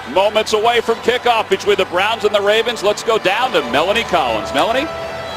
Moments away from kickoff between the Browns and the Ravens. Let's go down to Melanie Collins. Melanie?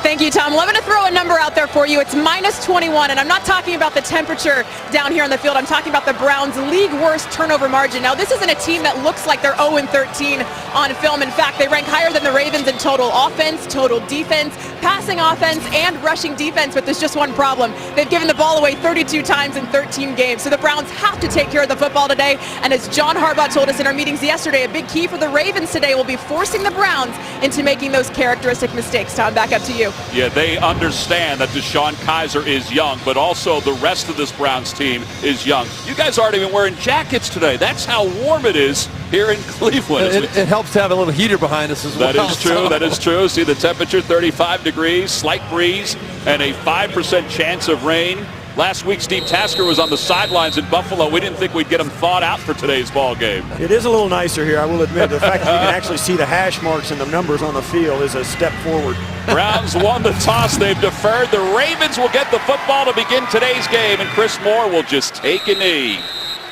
Thank you, Tom. Well, I'm going to throw a number out there for you. It's -21, and I'm not talking about the temperature down here on the field. I'm talking about the Browns' league worst turnover margin. Now, this isn't a team that looks like they're 0-13 on film. In fact, they rank higher than the Ravens in total offense, total defense, passing offense, and rushing defense, but there's just one problem. They've given the ball away 32 times in 13 games, so the Browns have to take care of the football today. And as John Harbaugh told us in our meetings yesterday, a big key for the Ravens today will be forcing the Browns into making those characteristic mistakes. Tom, back up to you. Yeah, they understand that DeShone Kizer is young, but also the rest of this Browns team is young. You guys aren't even wearing jackets today. That's how warm it is here in Cleveland. It helps to have a little heater behind us as well. That is true. That is true. See the temperature, 35 degrees, slight breeze, and a 5% chance of rain. Last week, Steve Tasker was on the sidelines in Buffalo. We didn't think we'd get him thawed out for today's ball game. It is a little nicer here, I will admit. The fact that you can actually see the hash marks and the numbers on the field is a step forward. Browns won the toss. They've deferred. The Ravens will get the football to begin today's game, and Chris Moore will just take a knee.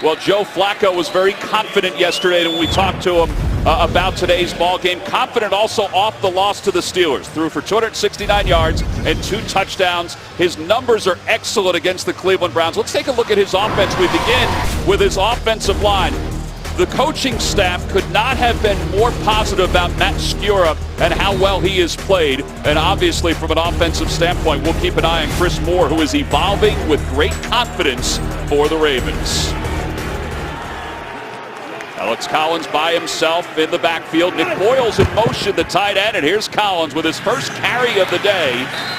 Well, Joe Flacco was very confident yesterday when we talked to him about today's ball game. Confident also off the loss to the Steelers. Threw for 269 yards and 2 touchdowns. His numbers are excellent against the Cleveland Browns. Let's take a look at his offense. We begin with his offensive line. The coaching staff could not have been more positive about Matt Skura and how well he has played. And obviously, from an offensive standpoint, we'll keep an eye on Chris Moore, who is evolving with great confidence for the Ravens. Alex Collins by himself in the backfield. Nick Boyle's in motion, the tight end, and here's Collins with his first carry of the day,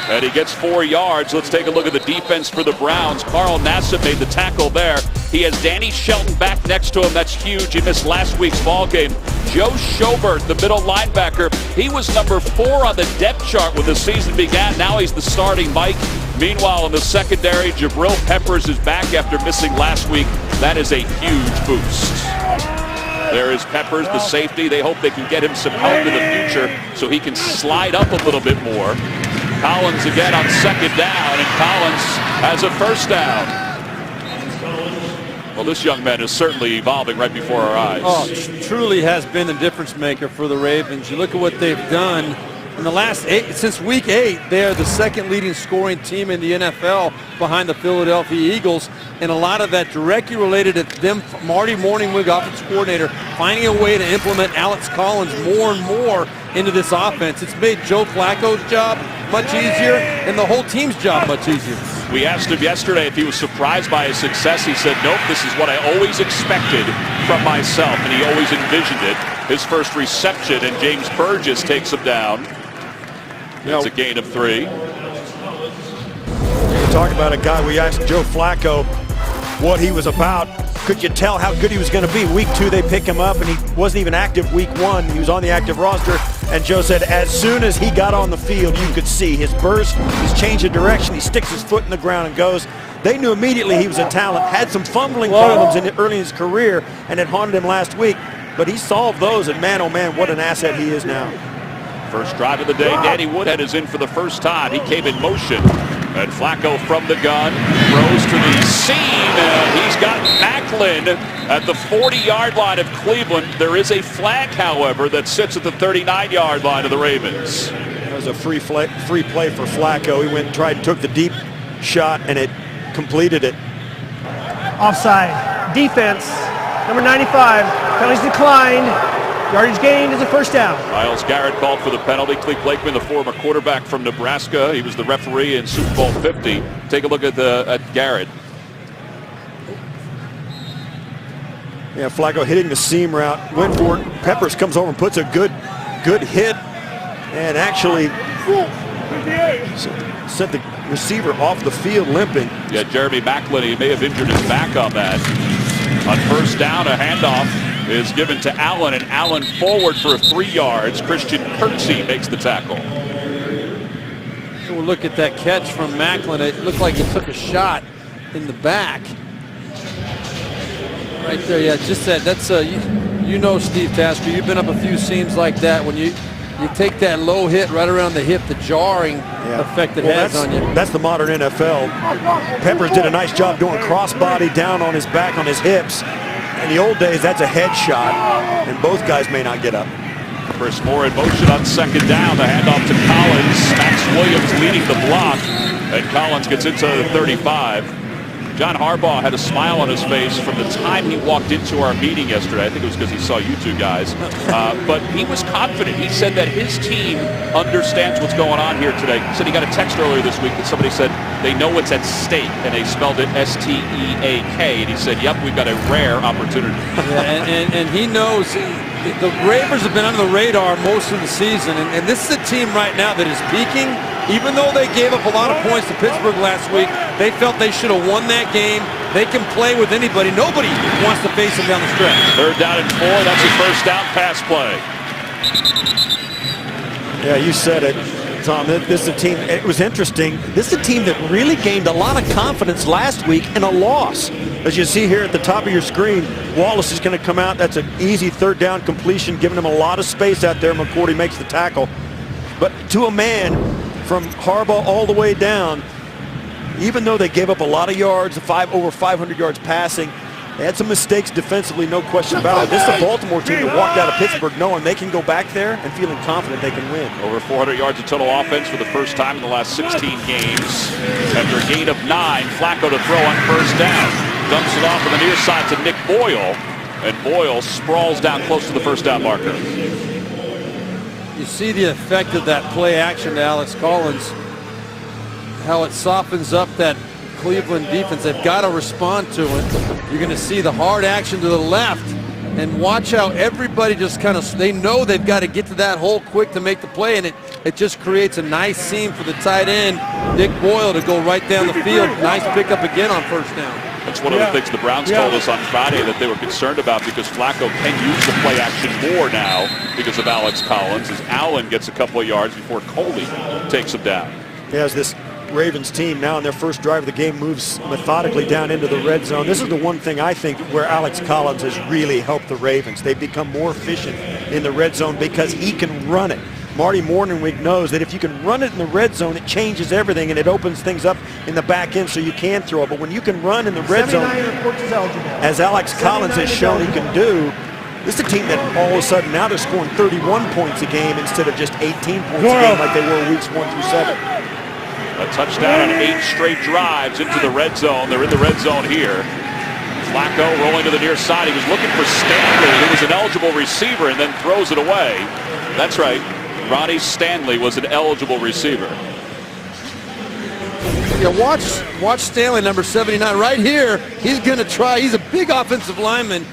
and he gets 4 yards. Let's take a look at the defense for the Browns. Carl Nassib made the tackle there. He has Danny Shelton back next to him. That's huge. He missed last week's ball game. Joe Schobert, the middle linebacker, he was number 4 on the depth chart when the season began. Now he's the starting Mike. Meanwhile, in the secondary, Jabril Peppers is back after missing last week. That is a huge boost. There is Peppers, the safety. They hope they can get him some help in the future so he can slide up a little bit more. Collins again on second down, and Collins has a first down. Well, this young man is certainly evolving right before our eyes. Oh, truly has been the difference maker for the Ravens. You look at what they've done. In the last since week 8, they are the second leading scoring team in the NFL behind the Philadelphia Eagles. And a lot of that directly related to them, Marty Morningwig, offensive coordinator, finding a way to implement Alex Collins more and more into this offense. It's made Joe Flacco's job much easier and the whole team's job much easier. We asked him yesterday if he was surprised by his success. He said, nope, this is what I always expected from myself, and he always envisioned it. His first reception, and James Burgess takes him down. It's a gain of 3. Talk about a guy, we asked Joe Flacco what he was about. Could you tell how good he was going to be? Week 2, they pick him up, and he wasn't even active week 1. He was on the active roster, and Joe said as soon as he got on the field, you could see his burst, his change of direction. He sticks his foot in the ground and goes. They knew immediately he was a talent, had some fumbling problems early in his career, and it haunted him last week. But he solved those, and man, oh man, what an asset he is now. First drive of the day, Danny Woodhead is in for the first time. He came in motion. And Flacco from the gun, throws to the seam, and he's got Maclin at the 40-yard line of Cleveland. There is a flag, however, that sits at the 39-yard line of the Ravens. That was a free play for Flacco. He went and tried, took the deep shot, and it completed it. Offside. Defense, number 95, penalties declined. Yardage gained is a first down. Myles Garrett called for the penalty. Cleve Blakeman, the former quarterback from Nebraska. He was the referee in Super Bowl 50. Take a look at Garrett. Yeah, Flacco hitting the seam route. Went for it. Peppers comes over and puts a good hit. And actually sent the receiver off the field limping. Yeah, Jeremy Maclin, he may have injured his back on that. On first down, a handoff is given to Allen, and Allen forward for 3 yards. Christian Kirksey makes the tackle. So we'll look at that catch from Maclin. It looked like he took a shot in the back. Right there, yeah, just that. That's you know, Steve Tasker, you've been up a few seams like that. When you take that low hit right around the hip, the jarring effect it has on you. That's the modern NFL. Peppers did a nice job doing crossbody down on his back, on his hips. In the old days, that's a headshot, and both guys may not get up. Chris Moore in motion on second down. The handoff to Collins. Max Williams leading the block, and Collins gets into the 35. John Harbaugh had a smile on his face from the time he walked into our meeting yesterday. I think it was because he saw you two guys. But he was confident. He said that his team understands what's going on here today. He said he got a text earlier this week that somebody said they know what's at stake, and they spelled it S-T-E-A-K. And he said, yep, we've got a rare opportunity. Yeah, and he knows the Ravens have been under the radar most of the season. And this is a team right now that is peaking. Even though they gave up a lot of points to Pittsburgh last week, they felt they should have won that game. They can play with anybody. Nobody wants to face them down the stretch. Third down and 4. That's his first down pass play. Yeah, you said it, Tom. This is a team, it was interesting. This is a team that really gained a lot of confidence last week in a loss. As you see here at the top of your screen, Wallace is going to come out. That's an easy third down completion, giving him a lot of space out there. McCourty makes the tackle. But to a man, from Harbaugh all the way down, even though they gave up a lot of yards, over 500 yards passing, they had some mistakes defensively, no question about it. This is a Baltimore team that walked out of Pittsburgh knowing they can go back there and feeling confident they can win. Over 400 yards of total offense for the first time in the last 16 games. After a gain of 9, Flacco to throw on first down. Dumps it off on the near side to Nick Boyle, and Boyle sprawls down close to the first down marker. You see the effect of that play action to Alex Collins, how it softens up that Cleveland defense. They've got to respond to it. You're going to see the hard action to the left, and watch how everybody just kind of, they know they've got to get to that hole quick to make the play, and it just creates a nice seam for the tight end, Nick Boyle, to go right down the field. Nice pickup again on first down. That's one of the things the Browns told us on Friday that they were concerned about, because Flacco can use the play action more now because of Alex Collins, as Allen gets a couple of yards before Coley takes him down. As this Ravens team now in their first drive of the game moves methodically down into the red zone. This is the one thing I think where Alex Collins has really helped the Ravens. They've become more efficient in the red zone because he can run it. Marty Morningwig knows that if you can run it in the red zone, it changes everything and it opens things up in the back end so you can throw it. But when you can run in the red zone, as Alex Collins has shown he can do, this is a team that all of a sudden now they're scoring 31 points a game instead of just 18 points a game like they were weeks 1 through 7. A touchdown on 8 straight drives into the red zone. They're in the red zone here. Flacco rolling to the near side. He was looking for Stanley, who was an eligible receiver, and then throws it away. That's right. Ronnie Stanley was an eligible receiver. Yeah, watch Stanley, number 79, right here. He's going to try. He's a big offensive lineman,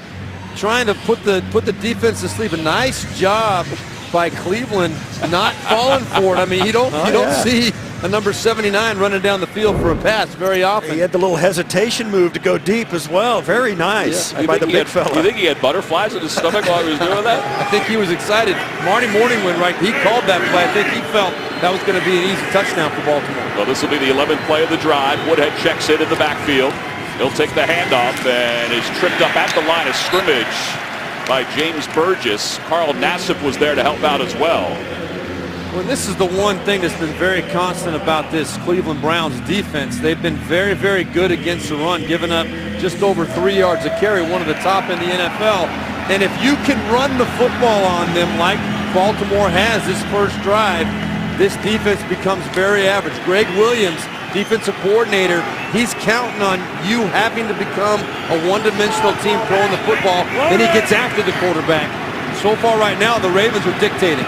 trying to put the defense to sleep. A nice job by Cleveland, not falling for it. I mean, you don't see a number 79 running down the field for a pass very often. He had the little hesitation move to go deep as well. Very nice by the big fella. You think he had butterflies in his stomach while he was doing that? I think he was excited. Marty Morningwig, right, he called that play. I think he felt that was going to be an easy touchdown for Baltimore. Well, this will be the 11th play of the drive. Woodhead checks in the backfield. He'll take the handoff and is tripped up at the line of scrimmage by James Burgess. Carl Nassib was there to help out as well. Well, this is the one thing that's been very constant about this Cleveland Browns defense. They've been very, very good against the run, giving up just over 3 yards a carry, one of the top in the NFL. And if you can run the football on them like Baltimore has this first drive, this defense becomes very average. Greg Williams, defensive coordinator, he's counting on you having to become a one-dimensional team throwing the football, then he gets after the quarterback. So far right now, the Ravens are dictating.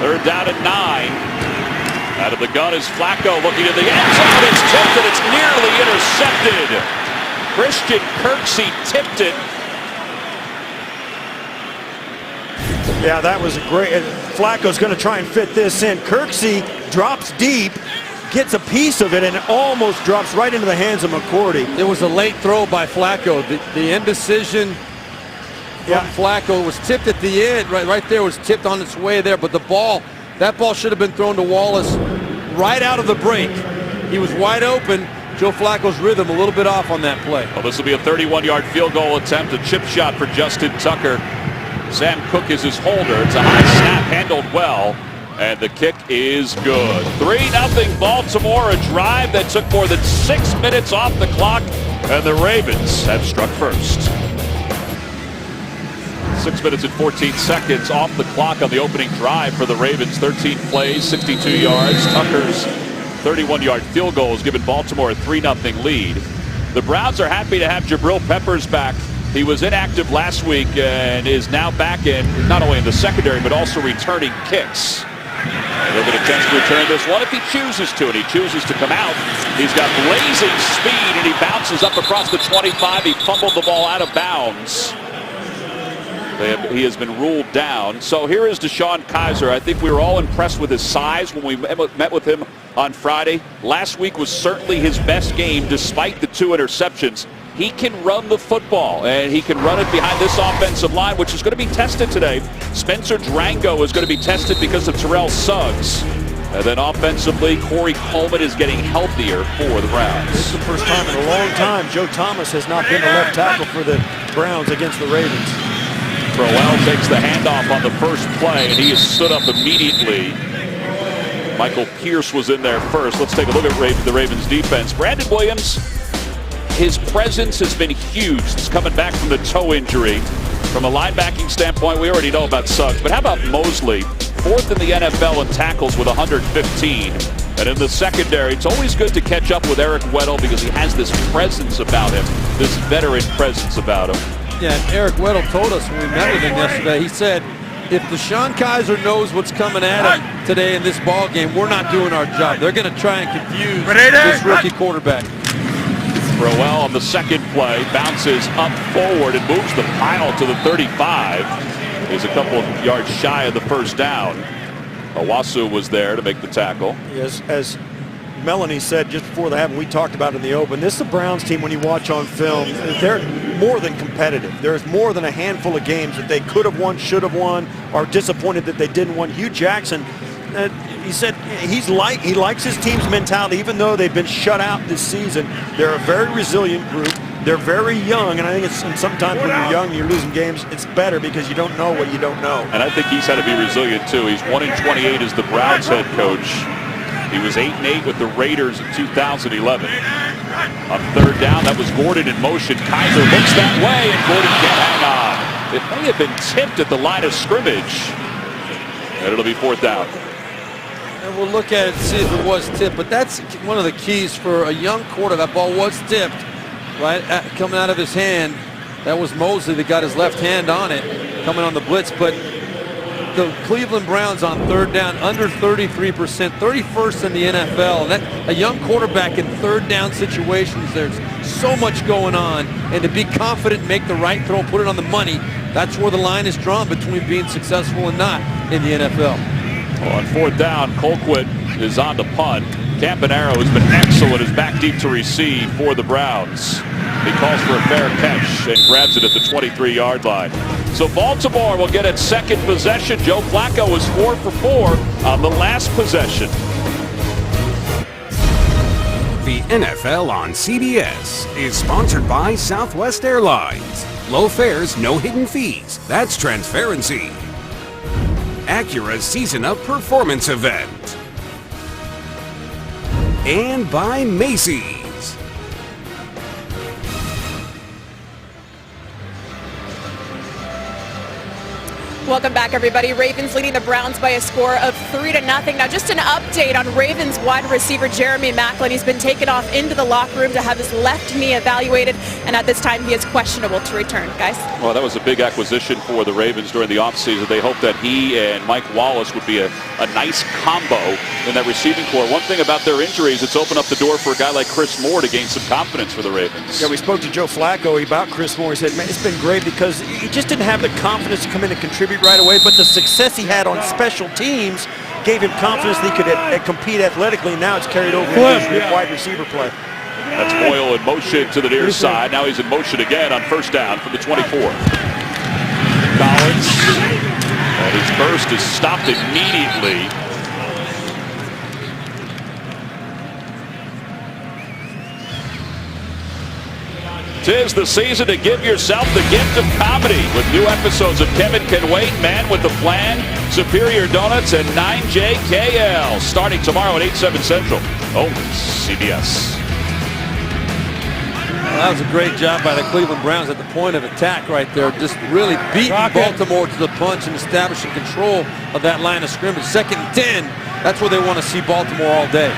Third down and 9. Out of the gun is Flacco looking at the end zone. It's tipped and it's nearly intercepted. Christian Kirksey tipped it. Yeah, that was great. Flacco's going to try and fit this in. Kirksey drops deep, gets a piece of it, and it almost drops right into the hands of McCourty. It was a late throw by Flacco. The indecision from Flacco was tipped at the end. Right there was tipped on its way there, but that ball should have been thrown to Wallace right out of the break. He was wide open. Joe Flacco's rhythm a little bit off on that play. Well, this will be a 31-yard field goal attempt, a chip shot for Justin Tucker. Sam Cook is his holder. It's a high snap, handled well, and the kick is good. 3-0 Baltimore, a drive that took more than 6 minutes off the clock, and the Ravens have struck first. 6 minutes and 14 seconds off the clock on the opening drive for the Ravens. 13 plays, 62 yards. Tucker's 31-yard field goal has given Baltimore a 3-0 lead. The Browns are happy to have Jabril Peppers back. He was inactive last week and is now back in, not only in the secondary, but also returning kicks. He'll get a chance to return this one if he chooses to, and he chooses to come out. He's got blazing speed, and he bounces up across the 25. He fumbled the ball out of bounds. He has been ruled down. So here is DeShone Kizer. I think we were all impressed with his size when we met with him on Friday. Last week was certainly his best game despite the 2 interceptions. He can run the football, and he can run it behind this offensive line, which is going to be tested today. Spencer Drango is going to be tested because of Terrell Suggs. And then offensively, Corey Coleman is getting healthier for the Browns. This is the first time in a long time Joe Thomas has not been the left tackle for the Browns against the Ravens. Crowell takes the handoff on the first play, and he is stood up immediately. Michael Pierce was in there first. Let's take a look at the Ravens defense. Brandon Williams, his presence has been huge. He's coming back from the toe injury. From a linebacking standpoint, we already know about Suggs, but how about Mosley? 4th in the NFL in tackles with 115. And in the secondary, it's always good to catch up with Eric Weddle because he has this presence about him, this veteran presence about him. Yeah, and Eric Weddle told us when we met with him yesterday, he said, if DeShone Kizer knows what's coming at him today in this ball game, we're not doing our job. They're going to try and confuse this rookie quarterback. Crowell on the second play bounces up forward and moves the pile to the 35. He's a couple of yards shy of the first down. Owasu was there to make the tackle. Yes, as Melanie said just before the half, we talked about it in the open, this is the Browns team when you watch on film, they're more than competitive. There's more than a handful of games that they could have won, should have won, are disappointed that they didn't win. Hugh Jackson, he said he likes his team's mentality, even though they've been shut out this season. They're a very resilient group. They're very young, and I think sometimes when you're young and you're losing games, it's better because you don't know what you don't know. And I think he's had to be resilient too. He's 1-28 as the Browns head coach. He was 8-8 with the Raiders in 2011. On third down, that was Gordon in motion. Kizer looks that way, and Gordon can't hang on. It may have been tipped at the line of scrimmage, and it'll be 4th down. And we'll look at it and see if it was tipped, but that's one of the keys for a young quarterback. That ball was tipped, right, coming out of his hand. That was Mosley that got his left hand on it, coming on the blitz, but the Cleveland Browns on third down under 33%, 31st in the NFL. A young quarterback in third down situations, there's so much going on, and to be confident and make the right throw, put it on the money, that's where the line is drawn between being successful and not in the NFL. Well, on 4th down, Colquitt is on the punt. Campanaro has been excellent, is back deep to receive for the Browns. He calls for a fair catch and grabs it at the 23-yard line. So Baltimore will get its second possession. Joe Flacco was 4 for 4 on the last possession. The NFL on CBS is sponsored by Southwest Airlines. Low fares, no hidden fees. That's transparency. Acura's Season Up Performance Event. And by Macy's. Welcome back, everybody. Ravens leading the Browns by a score of 3-0. Now, just an update on Ravens wide receiver Jeremy Maclin. He's been taken off into the locker room to have his left knee evaluated, and at this time, he is questionable to return. Guys? Well, that was a big acquisition for the Ravens during the offseason. They hoped that he and Mike Wallace would be a nice combo in that receiving core. One thing about their injuries, it's opened up the door for a guy like Chris Moore to gain some confidence for the Ravens. Yeah, we spoke to Joe Flacco about Chris Moore. He said, man, it's been great because he just didn't have the confidence to come in and contribute right away, but the success he had on special teams gave him confidence that he could compete athletically, and now it's carried over into his wide receiver play. That's Boyle in motion to the near side. Now he's in motion again on first down from the 24. Collins, and his burst is stopped immediately. Tis the season to give yourself the gift of comedy with new episodes of Kevin Can Wait, Man with the Plan, Superior Donuts, and 9JKL. Starting tomorrow at 8/7 Central. Only CBS. That was a great job by the Cleveland Browns at the point of attack right there. Just really beating Baltimore to the punch and establishing control of that line of scrimmage. 2nd and 10, that's where they want to see Baltimore all day.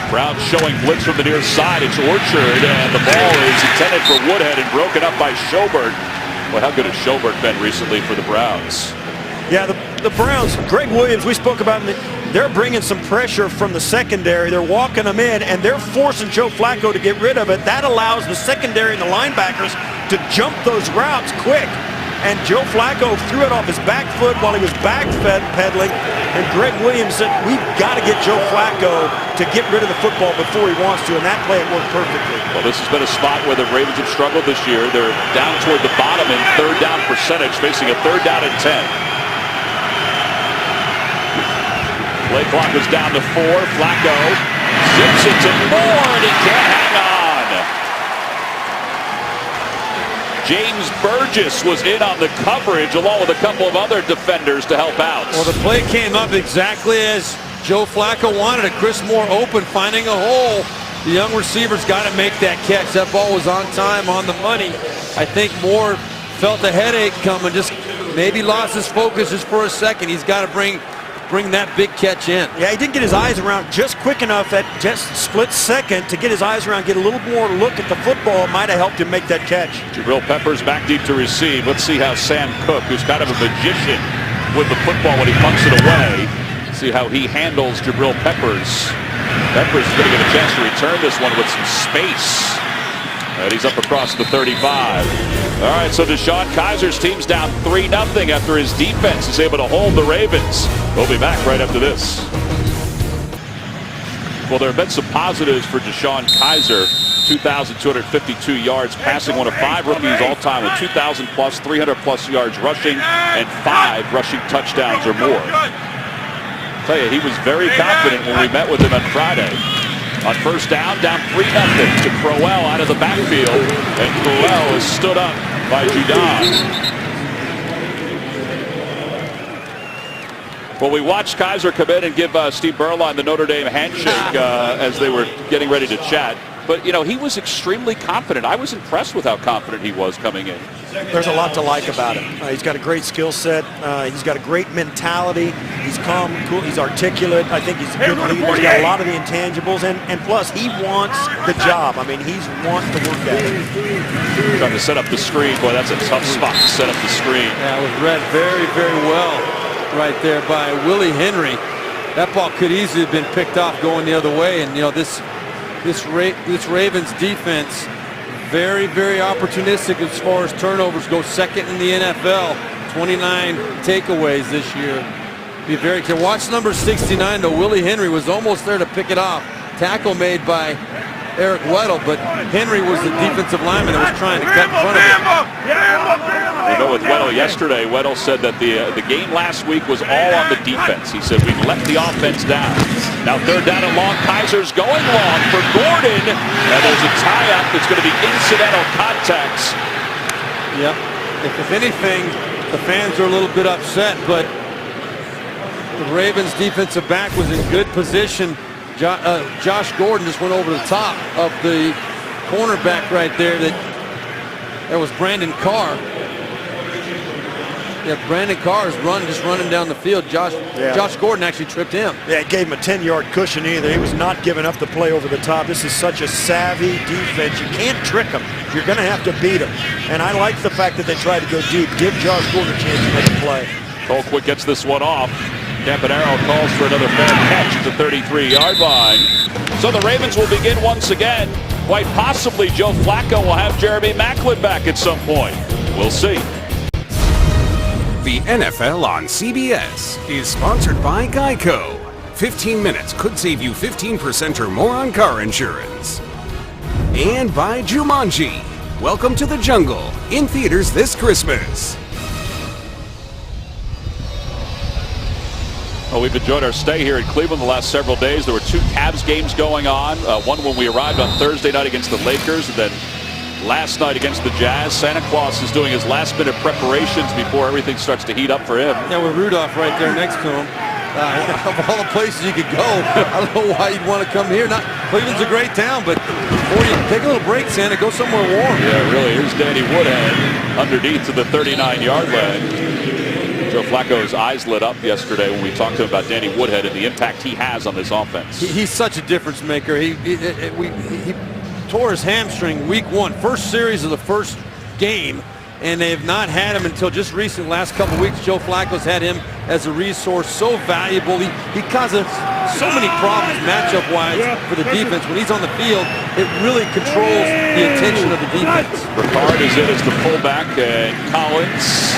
Browns showing blitz from the near side. It's Orchard, and the ball is intended for Woodhead and broken up by Schobert. Well, how good has Schobert been recently for the Browns? Yeah, the Browns, Greg Williams, we spoke about him. They're bringing some pressure from the secondary. They're walking them in, and they're forcing Joe Flacco to get rid of it. That allows the secondary and the linebackers to jump those routes quick. And Joe Flacco threw it off his back foot while he was pedaling. And Greg Williams said, we've got to get Joe Flacco to get rid of the football before he wants to. And that play, it worked perfectly. Well, this has been a spot where the Ravens have struggled this year. They're down toward the bottom in 3rd down percentage, facing a 3rd down and 10. Play clock is down to 4. Flacco zips it to Moore, and he can't hang on. James Burgess was in on the coverage along with a couple of other defenders to help out. Well, the play came up exactly as Joe Flacco wanted it. Chris Moore open, finding a hole. The young receiver's got to make that catch. That ball was on time, on the money. I think Moore felt a headache coming, just maybe lost his focus just for a second. He's got to bring that big catch in. Yeah, he didn't get his eyes around just quick enough at just split second to get his eyes around, get a little more look at the football. It might have helped him make that catch. Jabril Peppers back deep to receive. Let's see how Sam Cook, who's kind of a magician with the football when he punts it away, see how he handles Jabril Peppers. Peppers is going to get a chance to return this one with some space. And he's up across the 35. All right, so DeShone Kizer's team's down 3-0 after his defense is able to hold the Ravens. We'll be back right after this. Well, there have been some positives for DeShone Kizer. 2,252 yards passing, one of 5 rookies all-time with 2,000 plus, 300 plus yards rushing, and 5 rushing touchdowns or more. I'll tell you, he was very confident when we met with him on Friday. On 1st down 3-0 to Crowell out of the backfield, and Crowell is stood up by Judon. Well, we watched Kizer come in and give Steve Beuerlein the Notre Dame handshake as they were getting ready to chat. But, you know, he was extremely confident. I was impressed with how confident he was coming in. There's a lot to like about him. He's got a great skill set. He's got a great mentality. He's calm, cool. He's articulate. I think he's a good leader. He's got a lot of the intangibles. And plus, he wants the job. I mean, he's wanting to work at it. Trying to set up the screen. Boy, that's a tough spot to set up the screen. Yeah, it was read very, very well right there by Willie Henry. That ball could easily have been picked off going the other way. And, you know, this Ravens defense, very, very opportunistic as far as turnovers go. 2nd in the NFL, 29 takeaways this year. Be very careful. Watch number 69, though. Willie Henry was almost there to pick it off. Tackle made by Eric Weddle, but Henry was the defensive lineman that was trying to cut in front of him. We know with Weddle yesterday, Weddle said that the game last week was all on the defense. He said, we've let the offense down. Now 3rd down and long. Kizer's going long for Gordon. And there's a tie-up. It's going to be incidental contacts. Yep. If anything, the fans are a little bit upset, but the Ravens defensive back was in good position. Josh Gordon just went over the top of the cornerback right there. That was Brandon Carr. Yeah, Brandon Carr is just running down the field. Josh Gordon actually tripped him. Yeah, it gave him a 10-yard cushion either. He was not giving up the play over the top. This is such a savvy defense. You can't trick them. You're going to have to beat them. And I like the fact that they tried to go deep. Give Josh Gordon a chance to make a play. Colquitt gets this one off. Campanaro calls for another fair catch at the 33-yard line. So the Ravens will begin once again. Quite possibly Joe Flacco will have Jeremy Maclin back at some point. We'll see. The NFL on CBS is sponsored by Geico. 15 minutes could save you 15% or more on car insurance. And by Jumanji. Welcome to the jungle. In theaters this Christmas. Well, we've enjoyed our stay here in Cleveland the last several days. There were 2 Cavs games going on. One when we arrived on Thursday night against the Lakers, and then last night against the Jazz. Santa Claus is doing his last-minute preparations before everything starts to heat up for him. Yeah, with Rudolph right there next to him. Of all the places you could go, I don't know why you'd want to come here. Cleveland's a great town, but before you take a little break, Santa, go somewhere warm. Yeah, really. Here's Danny Woodhead underneath to the 39-yard line. Joe Flacco's eyes lit up yesterday when we talked to him about Danny Woodhead and the impact he has on this offense. He's such a difference maker. He tore his hamstring week 1, first series of the first game, and they have not had him until just recent last couple of weeks. Joe Flacco's had him as a resource, so valuable. He causes so many problems matchup-wise for the defense. When he's on the field, it really controls the attention of the defense. Ricard is in as the fullback, and Collins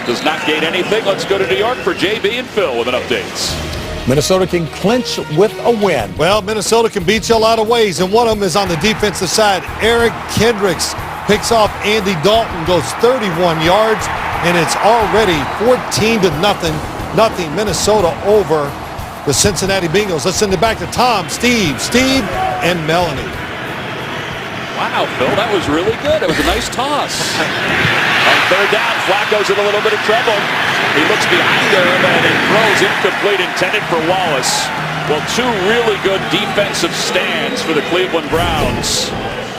does not gain anything. Let's go to New York for JB and Phil with an update. Minnesota can clinch with a win. Well, Minnesota can beat you a lot of ways, and one of them is on the defensive side. Eric Kendricks picks off Andy Dalton, goes 31 yards, and it's already 14-0. Minnesota over the Cincinnati Bengals. Let's send it back to Tom, Steve, and Melanie. Wow, Phil, that was really good. It was a nice toss. On third down, Flacco's in a little bit of trouble. He looks behind him and it throws incomplete, intended for Wallace. Well, 2 really good defensive stands for the Cleveland Browns.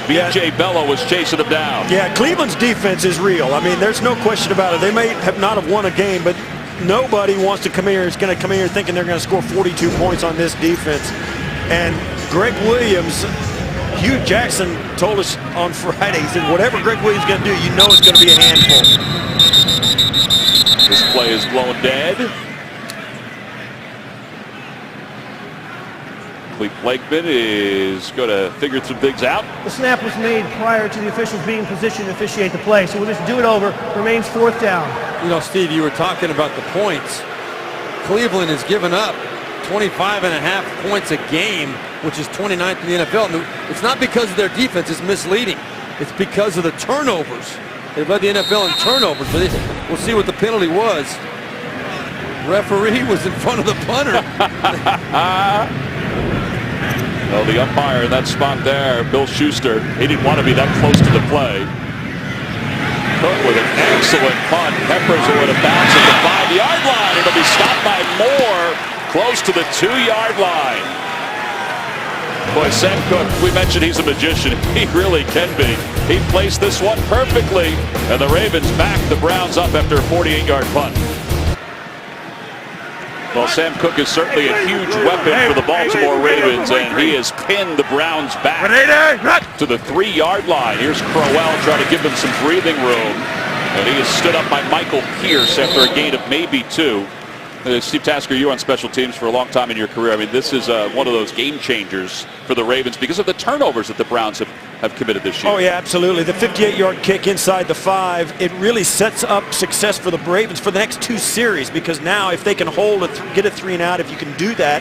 B.J. Bello was chasing him down. Yeah, Cleveland's defense is real. I mean, there's no question about it. They may have not have won a game, but nobody wants to come here. Is going to come here thinking they're going to score 42 points on this defense. And Greg Williams, Hugh Jackson told us on Friday, he said, whatever Greg Williams is going to do, you know it's going to be a handful. This play is blown dead. Cleve Blakeman is going to figure some things out. The snap was made prior to the officials being positioned to officiate the play, so we'll just do it over. Remains 4th down. You know, Steve, you were talking about the points. Cleveland has given up 25.5 points a game, which is 29th in the NFL. And it's not because of their defense, it's misleading. It's because of the turnovers. They've led the NFL in turnovers, but we'll see what the penalty was. Referee was in front of the punter. Well, the umpire in that spot there, Bill Schuster, he didn't want to be that close to the play. Cook with an excellent punt. Peppers with a bounce at the 5-yard line. It'll be stopped by Moore, close to the 2-yard line. Boy, Sam Cook, we mentioned he's a magician. He really can be. He placed this one perfectly, and the Ravens back the Browns up after a 48-yard punt. Well, Sam Cook is certainly a huge weapon for the Baltimore Ravens, and he has pinned the Browns back to the 3-yard line. Here's Crowell trying to give them some breathing room, and he is stood up by Michael Pierce after a gain of maybe 2. Steve Tasker, you were on special teams for a long time in your career. I mean, this is one of those game changers for the Ravens because of the turnovers that the Browns have committed this year. Oh, yeah, absolutely. The 58-yard kick inside the 5, it really sets up success for the Ravens for the next 2 series, because now if they can hold get a 3 and out, if you can do that,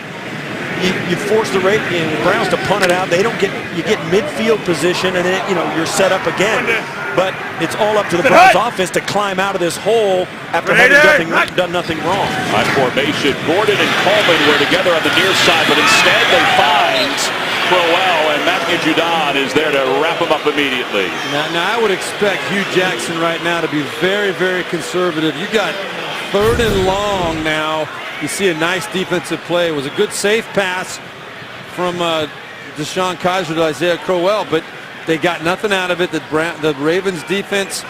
you force the Browns to punt it out. You get midfield position, and then you're set up again. But it's all up to the Browns offense to climb out of this hole after having done nothing wrong. High formation. Gordon and Coleman were together on the near side, but instead they find Crowell, and Matthew Judon is there to wrap him up immediately. Now I would expect Hugh Jackson right now to be very, very conservative. You got 3rd and long now. You see a nice defensive play. It was a good safe pass from Deshaun Kaiser to Isaiah Crowell, but they got nothing out of it. The Ravens defense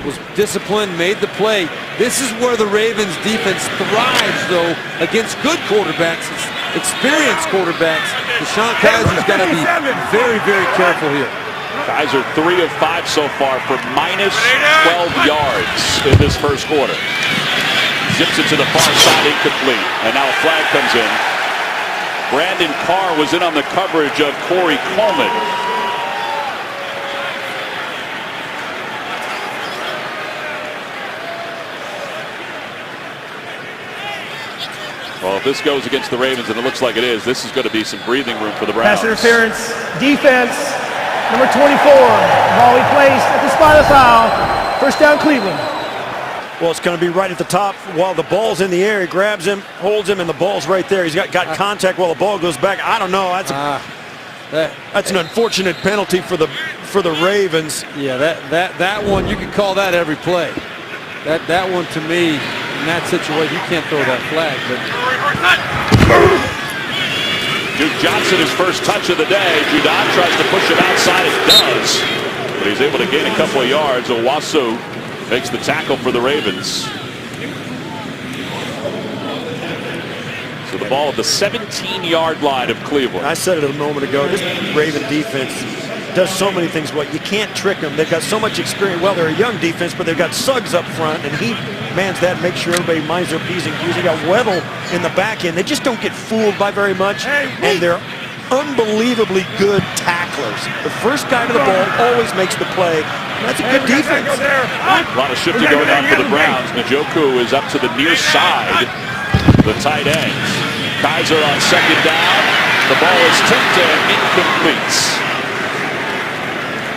was disciplined, made the play. This is where the Ravens defense thrives, though, against good quarterbacks, experienced quarterbacks. Deshaun Kaiser's got to be very, very careful here. Kaiser 3 of 5 so far for minus 12 yards in this first quarter. Zips it to the far side, incomplete. And now a flag comes in. Brandon Carr was in on the coverage of Corey Coleman. Well, if this goes against the Ravens, and it looks like it is, this is going to be some breathing room for the Browns. Pass interference, defense, number 24. Volley placed at the spot of foul. First down, Cleveland. Well, it's going to be right at the top while the ball's in the air. He grabs him, holds him, and the ball's right there. He's got contact while the ball goes back. I don't know. That's an unfortunate penalty for the Ravens. Yeah, that one, you could call that every play. That one, to me, in that situation, you can't throw that flag. But Duke Johnson, his first touch of the day. Judon tries to push him outside. It does. But he's able to gain a couple of yards. Owasu makes the tackle for the Ravens. So the ball at the 17-yard line of Cleveland. I said it a moment ago. This Raven defense does so many things. What you can't trick them. They've got so much experience. Well, they're a young defense, but they've got Suggs up front, and he mans that. Make sure everybody minds their P's and Q's. They got Weddle in the back end. They just don't get fooled by very much, and they're unbelievably good tacklers. The first guy to the ball always makes the play. That's a good defense. A lot of shifting going on for the Browns. Njoku is up to the near side. The tight ends. Kizer on second down. The ball is tipped and incomplete.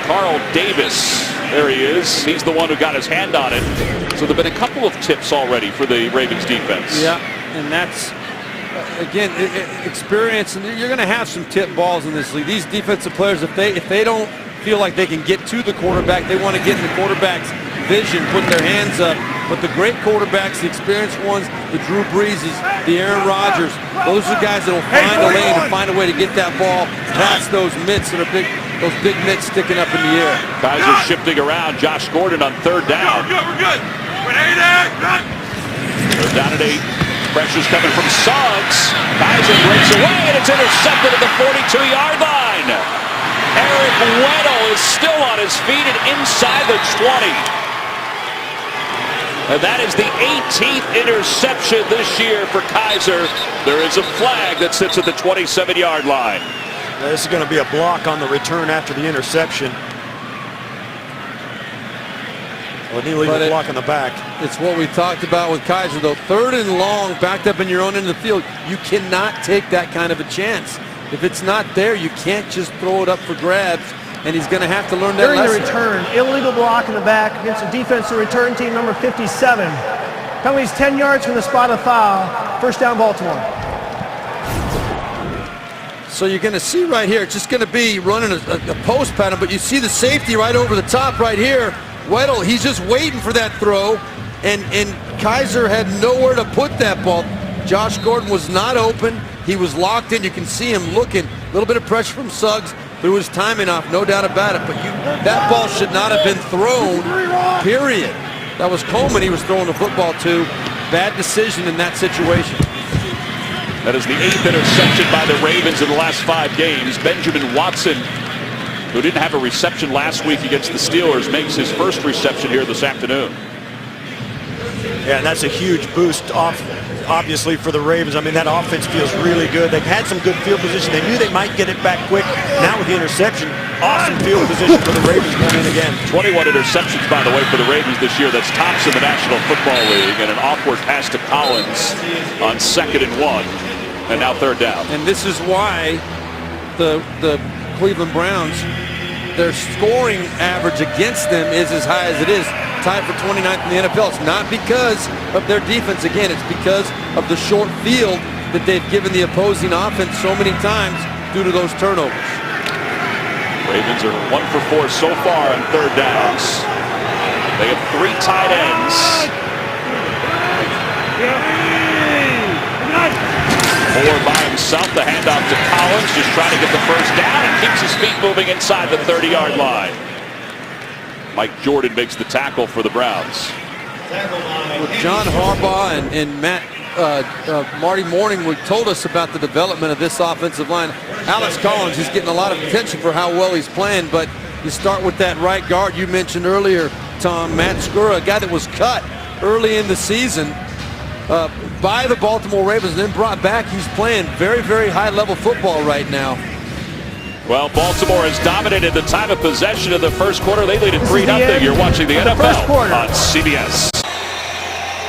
Carl Davis, there he is. He's the one who got his hand on it. So there have been a couple of tips already for the Ravens defense. yeah, and that's, again, experience. And you're going to have some tip balls in this league. These defensive players, if they don't feel like they can get to the quarterback, they want to get in the quarterback's vision, put their hands up. But the great quarterbacks, the experienced ones, the Drew Breeses, the Aaron Rodgers, those are guys that will find a lane and find a way to get that ball past those mitts that are big. Those big mitts sticking up in the air. Kizer shifting around. Josh Gordon on third down. We're good. They're down at 8. Pressure's coming from Suggs. Kizer breaks away, and it's intercepted at the 42-yard line. Eric Weddle is still on his feet and inside the 20. And that is the 18th interception this year for Kizer. There is a flag that sits at the 27-yard line. This is going to be a block on the return after the interception. Well, he leaves a block on the back. It's what we talked about with Kizer, though. Third and long, backed up in your own end of the field. You cannot take that kind of a chance. If it's not there, you can't just throw it up for grabs, and he's going to have to learn that lesson. During the return, illegal block in the back against the defensive return team number 57. Penalties 10 yards from the spot of foul. First down, Baltimore. So you're going to see right here, it's just going to be running a post pattern, but you see the safety right over the top right here. Weddle, he's just waiting for that throw, and Kizer had nowhere to put that ball. Josh Gordon was not open. He was locked in. You can see him looking. A little bit of pressure from Suggs. Threw his timing off, no doubt about it. But that ball should not have been thrown, period. That was Coleman he was throwing the football to. Bad decision in that situation. That is the 8th interception by the Ravens in the last 5 games. Benjamin Watson, who didn't have a reception last week against the Steelers, makes his first reception here this afternoon. Yeah, and that's a huge boost off, obviously, for the Ravens. I mean, that offense feels really good. They've had some good field position. They knew they might get it back quick. Now with the interception, awesome field position for the Ravens going in again. 21 interceptions, by the way, for the Ravens this year. That's tops in the National Football League. And an awkward pass to Collins on 2nd and 1. And now 3rd down. And this is why the Cleveland Browns, their scoring average against them is as high as it is, tied for 29th in the NFL. It's not because of their defense. Again, it's because of the short field that they've given the opposing offense so many times due to those turnovers. Ravens are 1 for 4 so far on 3rd downs. They have 3 tight ends. Moore by himself, the handoff to Collins, just trying to get the first down and keeps his feet moving inside the 30-yard line. Mike Jordan makes the tackle for the Browns. Well, John Harbaugh and Marty Morning told us about the development of this offensive line. Alex Collins is getting a lot of attention for how well he's playing, but you start with that right guard you mentioned earlier, Tom, Matt Skura, a guy that was cut early in the season by the Baltimore Ravens and then brought back. He's playing very, very high-level football right now. Well, Baltimore has dominated the time of possession of the first quarter. They lead at 3-0. You're watching the NFL on CBS.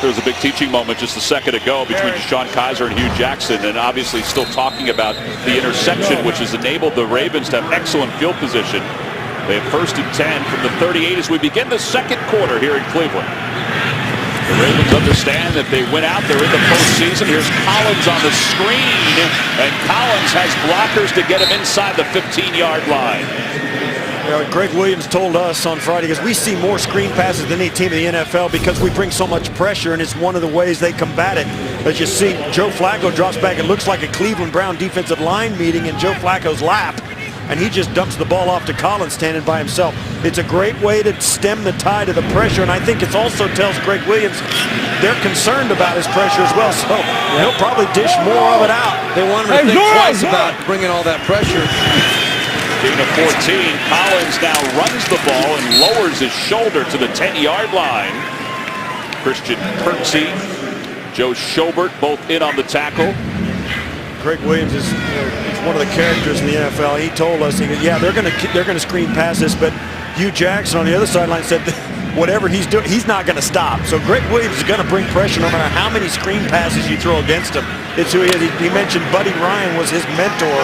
There was a big teaching moment just a second ago between Deshaun Kizer and Hugh Jackson, and obviously still talking about the interception, which has enabled the Ravens to have excellent field position. They have 1st and 10 from the 38 as we begin the second quarter here in Cleveland. The Ravens understand that they win out, they're in the postseason. Here's Collins on the screen, and Collins has blockers to get him inside the 15-yard line. You know, Greg Williams told us on Friday, because we see more screen passes than any team in the NFL because we bring so much pressure, and it's one of the ways they combat it. As you see, Joe Flacco drops back. It looks like a Cleveland Brown defensive line meeting in Joe Flacco's lap, and he just dumps the ball off to Collins standing by himself. It's a great way to stem the tide of the pressure, and I think it also tells Greg Williams they're concerned about his pressure as well, so he'll probably dish more of it out. They want him to think twice about bringing all that pressure. Gain of 14. Collins now runs the ball and lowers his shoulder to the 10-yard line. Christian Kirksey, Joe Schobert both in on the tackle. Greg Williams is he's one of the characters in the NFL. He told us, he goes, yeah, they're going to screen pass this, but Hugh Jackson on the other sideline said whatever he's doing, he's not going to stop. So Greg Williams is going to bring pressure no matter how many screen passes you throw against him. It's who he is. He mentioned Buddy Ryan was his mentor,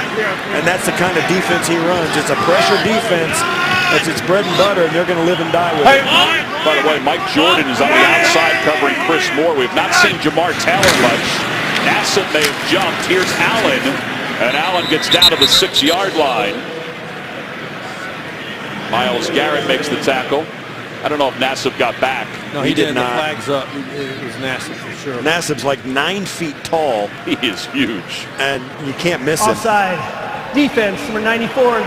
and that's the kind of defense he runs. It's a pressure defense. That's its bread and butter, and they're going to live and die with it. By the way, Mike Jordan is on the outside covering Chris Moore. We've not seen Jamar Taylor much. Nassib may have jumped. Here's Allen, and Allen gets down to the 6-yard line. Myles Garrett makes the tackle. I don't know if Nassib got back. No, he did not. The flag's up. It was Nassib for sure. Nassib's like 9 feet tall. He is huge. And you can't miss him. Offside. Defense, number 94.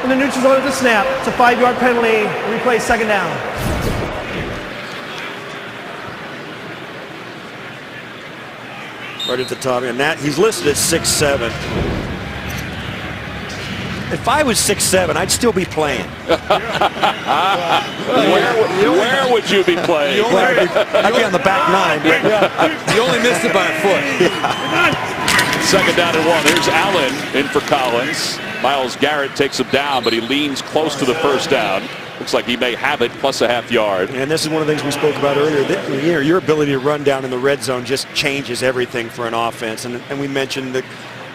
In the neutral zone at the snap. It's a 5-yard penalty. Replay second down. Right at the top. And that he's listed at 6'7". If I was 6'7", I'd still be playing. Where would you be playing? I'd be on the back 9. But you only missed it by a foot. Second down and 1. Here's Allen in for Collins. Myles Garrett takes him down, but he leans close to the first down. Looks like he may have it plus a half yard. And this is one of the things we spoke about earlier. Your ability to run down in the red zone just changes everything for an offense. And we mentioned the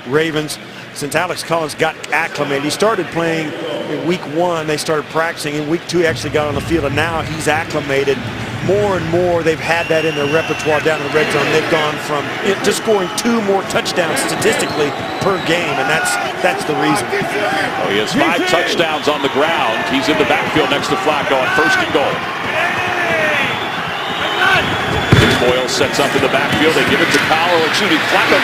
Ravens. Since Alex Collins got acclimated, he started playing in week 1. They started practicing. In week 2, he actually got on the field, and now he's acclimated. More and more, they've had that in their repertoire down in the red zone. They've gone from to scoring 2 more touchdowns statistically per game, and that's the reason. Oh, he has 5 touchdowns on the ground. He's in the backfield next to Flacco on 1st and goal. Boyle sets up in the backfield. They give it to Flacco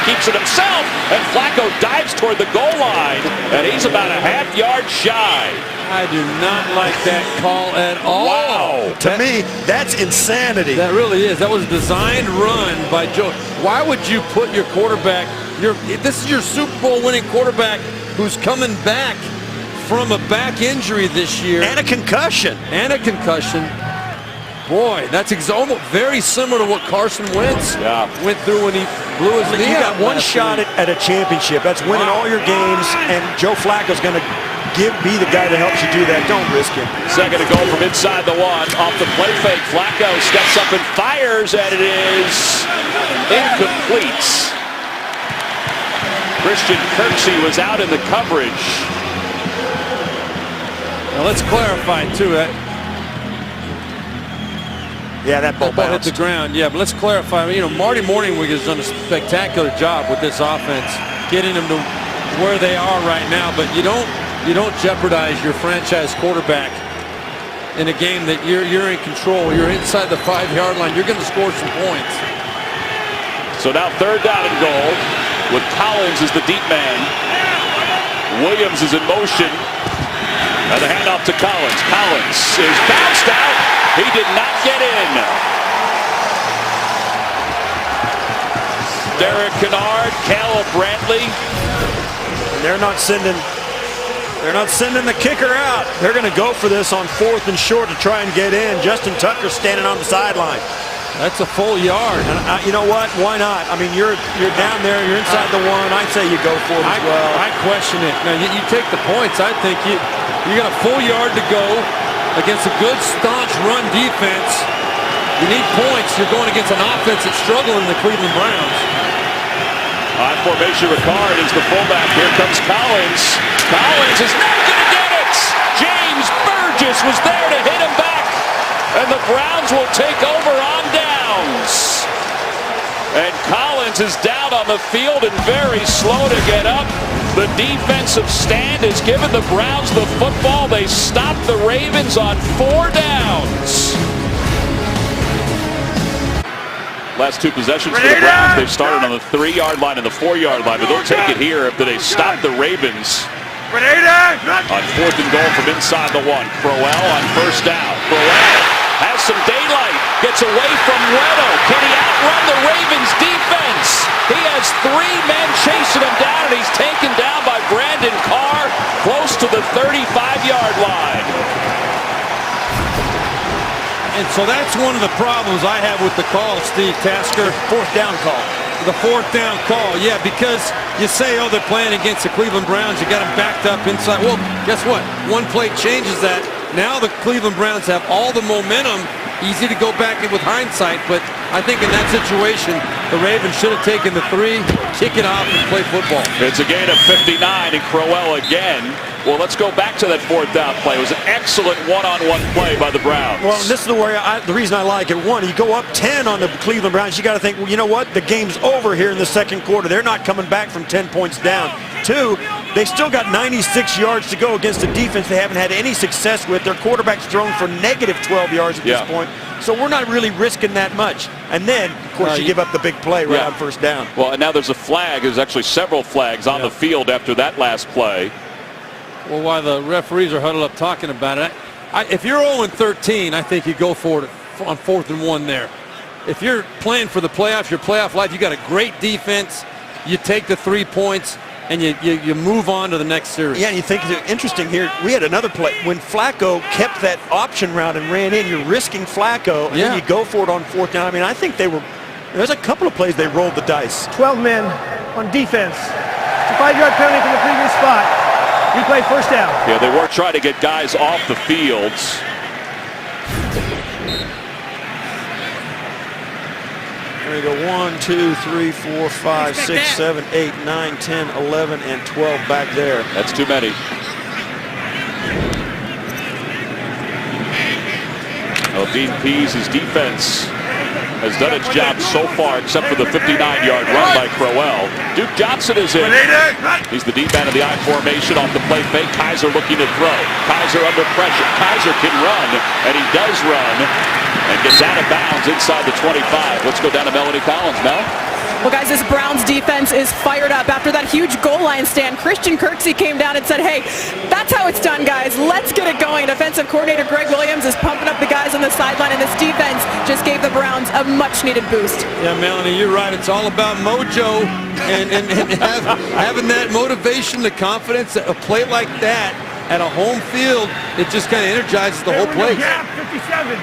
keeps it himself, and Flacco dives toward the goal line, and he's about a half yard shy. I do not like that call at all. Wow. To me, that's insanity. That really is. That was a designed run by Joe. Why would you put your quarterback, this is your Super Bowl winning quarterback who's coming back from a back injury this year. And a concussion. Boy, that's almost very similar to what Carson Wentz went through when he blew his knee. You got one shot at a championship. That's winning all your games, and Joe Flacco's going to be the guy that helps you do that. Don't risk it. Second to go from inside the 1. Off the play fake, Flacco steps up and fires, and it is incomplete. Christian Kirksey was out in the coverage. Now let's clarify, too. Yeah, that ball hit the ground. Yeah, but let's clarify. Marty Mornhinweg has done a spectacular job with this offense, getting them to where they are right now. But you don't jeopardize your franchise quarterback in a game that you're in control. You're inside the 5-yard line. You're going to score some points. So now 3rd down and goal with Collins as the deep man. Williams is in motion. And the handoff to Collins. Collins is bounced out. He did not get in. Derek Kennard, Caleb Brantley. They're not sending the kicker out. They're going to go for this on 4th and short to try and get in. Justin Tucker standing on the sideline. That's a full yard. And you know what? Why not? I mean, you're down there. You're inside the 1. I'd say you go for it as well. I question it. Now, you take the points. I think you got a full yard to go against a good, staunch run defense. You need points. You're going against an offense that's struggling, the Cleveland Browns. High formation, Ricard is the fullback. Here comes Collins. Collins is not going to get it. James Burgess was there to hit him back. And the Browns will take over on downs. And Collins is down on the field and very slow to get up. The defensive stand has given the Browns the football. They stop the Ravens on 4 downs. Last 2 possessions for the Browns, they've started on the 3-yard line and the 4-yard line, but they'll take it here after they stop the Ravens on 4th and goal from inside the 1. Crowell on 1st down. Crowell has some daylight, gets away from Weddle. Can he outrun the Ravens defense? He has 3 men chasing him down, and he's taken down by Brandon Carr close to the 35-yard line. And so that's one of the problems I have with the call, Steve Tasker. 4th down call. The 4th down call, yeah, because you say, oh, they're playing against the Cleveland Browns. You got them backed up inside. Well, guess what? One play changes that. Now the Cleveland Browns have all the momentum. Easy to go back in with hindsight, but I think in that situation, the Ravens should have taken the 3, kick it off, and play football. It's a gain of 59, and Crowell again. Well, let's go back to that 4th down play. It was an excellent one-on-one play by the Browns. Well, this is the reason I like it. 1, you go up 10 on the Cleveland Browns. You got to think, well, you know what? The game's over here in the 2nd quarter. They're not coming back from 10 points down. 2, they still got 96 yards to go against a defense they haven't had any success with. Their quarterback's thrown for negative 12 yards at this point. So we're not really risking that much. And then, of course, you give up the big play right on 1st down. Well, and now there's a flag. There's actually several flags on the field after that last play. Well, while the referees are huddled up talking about it, if you're 0-13, I think you go for it on 4th and 1 there. If you're playing for the playoffs, your playoff life, you got a great defense. You take the 3 points, and you move on to the next series. Yeah, and you think it's interesting here. We had another play. When Flacco kept that option route and ran in, you're risking Flacco, and then you go for it on 4th down. I mean, I think there's a couple of plays they rolled the dice. 12 men on defense. It's a 5-yard penalty from the previous spot. Replay 1st down. Yeah, they were trying to get guys off the fields. There you go. 1, 2, 3, 4, 5, 6, 7, 8, 9, 10, 11, and 12 back there. That's too many. Well, Dean Pease, his defense has done its job so far, except for the 59-yard run by Crowell. Duke Johnson is in. He's the deep end of the I formation off the play fake. Kaiser looking to throw. Kaiser under pressure. Kaiser can run, and he does run, and gets out of bounds inside the 25. Let's go down to Melanie Collins. Mel? Well, guys, this Browns defense is fired up. After that huge goal line stand, Christian Kirksey came down and said, hey, that's how it's done, guys. Let's get it going. Defensive coordinator Greg Williams is pumping up the guys on the sideline, and this defense just gave the Browns a much-needed boost. Yeah, Melanie, you're right. It's all about mojo and having that motivation, the confidence. A play like that at a home field, it just kind of energizes the whole place. 57.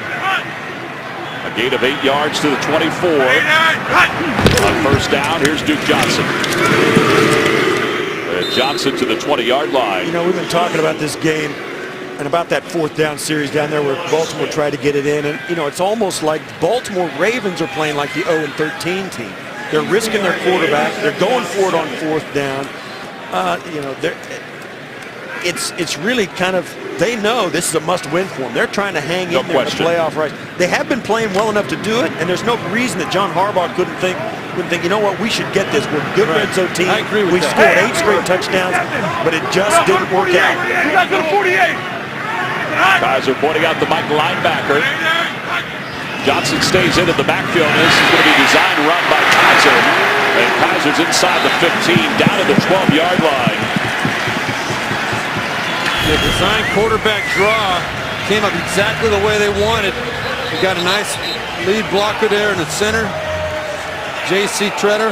A gain of 8 yards to the 24. On 1st down, here's Duke Johnson. Johnson to the 20-yard line. You know, we've been talking about this game and about that 4th down series down there where Baltimore tried to get it in. And, you know, it's almost like Baltimore Ravens are playing like the 0-13 team. They're risking their quarterback. They're going for it on 4th down. You know, it's really kind of, they know this is a must-win for them. They're trying to hang in there in the playoff race. They have been playing well enough to do it, and there's no reason that John Harbaugh couldn't think, you know what, we should get this. We're a good red zone team. I agree with we that. scored 8 straight touchdowns, but it just didn't work out. You got to 48. Kaiser pointing out the Mike linebacker. Johnson stays into the backfield. This is going to be a design run by Kaiser. And Kaiser's inside the 15, down to the 12-yard line. The design quarterback draw came up exactly the way they wanted. We got a nice lead blocker there in the center. J.C. Treader.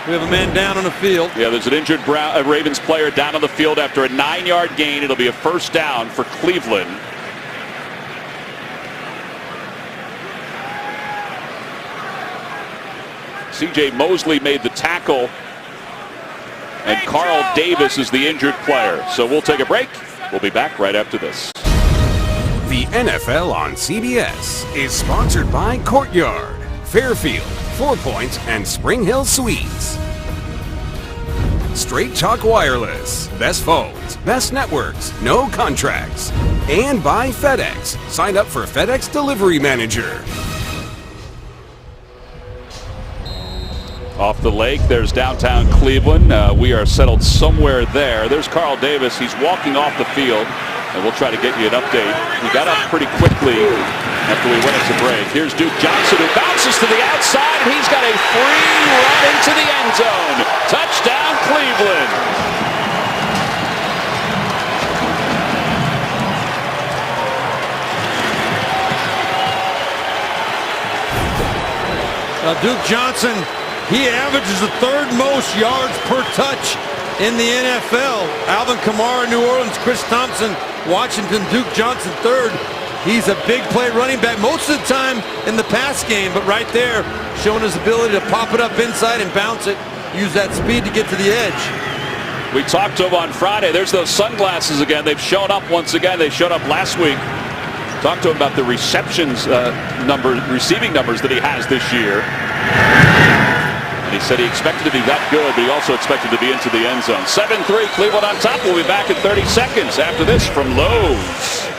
We have a man down on the field. Yeah, there's an injured Ravens player down on the field after a 9-yard gain. It'll be a 1st down for Cleveland. C.J. Mosley made the tackle, and Carl Davis is the injured player. So we'll take a break. We'll be back right after this. The NFL on CBS is sponsored by Courtyard, Fairfield, 4 Points, and Spring Hill Suites. Straight Talk Wireless, best phones, best networks, no contracts. And by FedEx. Sign up for FedEx Delivery Manager. Off the lake, there's downtown Cleveland. We are settled somewhere there. There's Carl Davis. He's walking off the field, and we'll try to get you an update. He got up pretty quickly after we went into break. Here's Duke Johnson, who bounces to the outside, and he's got a free run into the end zone. Touchdown, Cleveland. Duke Johnson, he averages the third most yards per touch in the NFL. Alvin Kamara, New Orleans, Chris Thompson, Washington, Duke Johnson third. He's a big play running back most of the time in the pass game, but right there showing his ability to pop it up inside and bounce it, use that speed to get to the edge. We talked to him on Friday. There's those sunglasses again. They've shown up once again. They showed up last week. Talked to him about the receiving numbers that he has this year. And he said he expected to be that good, but he also expected to be into the end zone. 7-3, Cleveland on top. We'll be back in 30 seconds after this from Lowe's.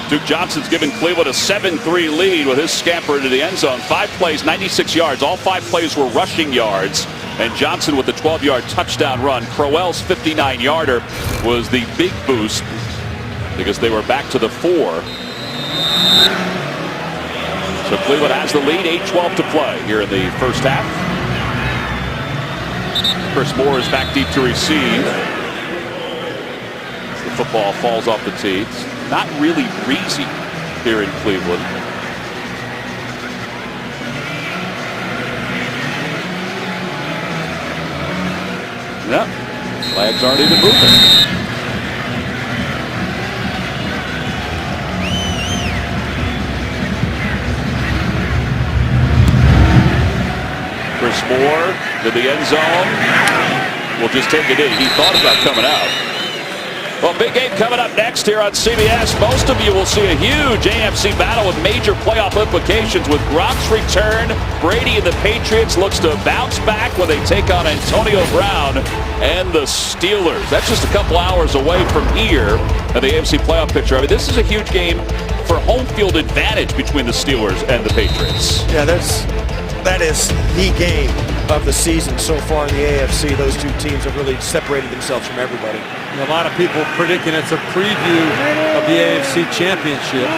Duke Johnson's given Cleveland a 7-3 lead with his scamper into the end zone. 5 plays, 96 yards. All 5 plays were rushing yards. And Johnson with the 12-yard touchdown run. Crowell's 59-yarder was the big boost because they were back to the 4. So Cleveland has the lead, 8:12 to play here in the first half. Chris Moore is back deep to receive. The football falls off the tee. It's not really breezy here in Cleveland. Yep, flags aren't even moving. Chris Moore to the end zone. We'll just take it in. He thought about coming out. Well, big game coming up next here on CBS. Most of you will see a huge AFC battle with major playoff implications with Gronk's return. Brady and the Patriots looks to bounce back when they take on Antonio Brown and the Steelers. That's just a couple hours away from here in the AFC playoff picture. I mean, this is a huge game for home field advantage between the Steelers and the Patriots. Yeah, that is the game of the season so far in the AFC. Those two teams have really separated themselves from everybody. And a lot of people predicting it's a preview of the AFC Championship.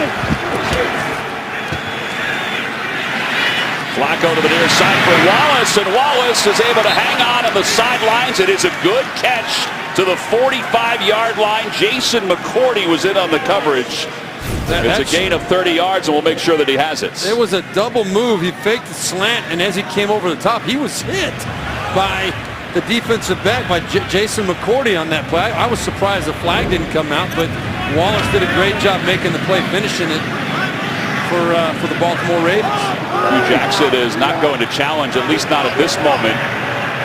Flacco to the near side for Wallace, and Wallace is able to hang on the sidelines. It is a good catch to the 45-yard line. Jason McCourty was in on the coverage. It's a gain of 30 yards, and we'll make sure that he has it. It was a double move. He faked the slant, and as he came over the top, he was hit by the defensive back, by Jason McCourty on that play. I was surprised the flag didn't come out, but Wallace did a great job making the play, finishing it for the Baltimore Ravens. Hugh Jackson is not going to challenge, at least not at this moment,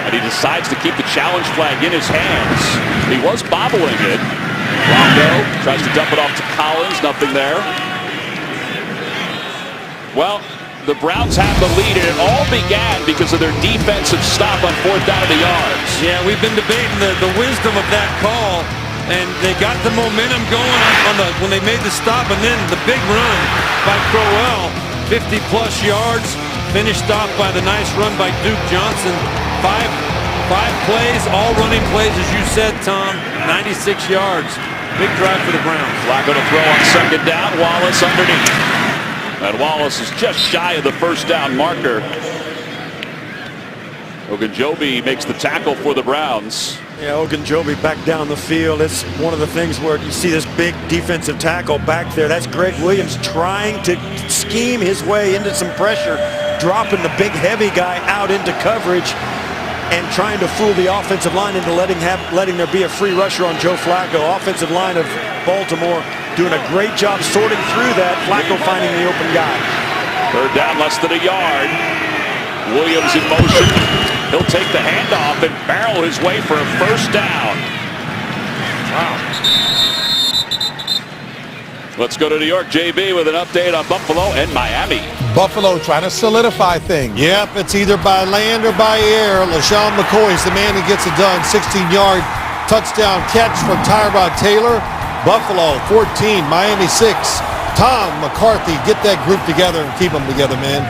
and he decides to keep the challenge flag in his hands. He was bobbling it. Rondo tries to dump it off to Collins. Nothing there. Well, the Browns have the lead, and it all began because of their defensive stop on 4th down of the yards. Yeah, we've been debating the wisdom of that call, and they got the momentum going when they made the stop, and then the big run by Crowell, 50-plus yards, finished off by the nice run by Duke Johnson. Five plays, all running plays, as you said, Tom, 96 yards. Big drive for the Browns. Flacco to throw on 2nd down. Wallace underneath. And Wallace is just shy of the 1st down marker. Ogunjobi makes the tackle for the Browns. Yeah, Ogunjobi back down the field. It's one of the things where you see this big defensive tackle back there. That's Greg Williams trying to scheme his way into some pressure, dropping the big heavy guy out into coverage and trying to fool the offensive line into letting there be a free rusher on Joe Flacco. Offensive line of Baltimore doing a great job sorting through that. Flacco finding the open guy. 3rd down, less than a yard. Williams in motion. He'll take the handoff and barrel his way for a 1st down. Wow. Let's go to New York. JB with an update on Buffalo and Miami. Buffalo trying to solidify things. Yep, it's either by land or by air. LaShawn McCoy is the man who gets it done. 16-yard touchdown catch from Tyrod Taylor. Buffalo 14, Miami 6. Tom McCarthy, get that group together and keep them together, man.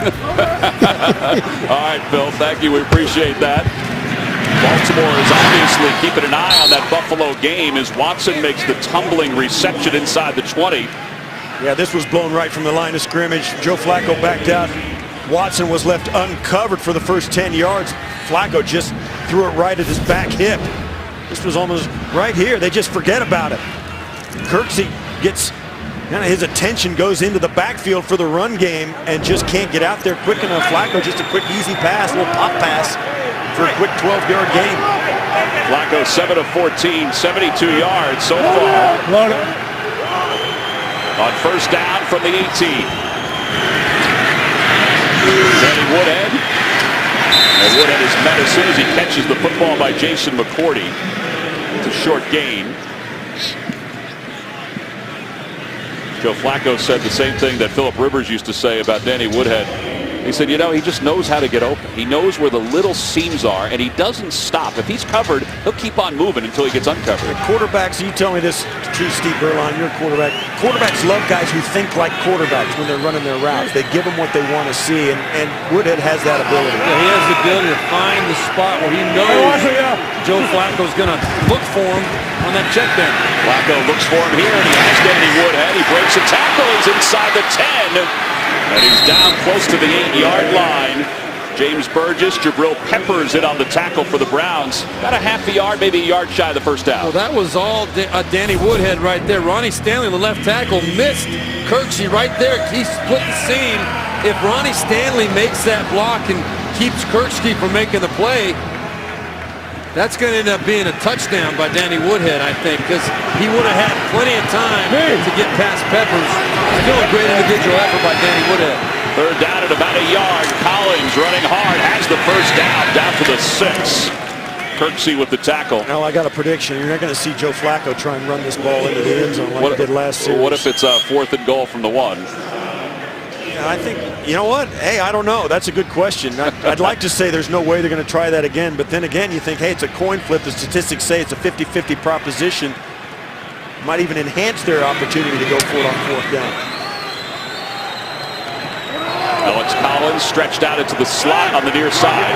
All right, Phil, thank you. We appreciate that. Baltimore is obviously keeping an eye on that Buffalo game as Watson makes the tumbling reception inside the 20. Yeah, this was blown right from the line of scrimmage. Joe Flacco backed out. Watson was left uncovered for the first 10 yards. Flacco just threw it right at his back hip. This was almost right here. They just forget about it. Kirksey gets, his attention goes into the backfield for the run game and just can't get out there quick enough. Flacco just a quick easy pass, a little pop pass for a quick 12-yard gain. Flacco 7 of 14, 72 yards so far. On first down from the 18. Danny Woodhead. And Woodhead is met as soon as he catches the football by Jason McCourty. It's a short gain. Joe Flacco said the same thing that Philip Rivers used to say about Danny Woodhead. He said, you know, he just knows how to get open. He knows where the little seams are, and he doesn't stop. If he's covered, he'll keep on moving until he gets uncovered. The quarterbacks, you tell me this, Steve Berline, you're a quarterback. Quarterbacks love guys who think like quarterbacks when they're running their routes. They give them what they want to see, and Woodhead has that ability. Yeah, he has the ability to find the spot where he knows Joe Flacco's going to look for him on that check down. Flacco looks for him here, and he has Danny Woodhead. He breaks a tackle. He's inside the 10. And he's down close to the 8-yard line. James Burgess, Jabril Peppers in on the tackle for the Browns. About a half a yard, maybe a yard shy of the first down. Well, that was all Danny Woodhead right there. Ronnie Stanley, the left tackle, missed Kirksey right there. He split the seam. If Ronnie Stanley makes that block and keeps Kirksey from making the play, that's going to end up being a touchdown by Danny Woodhead, I think, because he would have had plenty of time to get past Peppers. Still a great individual effort by Danny Woodhead. Third down at about a yard. Collins running hard, has the first down to the 6. Kirksey with the tackle. Now I got a prediction. You're not going to see Joe Flacco try and run this ball into the end zone like he did last series. What if it's a 4th and goal from the 1? I think, you know what? Hey, I don't know. That's a good question. I'd like to say there's no way they're going to try that again, but then again, you think, hey, it's a coin flip. The statistics say it's a 50-50 proposition. Might even enhance their opportunity to go for it on 4th down. Alex Collins stretched out into the slot on the near side.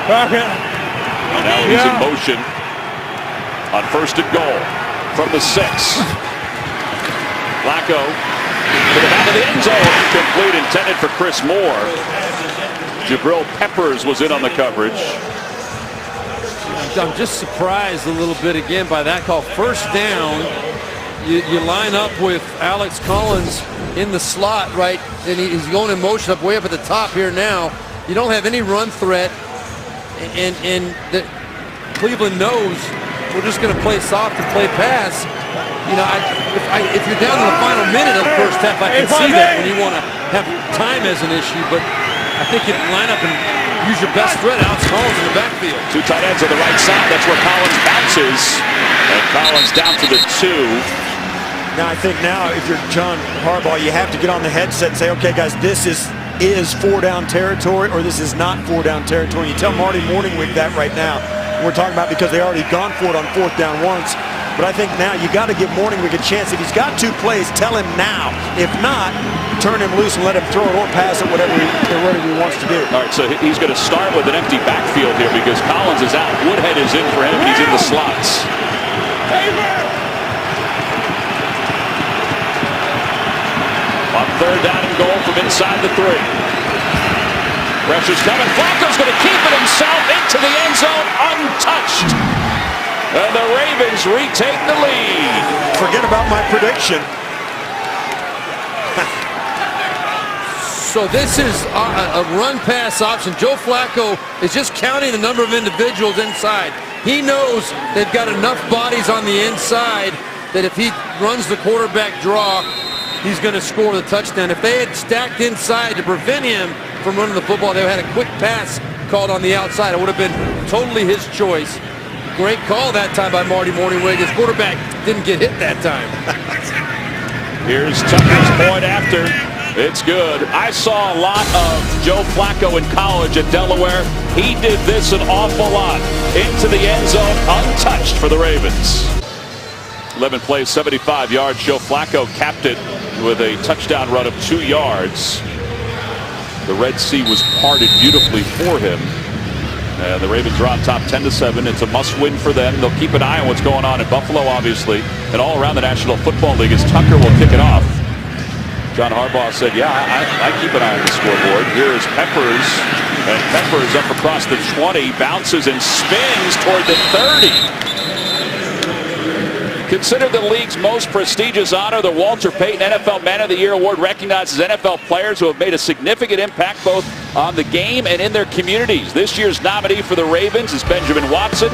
And now he's in motion on 1st and goal from the 6. Flacco to the back of the end zone. Incomplete, intended for Chris Moore. Jabril Peppers was in on the coverage. I'm just surprised a little bit again by that call. First down, you line up with Alex Collins in the slot, right? And he's going in motion way up at the top here now. You don't have any run threat, and Cleveland knows we're just going to play soft and play pass. You know, if you're down in the final minute of the first half, I can see that when you want to have time as an issue. But I think you line up and use your best threat. Alex Collins in the backfield. 2 tight ends on the right side. That's where Collins bounces. And Collins down to the 2. Now I think now if you're John Harbaugh, you have to get on the headset and say, okay, guys, this is 4-down territory or this is not 4-down territory. You tell Marty Morningwig that right now. We're talking about because they already gone for it on 4th down once. But I think now you got to give Morningwig a chance. If he's got 2 plays, tell him now. If not, turn him loose and let him throw it or pass it, whatever he wants to do. All right, so he's going to start with an empty backfield here because Collins is out. Woodhead is in for him. He's in the slots. On 3rd down and goal from inside the 3. Pressure's coming. Flacco's going to keep it himself into the end zone untouched. And the Ravens retake the lead. Forget about my prediction. So this is a run-pass option. Joe Flacco is just counting the number of individuals inside. He knows they've got enough bodies on the inside that if he runs the quarterback draw, he's going to score the touchdown. If they had stacked inside to prevent him from running the football, they would have had a quick pass called on the outside. It would have been totally his choice. Great call that time by Marty Morningwig. His quarterback didn't get hit that time. Here's Tucker's point after. It's good. I saw a lot of Joe Flacco in college at Delaware. He did this an awful lot. Into the end zone, untouched for the Ravens. 11 plays, 75 yards. Joe Flacco capped it with a touchdown run of 2 yards. The Red Sea was parted beautifully for him. And the Ravens are on top 10-7. It's a must-win for them. They'll keep an eye on what's going on in Buffalo, obviously, and all around the National Football League as Tucker will kick it off. John Harbaugh said, yeah, I keep an eye on the scoreboard. Here is Peppers, and Peppers up across the 20, bounces and spins toward the 30. Considered the league's most prestigious honor, the Walter Payton NFL Man of the Year Award recognizes NFL players who have made a significant impact both on the game and in their communities. This year's nominee for the Ravens is Benjamin Watson,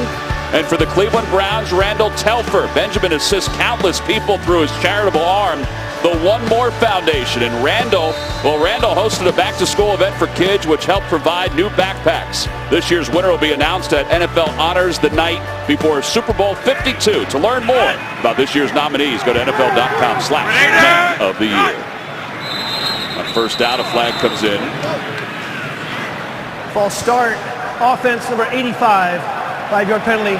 and for the Cleveland Browns, Randall Telfer. Benjamin assists countless people through his charitable arm, the One More Foundation. And Randall hosted a back-to-school event for kids which helped provide new backpacks. This year's winner will be announced at NFL Honors the night before Super Bowl 52. To learn more about this year's nominees, go to NFL.com/Man of the Year. On first down, a flag comes in. False start. Offense number 85. 5-yard penalty.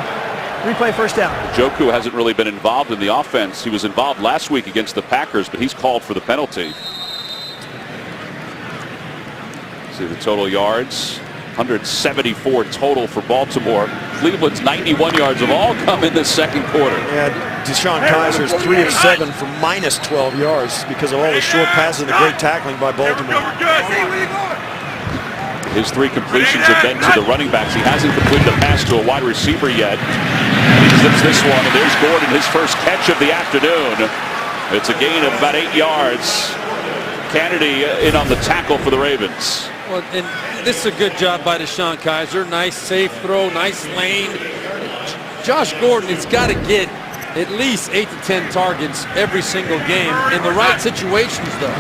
Replay first down. Njoku hasn't really been involved in the offense. He was involved last week against the Packers, but he's called for the penalty. See the total yards. 174 total for Baltimore. Cleveland's 91 yards have all come in this second quarter. Yeah, DeShone Kizer's 3 of 7 for minus 12 yards because of all the short passes and the great tackling by Baltimore. His 3 completions have been to the running backs. He hasn't completed a pass to a wide receiver yet. And he zips this one, and there's Gordon, his first catch of the afternoon. It's a gain of about 8 yards. Kennedy in on the tackle for the Ravens. Well, and this is a good job by DeShone Kizer. Nice safe throw, nice lane. Josh Gordon has got to get at least 8 to 10 targets every single game in the right situations, though.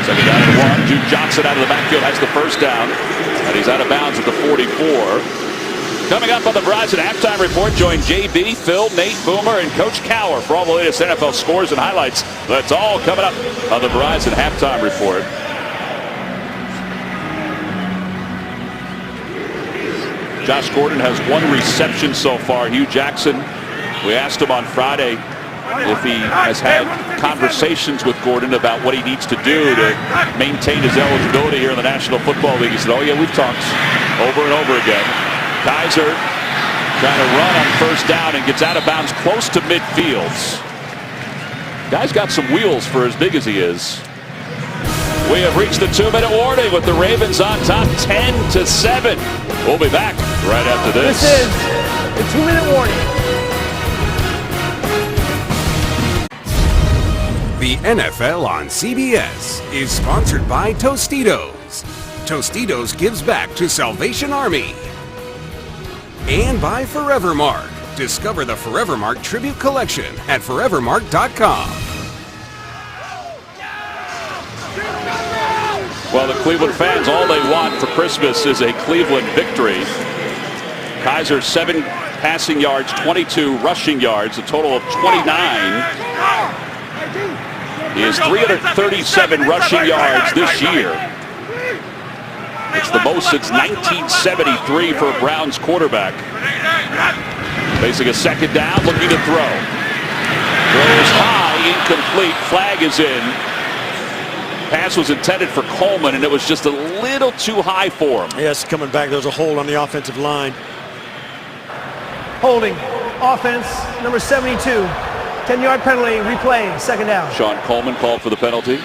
Second down and 1. Duke Johnson out of the backfield has the first down, and he's out of bounds at the 44. Coming up on the Verizon Halftime Report, join JB, Phil, Nate, Boomer, and Coach Cower for all the latest NFL scores and highlights. That's all coming up on the Verizon Halftime Report. Josh Gordon has 1 reception so far. Hugh Jackson, we asked him on Friday if he has had conversations with Gordon about what he needs to do to maintain his eligibility here in the National Football League. He said, oh yeah, we've talked over and over again. Kizer trying to run on first down and gets out of bounds close to midfield. Guy's got some wheels for as big as he is. We have reached the 2-minute warning with the Ravens on top 10-7. We'll be back right after this. This is the 2-minute warning. The NFL on CBS is sponsored by Tostitos. Tostitos gives back to Salvation Army. And by Forevermark. Discover the Forevermark Tribute Collection at forevermark.com. Well, the Cleveland fans, all they want for Christmas is a Cleveland victory. Kizer, 7 passing yards, 22 rushing yards, a total of 29. He has 337 rushing yards this year. It's the most since 1973 for a Browns quarterback. Facing a second down, looking to throw. Throws high, incomplete, flag is in. Pass was intended for Coleman, and it was just a little too high for him. Yes, coming back, there's a hold on the offensive line. Holding. Offense, number 72. 10-yard penalty, replay, second down. Sean Coleman called for the penalty.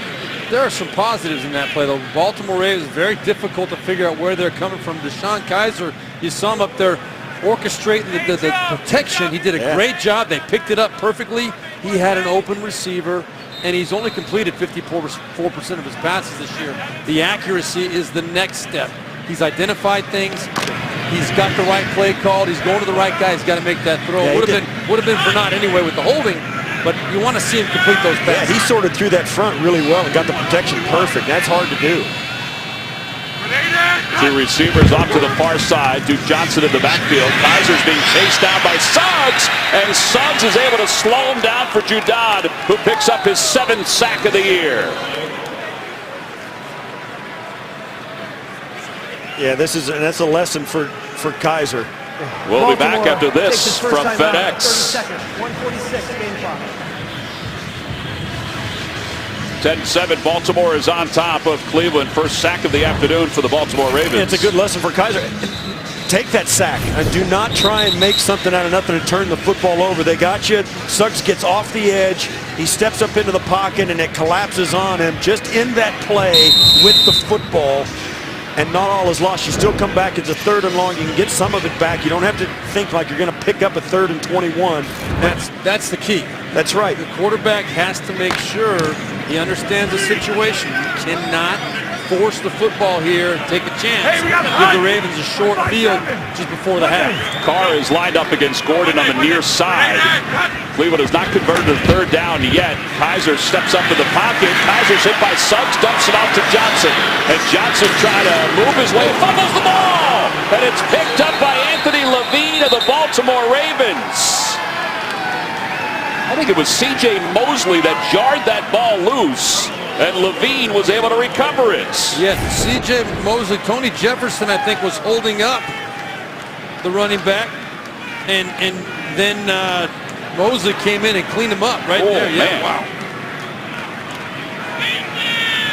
There are some positives in that play, though. Baltimore Ravens, very difficult to figure out where they're coming from. DeShone Kizer, you saw him up there orchestrating the protection. He did a great job. They picked it up perfectly. He had an open receiver, and he's only completed 54% of his passes this year. The accuracy is the next step. He's identified things. He's got the right play called. He's going to the right guy. He's got to make that throw. Yeah, would have been for naught anyway with the holding, but you want to see him complete those passes. Yeah, he sorted through that front really well and got the protection perfect. That's hard to do. 2 receivers off to the far side. Duke Johnson in the backfield. Kizer's being chased down by Suggs, and Suggs is able to slow him down for Judon, who picks up his 7th sack of the year. Yeah, that's a lesson for Kizer. We'll be back after this from FedEx. 30 seconds, 146 game clock. 10-7, Baltimore is on top of Cleveland. First sack of the afternoon for the Baltimore Ravens. It's a good lesson for Kaiser. Take that sack and do not try and make something out of nothing and turn the football over. They got you. Suggs gets off the edge. He steps up into the pocket and it collapses on him just in that play with the football. And not all is lost. You still come back. It's a 3rd and long. You can get some of it back. You don't have to think like you're going to pick up a 3rd and 21. That's the key. That's right. The quarterback has to make sure he understands the situation. You cannot force the football here, take a chance, give the Ravens a short field just before the half. Carr is lined up against Gordon on the near side. Cleveland has not converted to 3rd down yet. Kaiser steps up to the pocket. Kaiser's hit by Suggs, dumps it off to Johnson. And Johnson trying to move his way, fumbles the ball! And it's picked up by Anthony Levine of the Baltimore Ravens. I think it was C.J. Mosley that jarred that ball loose, and Levine was able to recover it. Yeah, C.J. Mosley, Tony Jefferson, I think, was holding up the running back, and then Mosley came in and cleaned him up right there. Yeah, man. wow.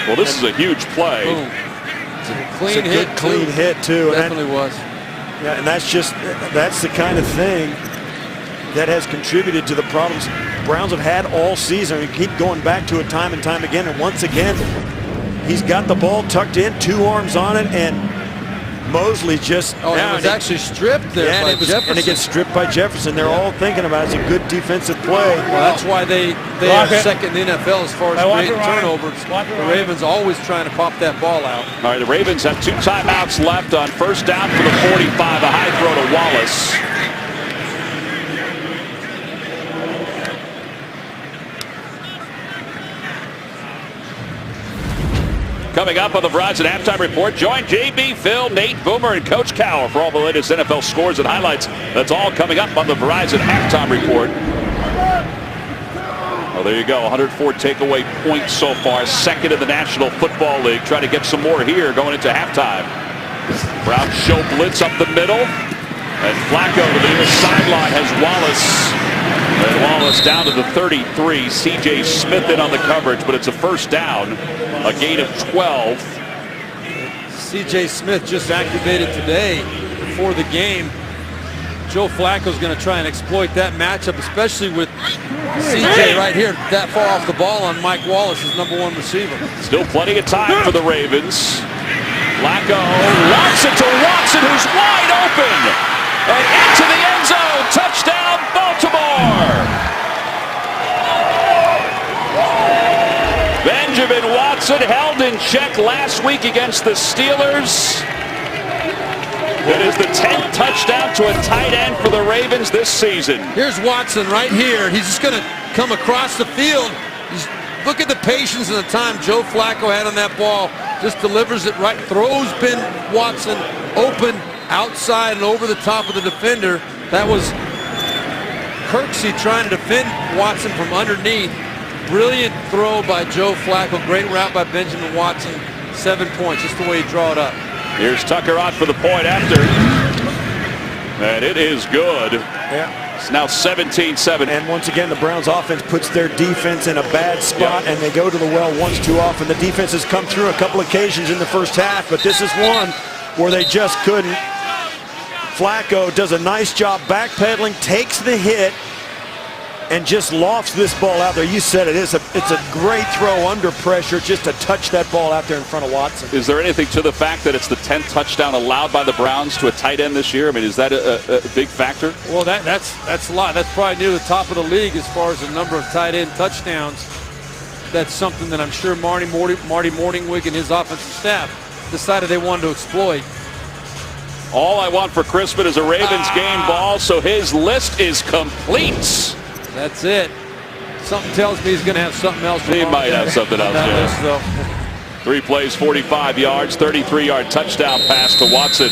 Well, this is a huge play. Boom. It's a clean It's a hit, good clean hit too. Definitely was. Yeah, and that's the kind of thing that has contributed to the problems Browns have had all season. We keep going back to it time and time again, and once again, he's got the ball tucked in, 2 arms on it, and Mosley just... Oh, it was actually stripped there by Jefferson. And it gets stripped by Jefferson. They're all thinking about it. It's a good defensive play. Well, that's why they are second in the NFL as far as creating turnovers. The Ravens always trying to pop that ball out. All right, the Ravens have 2 timeouts left on 1st down for the 45. A high throw to Wallace. Coming up on the Verizon Halftime Report, join JB, Phil, Nate, Boomer, and Coach Cowher for all the latest NFL scores and highlights. That's all coming up on the Verizon Halftime Report. Well, there you go, 104 takeaway points so far, 2nd in the National Football League. Trying to get some more here going into halftime. Browns show blitz up the middle, and Flacco to the near sideline has Wallace. And Wallace down to the 33. C.J. Smith in on the coverage, but it's a 1st down. A gain of 12. C.J. Smith just activated today before the game. Joe Flacco's going to try and exploit that matchup, especially with C.J. right here that far off the ball on Mike Wallace, his #1 receiver. Still plenty of time for the Ravens. Flacco wants it to Watson, who's wide open. And into the end zone. Touchdown, Baltimore. Benjamin Watson held in check last week against the Steelers. It is the 10th touchdown to a tight end for the Ravens this season. Here's Watson right here. He's just going to come across the field. Look at the patience and the time Joe Flacco had on that ball. Just delivers it right, throws Ben Watson open outside and over the top of the defender. That was Kirksey trying to defend Watson from underneath. Brilliant throw by Joe Flacco. Great route by Benjamin Watson. 7 points, just the way he draw it up. Here's Tucker on for the point after. And it is good. Yeah. It's now 17-7. And once again, the Browns offense puts their defense in a bad spot, and they go to the well once too often. The defense has come through a couple occasions in the 1st half, but this is one where they just couldn't. Flacco does a nice job backpedaling, takes the hit, and just lofts this ball out there. You said it is. It's a great throw under pressure just to touch that ball out there in front of Watson. Is there anything to the fact that it's the 10th touchdown allowed by the Browns to a tight end this year? I mean, is that a big factor? Well, that's a lot. That's probably near the top of the league as far as the number of tight end touchdowns. That's something that I'm sure Marty Morningwig and his offensive staff decided they wanted to exploit. All I want for Christmas is a Ravens game ball, so his list is complete. That's it. Something tells me he's going to have something else. He might have something else, yeah. 3 plays, 45 yards, 33-yard touchdown pass to Watson.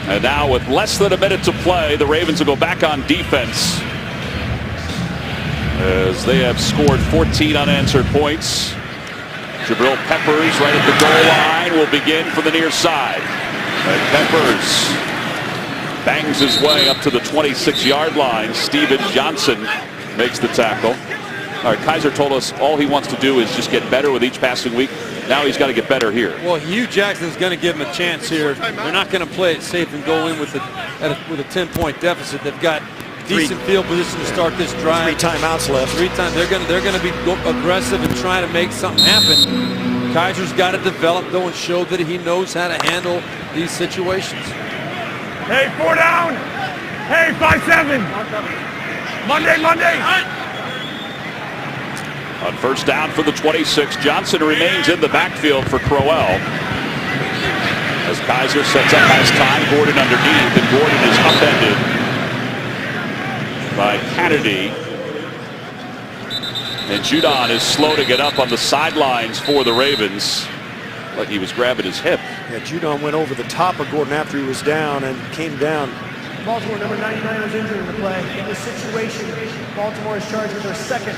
And now with less than a minute to play, the Ravens will go back on defense, as they have scored 14 unanswered points. Jabril Peppers right at the goal line will begin for the near side. And Peppers bangs his way up to the 26-yard line. Steven Johnson makes the tackle. All right, Kaiser told us all he wants to do is just get better with each passing week. Now he's got to get better here. Well, Hugh Jackson's going to give him a chance here. They're not going to play it safe and go in with a 10-point deficit. They've got decent field position to start this drive. 3 timeouts left. They're going to be aggressive and try to make something happen. Kaiser's got to develop though and show that he knows how to handle these situations. Hey, 4 down. Hey, 5-7. Monday. On first down for the 26, Johnson remains in the backfield for Crowell. As Kaiser sets up last time, Gordon underneath, and Gordon is upended by Kennedy. And Judon is slow to get up on the sidelines for the Ravens. Like he was grabbing his hip. Yeah, Judon went over the top of Gordon after he was down and came down. Baltimore, number 99, was injured in the play. In this situation, Baltimore is charged with their second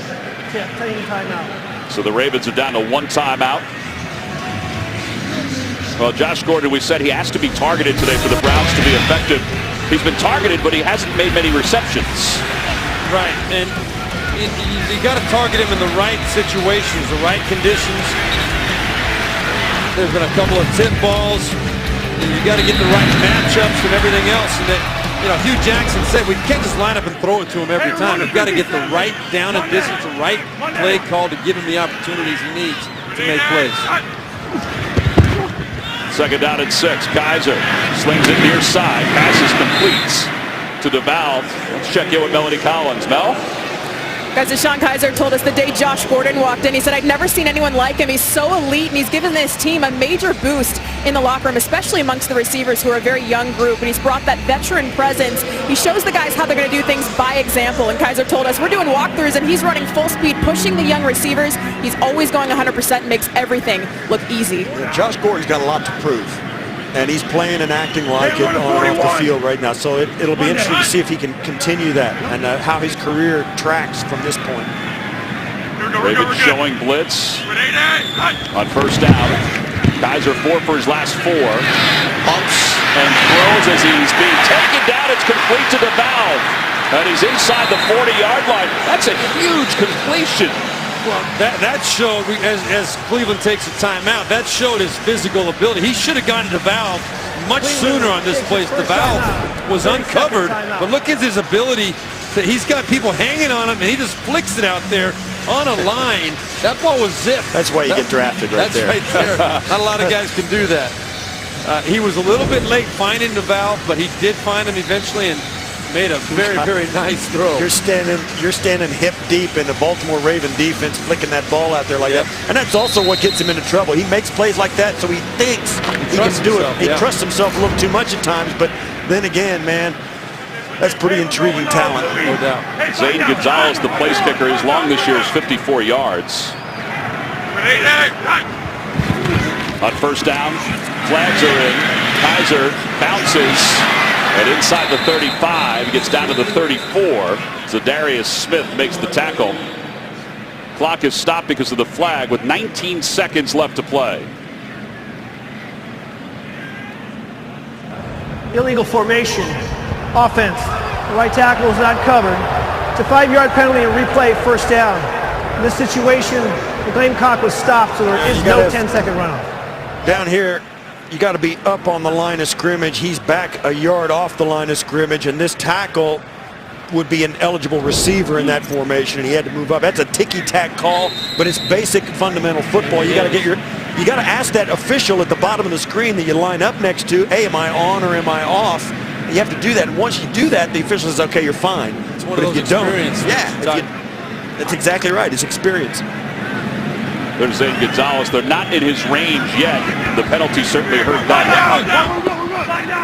team timeout. So the Ravens are down to 1 timeout. Well, Josh Gordon, we said he has to be targeted today for the Browns to be effective. He's been targeted, but he hasn't made many receptions. Right, and you got to target him in the right situations, the right conditions. There's been a couple of tip balls. And you got to get the right matchups and everything else. And that, Hugh Jackson said we can't just line up and throw it to him every time. We've got to get the right down and distance, the right play call to give him the opportunities he needs to make plays. Second down and 6. Kaiser slings it near side. Passes completes to DeValve. Let's check in with Melanie Collins. Mel? Guys, Deshaun Kaiser told us the day Josh Gordon walked in, he said, I'd never seen anyone like him. He's so elite, and he's given this team a major boost in the locker room, especially amongst the receivers who are a very young group, and he's brought that veteran presence. He shows the guys how they're going to do things by example, and Kaiser told us, we're doing walkthroughs, and he's running full speed, pushing the young receivers. He's always going 100% and makes everything look easy. Yeah, Josh Gordon's got a lot to prove. And he's playing and acting like it on and off the field right now. So it'll be interesting to see if he can continue that and how his career tracks from this point. Ravens showing blitz on first down. Kaiser 4 for his last 4. Pumps and throws as he's being taken down. It's complete to DeValve. And he's inside the 40-yard line. That's a huge completion. Well, that showed, as Cleveland takes a timeout, that showed his physical ability. He should have gotten DeValve much sooner on this place. DeValve was uncovered, but look at his ability. He's got people hanging on him, and he just flicks it out there on a line. That ball was zipped. That's why you get drafted right there. That's right there. Not a lot of guys can do that. He was a little bit late finding DeValve, but he did find him eventually and made a very, very nice throw. You're standing hip deep in the Baltimore Raven defense, flicking that ball out there like that. And that's also what gets him into trouble. He makes plays like that, so he thinks he can do it. He trusts himself a little too much at times, but then again, man, that's pretty intriguing talent. No doubt. Zane Gonzalez, the place kicker, his long this year is 54 yards. On first down, flags are in. Kaiser bounces. And inside the 35, he gets down to the 34. Zadarius Smith makes the tackle. Clock is stopped because of the flag with 19 seconds left to play. Illegal formation. Offense. The right tackle is not covered. It's a 5-yard penalty and replay first down. In this situation, the Gamecock was stopped, so there is no 10-second runoff. Down here, you got to be up on the line of scrimmage. He's back a yard off the line of scrimmage, and this tackle would be an eligible receiver in that formation, and he had to move up. That's a ticky-tack call, but it's basic fundamental football. You got to ask that official at the bottom of the screen that you line up next to, hey, am I on or am I off? You have to do that, and once you do that, the official says, okay, you're fine. It's one but of if those you don't, that's exactly right. It's experience. There's Zane Gonzalez. They're not in his range yet. The penalty certainly hurt that down.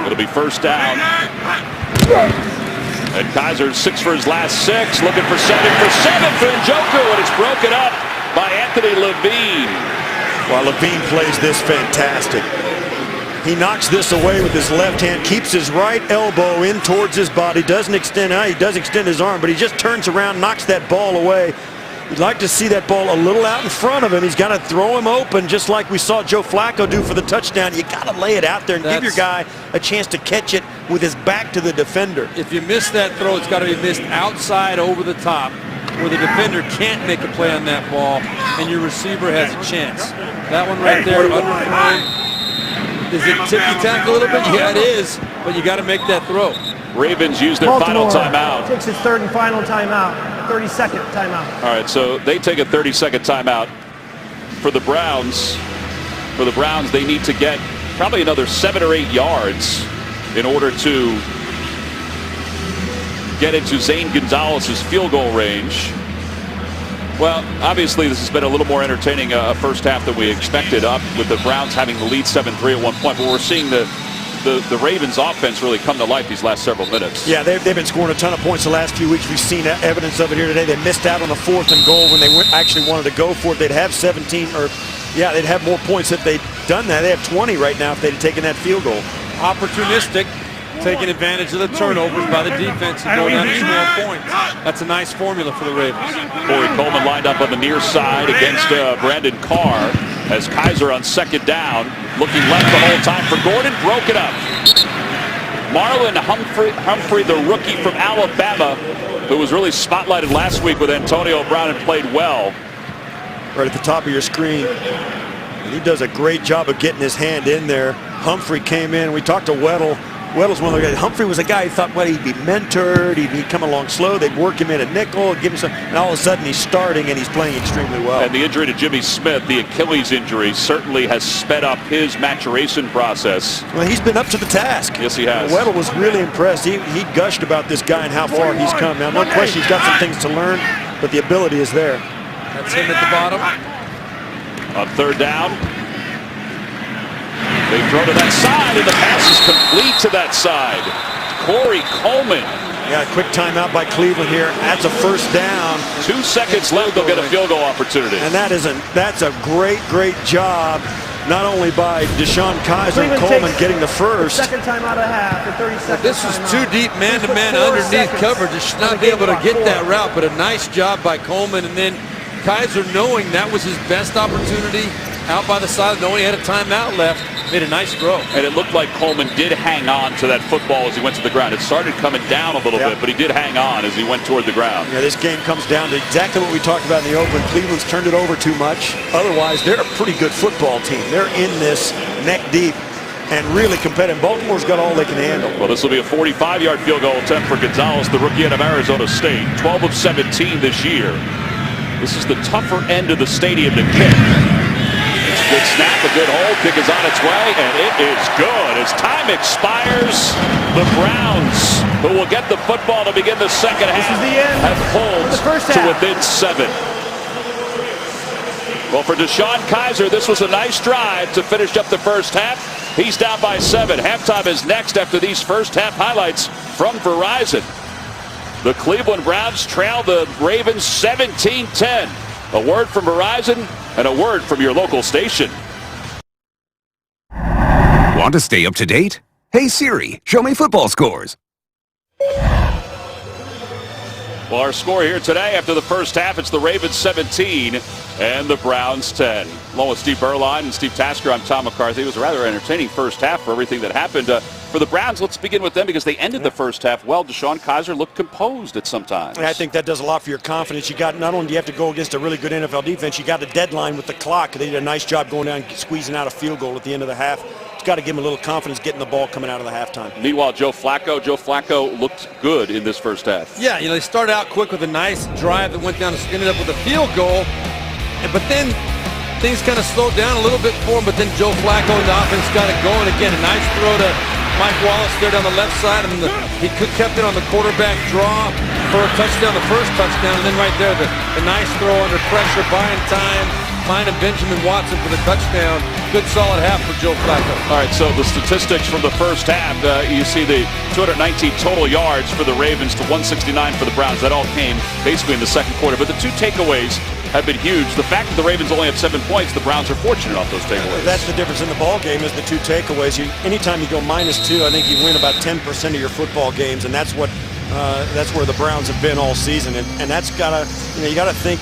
It'll be first down. And Kaiser 6 for his last 6. Looking for 7 for Njoku, and it's broken up by Anthony Levine. Well, Levine plays this fantastic. He knocks this away with his left hand, keeps his right elbow in towards his body, doesn't extend, he does extend his arm, but he just turns around, knocks that ball away. You'd like to see that ball a little out in front of him. He's got to throw him open, just like we saw Joe Flacco do for the touchdown. You got to lay it out there and give your guy a chance to catch it with his back to the defender. If you miss that throw, it's got to be missed outside over the top. where the defender can't make a play on that ball, and your receiver has a chance. That one right there, underthrown. Is it ticky-tack a little bit? Yeah, it is, but you got to make that throw. Ravens use their final timeout. Takes its third and final timeout, 30-second timeout. All right, so they take a 30-second timeout. For the Browns, they need to get probably another 7 or 8 yards in order to get into Zane Gonzalez's field goal range. Well, obviously this has been a little more entertaining first half than we expected, up with the Browns having the lead 7-3 at one point, but we're seeing the Ravens offense really come to life these last several minutes. Yeah, they've been scoring a ton of points the last few weeks. We've seen evidence of it here today. They missed out on the 4th and goal when they actually wanted to go for it. They'd have 17, or yeah, they'd have more points if they'd done that. They have 20 right now if they'd taken that field goal. Opportunistic, taking advantage of the turnovers by the defense and going down to small points. That's a nice formula for the Ravens. Corey Coleman lined up on the near side against Brandon Carr as Kaiser on second down, looking left the whole time for Gordon, broke it up. Marlon Humphrey, the rookie from Alabama, who was really spotlighted last week with Antonio Brown and played well. Right at the top of your screen. And he does a great job of getting his hand in there. Humphrey came in. We talked to Weddle. Weddle's one of the guys. Humphrey was a guy who thought, well, he'd be mentored. He'd come along slow. They'd work him in at nickel, give him some, and all of a sudden he's starting and he's playing extremely well. And the injury to Jimmy Smith, the Achilles injury, certainly has sped up his maturation process. Well, he's been up to the task. Yes, he has. Weddle was really impressed. He gushed about this guy and how far he's come. Now, no question, he's got some things to learn, but the ability is there. That's him at the bottom. On third down. They throw to that side, and the pass is complete to that side. Corey Coleman. Yeah, quick timeout by Cleveland here. That's a first down. 2 seconds left. They'll get a field goal opportunity. And that's a great job, not only by Deshaun Kaiser and Coleman getting the first. Second timeout of half, the 30-second This is too deep man-to-man underneath coverage. They should not be able to get that route, but a nice job by Coleman. And then Kaiser, knowing that was his best opportunity, out by the side, knowing he had a timeout left, made a nice throw. And it looked like Coleman did hang on to that football as he went to the ground. It started coming down a little bit, but he did hang on as he went toward the ground. Yeah, this game comes down to exactly what we talked about in the open. Cleveland's turned it over too much. Otherwise, they're a pretty good football team. They're in this neck deep and really competitive. Baltimore's got all they can handle. Well, this will be a 45-yard field goal attempt for Gonzalez, the rookie out of Arizona State. 12 of 17 this year. This is the tougher end of the stadium to kick. Good snap, a good hold, kick is on its way, and it is good. As time expires, the Browns, who will get the football to begin the second half, have pulled to within 7. Well, for Deshaun Kaiser, this was a nice drive to finish up the first half. He's down by 7. Halftime is next after these first half highlights from Verizon. The Cleveland Browns trail the Ravens 17-10. A word from Verizon and a word from your local station. Want to stay up to date? Hey Siri, show me football scores. Well, our score here today after the first half, it's the Ravens 17 and the Browns 10. Along with Steve Berline and Steve Tasker, I'm Tom McCarthy. It was a rather entertaining first half for everything that happened. For the Browns, let's begin with them because they ended the first half well. Deshaun Kaiser looked composed at some times. I think that does a lot for your confidence. You got, not only do you have to go against a really good NFL defense, you got a deadline with the clock. They did a nice job going down and squeezing out a field goal at the end of the half. Got to give him a little confidence getting the ball coming out of the halftime. Meanwhile, Joe Flacco looked good in this first half. Yeah, they started out quick with a nice drive that went down and ended up with a field goal. But then things kind of slowed down a little bit for him, but then Joe Flacco and the offense got it going. Again, a nice throw to Mike Wallace there down the left side, and he kept it on the quarterback draw for a touchdown, the first touchdown, and then right there, the nice throw under pressure, buying time, finding Benjamin Watson for the touchdown. Good solid half for Joe Flacco. All right, so the statistics from the first half, you see the 219 total yards for the Ravens to 169 for the Browns. That all came basically in the second quarter. But the two takeaways have been huge. The fact that the Ravens only have 7 points, the Browns are fortunate off those takeaways. That's the difference in the ball game is the two takeaways. Anytime you go -2, I think you win about 10% of your football games, and that's where the Browns have been all season. And that's gotta, you gotta think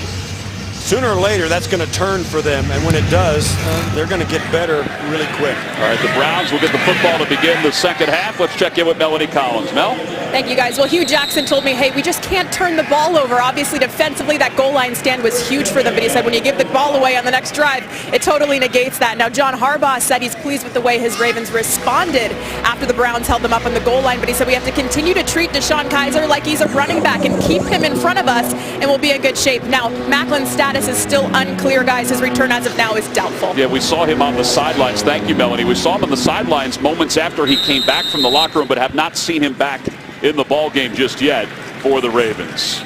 sooner or later that's going to turn for them, and when it does, they're going to get better really quick. All right, the Browns will get the football to begin the second half. Let's check in with Melanie Collins. Mel? Thank you, guys. Well, Hugh Jackson told me, hey, we just can't turn the ball over. Obviously, defensively, that goal line stand was huge for them. But he said when you give the ball away on the next drive, it totally negates that. Now, John Harbaugh said he's pleased with the way his Ravens responded after the Browns held them up on the goal line. But he said we have to continue to treat DeShone Kizer like he's a running back and keep him in front of us, and we'll be in good shape. Now, Macklin's status is still unclear, guys. His return as of now is doubtful. Yeah, we saw him on the sidelines. Thank you, Melanie. We saw him on the sidelines moments after he came back from the locker room, but have not seen him back in the ball game just yet for the Ravens.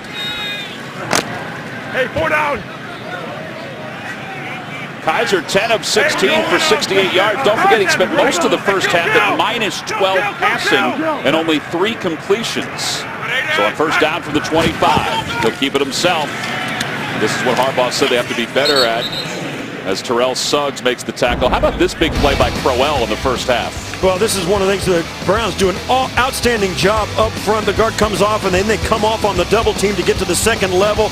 Hey, 4 down. Kizer 10 of 16 for 68 yards. Don't forget he spent most of the first half at minus 12 passing and only 3 completions. So on first down from the 25, he'll keep it himself. This is what Harbaugh said they have to be better at as Terrell Suggs makes the tackle. How about this big play by Crowell in the first half? Well, this is one of the things the Browns do an outstanding job up front. The guard comes off, and then they come off on the double team to get to the second level.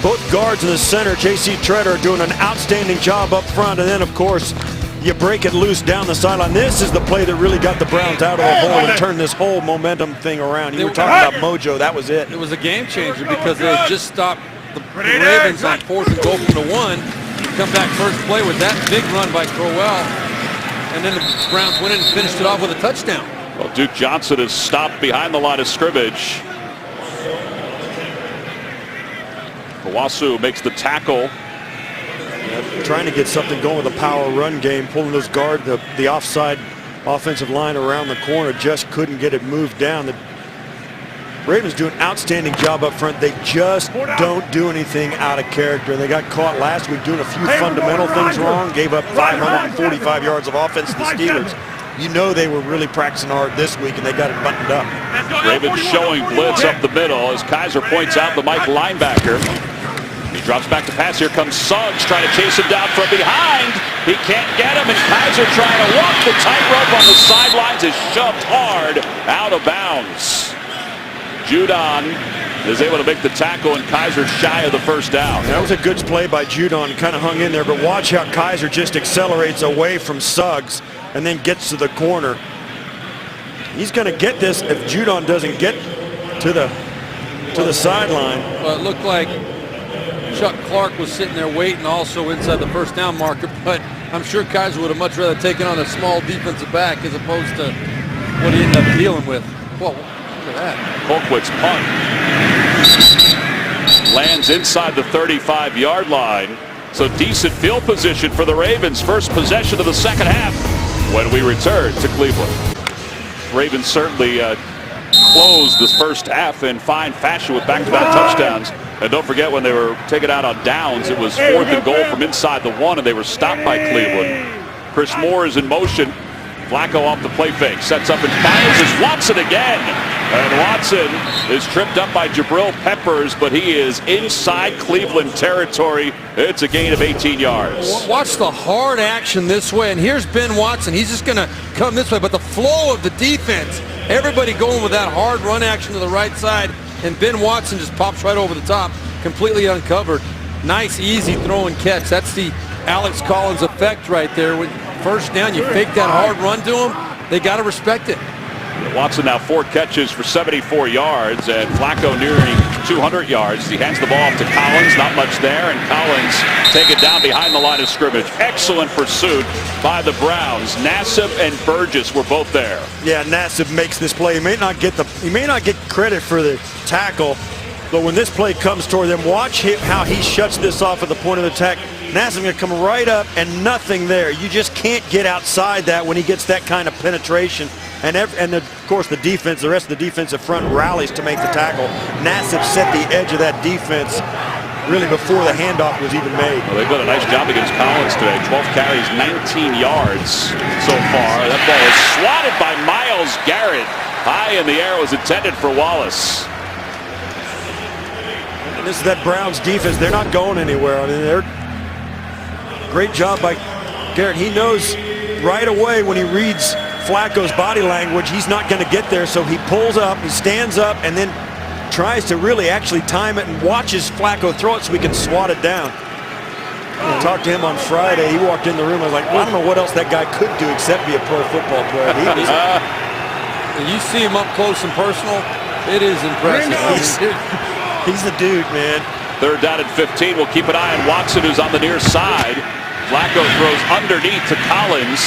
Both guards in the center, J.C. Treader, are doing an outstanding job up front. And then, of course, you break it loose down the sideline. This is the play that really got the Browns out of the hole and turned this whole momentum thing around. You were talking about mojo. That was it. It was a game changer because they had just stopped the Ravens on 4th and goal from the 1. Come back first play with that big run by Crowell. And then the Browns went in and finished it off with a touchdown. Well, Duke Johnson is stopped behind the line of scrimmage. Kawasu makes the tackle. Trying to get something going with a power run game, pulling those guard, the offside offensive line around the corner, just couldn't get it moved down. The Ravens do an outstanding job up front. They just don't do anything out of character. They got caught last week doing a few fundamental things wrong, gave up 545 yards of offense to the Steelers. You know they were really practicing hard this week, and they got it buttoned up. Ravens showing blitz up the middle as Kizer points out the Mike linebacker. He drops back to pass. Here comes Suggs trying to chase him down from behind. He can't get him, and Kizer trying to walk the tightrope on the sidelines is shoved hard out of bounds. Judon is able to make the tackle, and Kizer shy of the first down. That was a good play by Judon, kind of hung in there, but watch how Kizer just accelerates away from Suggs and then gets to the corner. He's going to get this if Judon doesn't get to the sideline. Well, it looked like Chuck Clark was sitting there waiting also inside the first down marker, but I'm sure Kizer would have much rather taken on a small defensive back as opposed to what he ended up dealing with. Whoa. Look at that. Colquitt's punt lands inside the 35-yard line. So decent field position for the Ravens. First possession of the second half when we return to Cleveland. Ravens certainly closed this first half in fine fashion with back-to-back touchdowns. And don't forget when they were taken out on downs, it was 4th and goal from inside the 1, and they were stopped by Cleveland. Chris Moore is in motion. Flacco off the play fake, sets up and fires. It's Watson again. And Watson is tripped up by Jabril Peppers, but he is inside Cleveland territory. It's a gain of 18 yards. Watch the hard action this way, and here's Ben Watson. He's just going to come this way, but the flow of the defense, everybody going with that hard run action to the right side, and Ben Watson just pops right over the top, completely uncovered. Nice, easy throw and catch. That's the Alex Collins effect right there. When first down, you fake that hard run to him, they got to respect it. Watson now 4 catches for 74 yards, and Flacco nearing 200 yards. He hands the ball off to Collins, not much there, and Collins taken down behind the line of scrimmage. Excellent pursuit by the Browns. Nassib and Burgess were both there. Yeah, Nassib makes this play. He may not get credit for the tackle, but when this play comes toward them, watch how he shuts this off at the point of attack. Nassib's going to come right up and nothing there. You just can't get outside that when he gets that kind of penetration. And of course the defense, the rest of the defensive front rallies to make the tackle. Nassib set the edge of that defense really before the handoff was even made. Well, they've done a nice job against Collins today. 12 carries, 19 yards so far. That ball is swatted by Myles Garrett. High in the air, was intended for Wallace. And this is that Browns defense. They're not going anywhere. I mean, they're great job by Garrett. He knows right away when he reads Flacco's body language, he's not going to get there, so he pulls up, he stands up, and then tries to really actually time it and watches Flacco throw it so we can swat it down. I talked to him on Friday. He walked in the room. I was like, well, I don't know what else that guy could do except be a pro football player. You see him up close and personal. It is impressive. He's the dude, man. Third down and 15. We'll keep an eye on Watson, who's on the near side. Flacco throws underneath to Collins,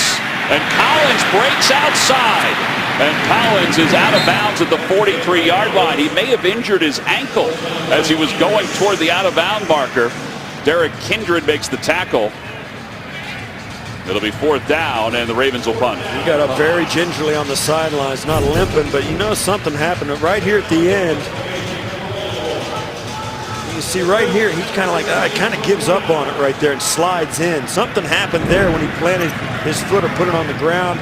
and Collins breaks outside. And Collins is out of bounds at the 43-yard line. He may have injured his ankle as he was going toward the out-of-bound marker. Derek Kindred makes the tackle. It'll be fourth down, and the Ravens will punt. He got up very gingerly on the sidelines, not limping, but you know something happened right here at the end. You see right here, he's kind of like, kind of gives up on it right there and slides in. Something happened there when he planted his foot or put it on the ground.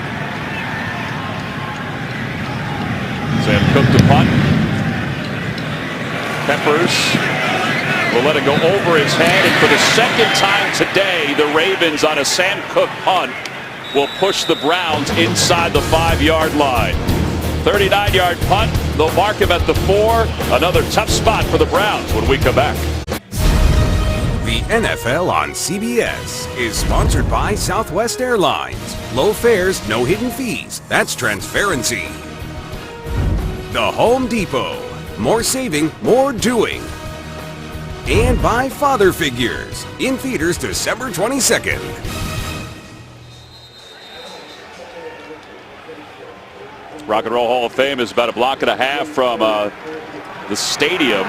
Sam Cook to punt. Peppers will let it go over his head, and for the second time today, the Ravens on a Sam Cook punt will push the Browns inside the 5-yard line. 39-yard punt. They'll mark him at the 4. Another tough spot for the Browns when we come back. The NFL on CBS is sponsored by Southwest Airlines. Low fares, no hidden fees. That's transparency. The Home Depot. More saving, more doing. And by Father Figures. In theaters December 22nd. Rock and Roll Hall of Fame is about a block and a half from the stadium.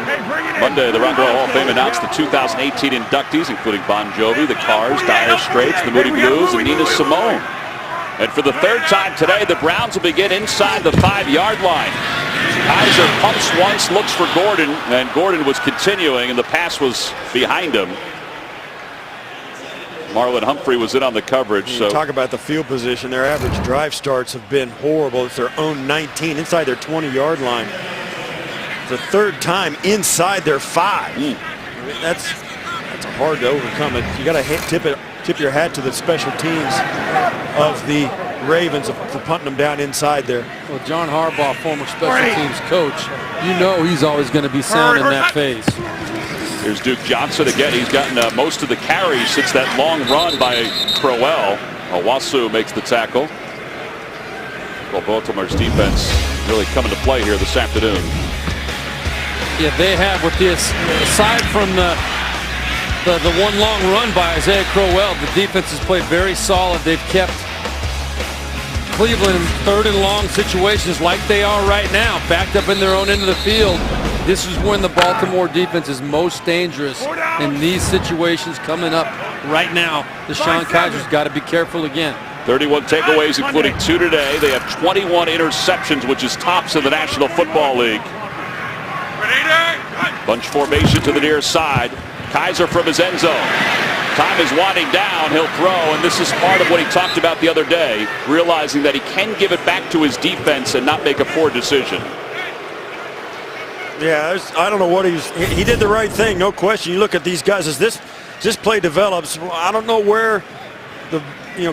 Monday, the Rock and Roll Hall of Fame announced the 2018 inductees, including Bon Jovi, the Cars, Dire Straits, the Moody Blues, and Nina Simone. And for the third time today, the Browns will begin inside the 5-yard line. Kaiser pumps once, looks for Gordon, and Gordon was continuing, and the pass was behind him. Marlon Humphrey was in on the coverage. So talk about the field position. Their average drive starts have been horrible. It's their own 19 inside their 20-yard line. It's the third time inside their 5. I mean, that's hard to overcome. It. You got to tip your hat to the special teams of the Ravens for punting them down inside there. Well, John Harbaugh, former special teams coach, you know he's always going to be sounding that phase. Here's Duke Johnson again. He's gotten most of the carries since that long run by Crowell. Owasu makes the tackle. Well, Baltimore's defense really coming to play here this afternoon. Yeah, they have with this, aside from the one long run by Isaiah Crowell, the defense has played very solid. They've kept Cleveland in third and long situations like they are right now, backed up in their own end of the field. This is when the Baltimore defense is most dangerous in these situations coming up right now. Deshaun Kaiser's got to be careful again. 31 takeaways, including 2 today. They have 21 interceptions, which is tops in the National Football League. Bunch formation to the near side. Kaiser from his end zone. Time is winding down. He'll throw, and this is part of what he talked about the other day, realizing that he can give it back to his defense and not make a poor decision. Yeah, I don't know what he did the right thing, no question. You look at these guys as this play develops. I don't know where the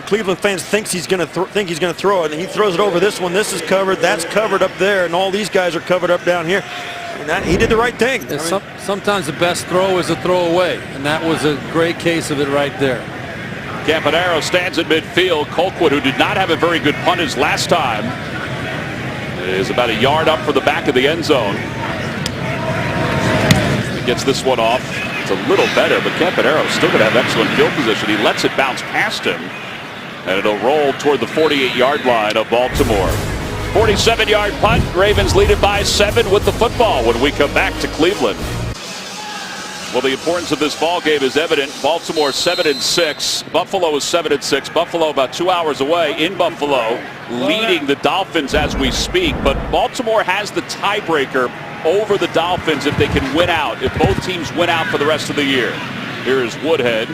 Cleveland fans think he's going to throw it, and he throws it over this one. This is covered, that's covered up there, and all these guys are covered up down here. And he did the right thing. Sometimes the best throw is a throw away, and that was a great case of it right there. Campanaro stands at midfield. Colquitt, who did not have a very good punt his last time, is about a yard up for the back of the end zone. He gets this one off. It's a little better, but Campanaro still going to have excellent field position. He lets it bounce past him, and it'll roll toward the 48-yard line of Baltimore. 47-yard punt. Ravens lead it by 7 with the football when we come back to Cleveland. Well, the importance of this ball game is evident. Baltimore 7-6. Buffalo is 7-6. Buffalo about 2 hours away in Buffalo, leading the Dolphins as we speak. But Baltimore has the tiebreaker over the Dolphins if they can win out, if both teams win out for the rest of the year. Here is Woodhead.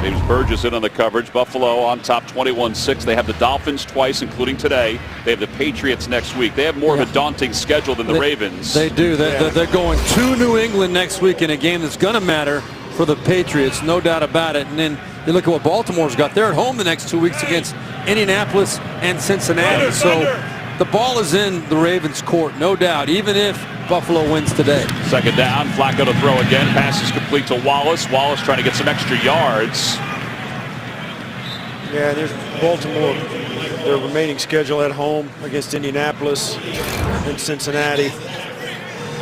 James Burgess in on the coverage. Buffalo on top 21-6. They have the Dolphins twice, including today. They have the Patriots next week. They have more of a daunting schedule than the Ravens. They do. They're going to New England next week in a game that's going to matter for the Patriots, no doubt about it. And then you look at what Baltimore's got. They're at home the next 2 weeks against Indianapolis and Cincinnati. So the ball is in the Ravens' court, no doubt, even if Buffalo wins today. Second down, Flacco to throw again. Pass is complete to Wallace. Wallace trying to get some extra yards. Yeah, there's Baltimore their remaining schedule at home against Indianapolis and Cincinnati.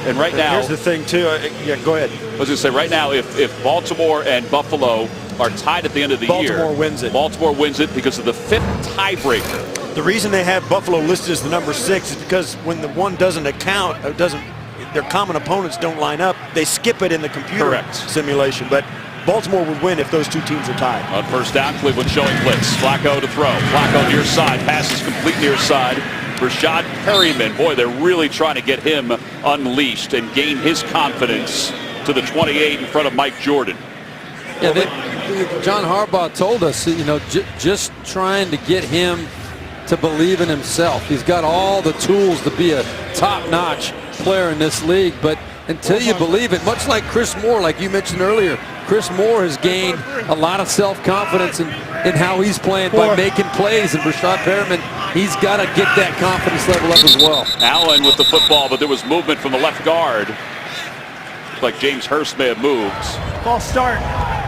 And right now, here's the thing too. Yeah, go ahead. I was going to say, right now, if Baltimore and Buffalo are tied at the end of the year, Baltimore wins it. Baltimore wins it because of the 5th tiebreaker. The reason they have Buffalo listed as the number 6 is because when the one doesn't account, their common opponents don't line up, they skip it in the computer simulation. But Baltimore would win if those two teams are tied. On first down, Cleveland showing blitz. Flacco to throw. Flacco near side. Passes complete near side. Rashad Perryman, boy, they're really trying to get him unleashed and gain his confidence to the 28 in front of Mike Jordan. Yeah, John Harbaugh told us, just trying to get him to believe in himself. He's got all the tools to be a top-notch player in this league, but until you believe it, much like Chris Moore, like you mentioned earlier, Chris Moore has gained a lot of self-confidence in how he's playing by making plays, and Rashad Perriman, he's got to get that confidence level up as well. Allen with the football, but there was movement from the left guard. Looked like James Hurst may have moved. False start.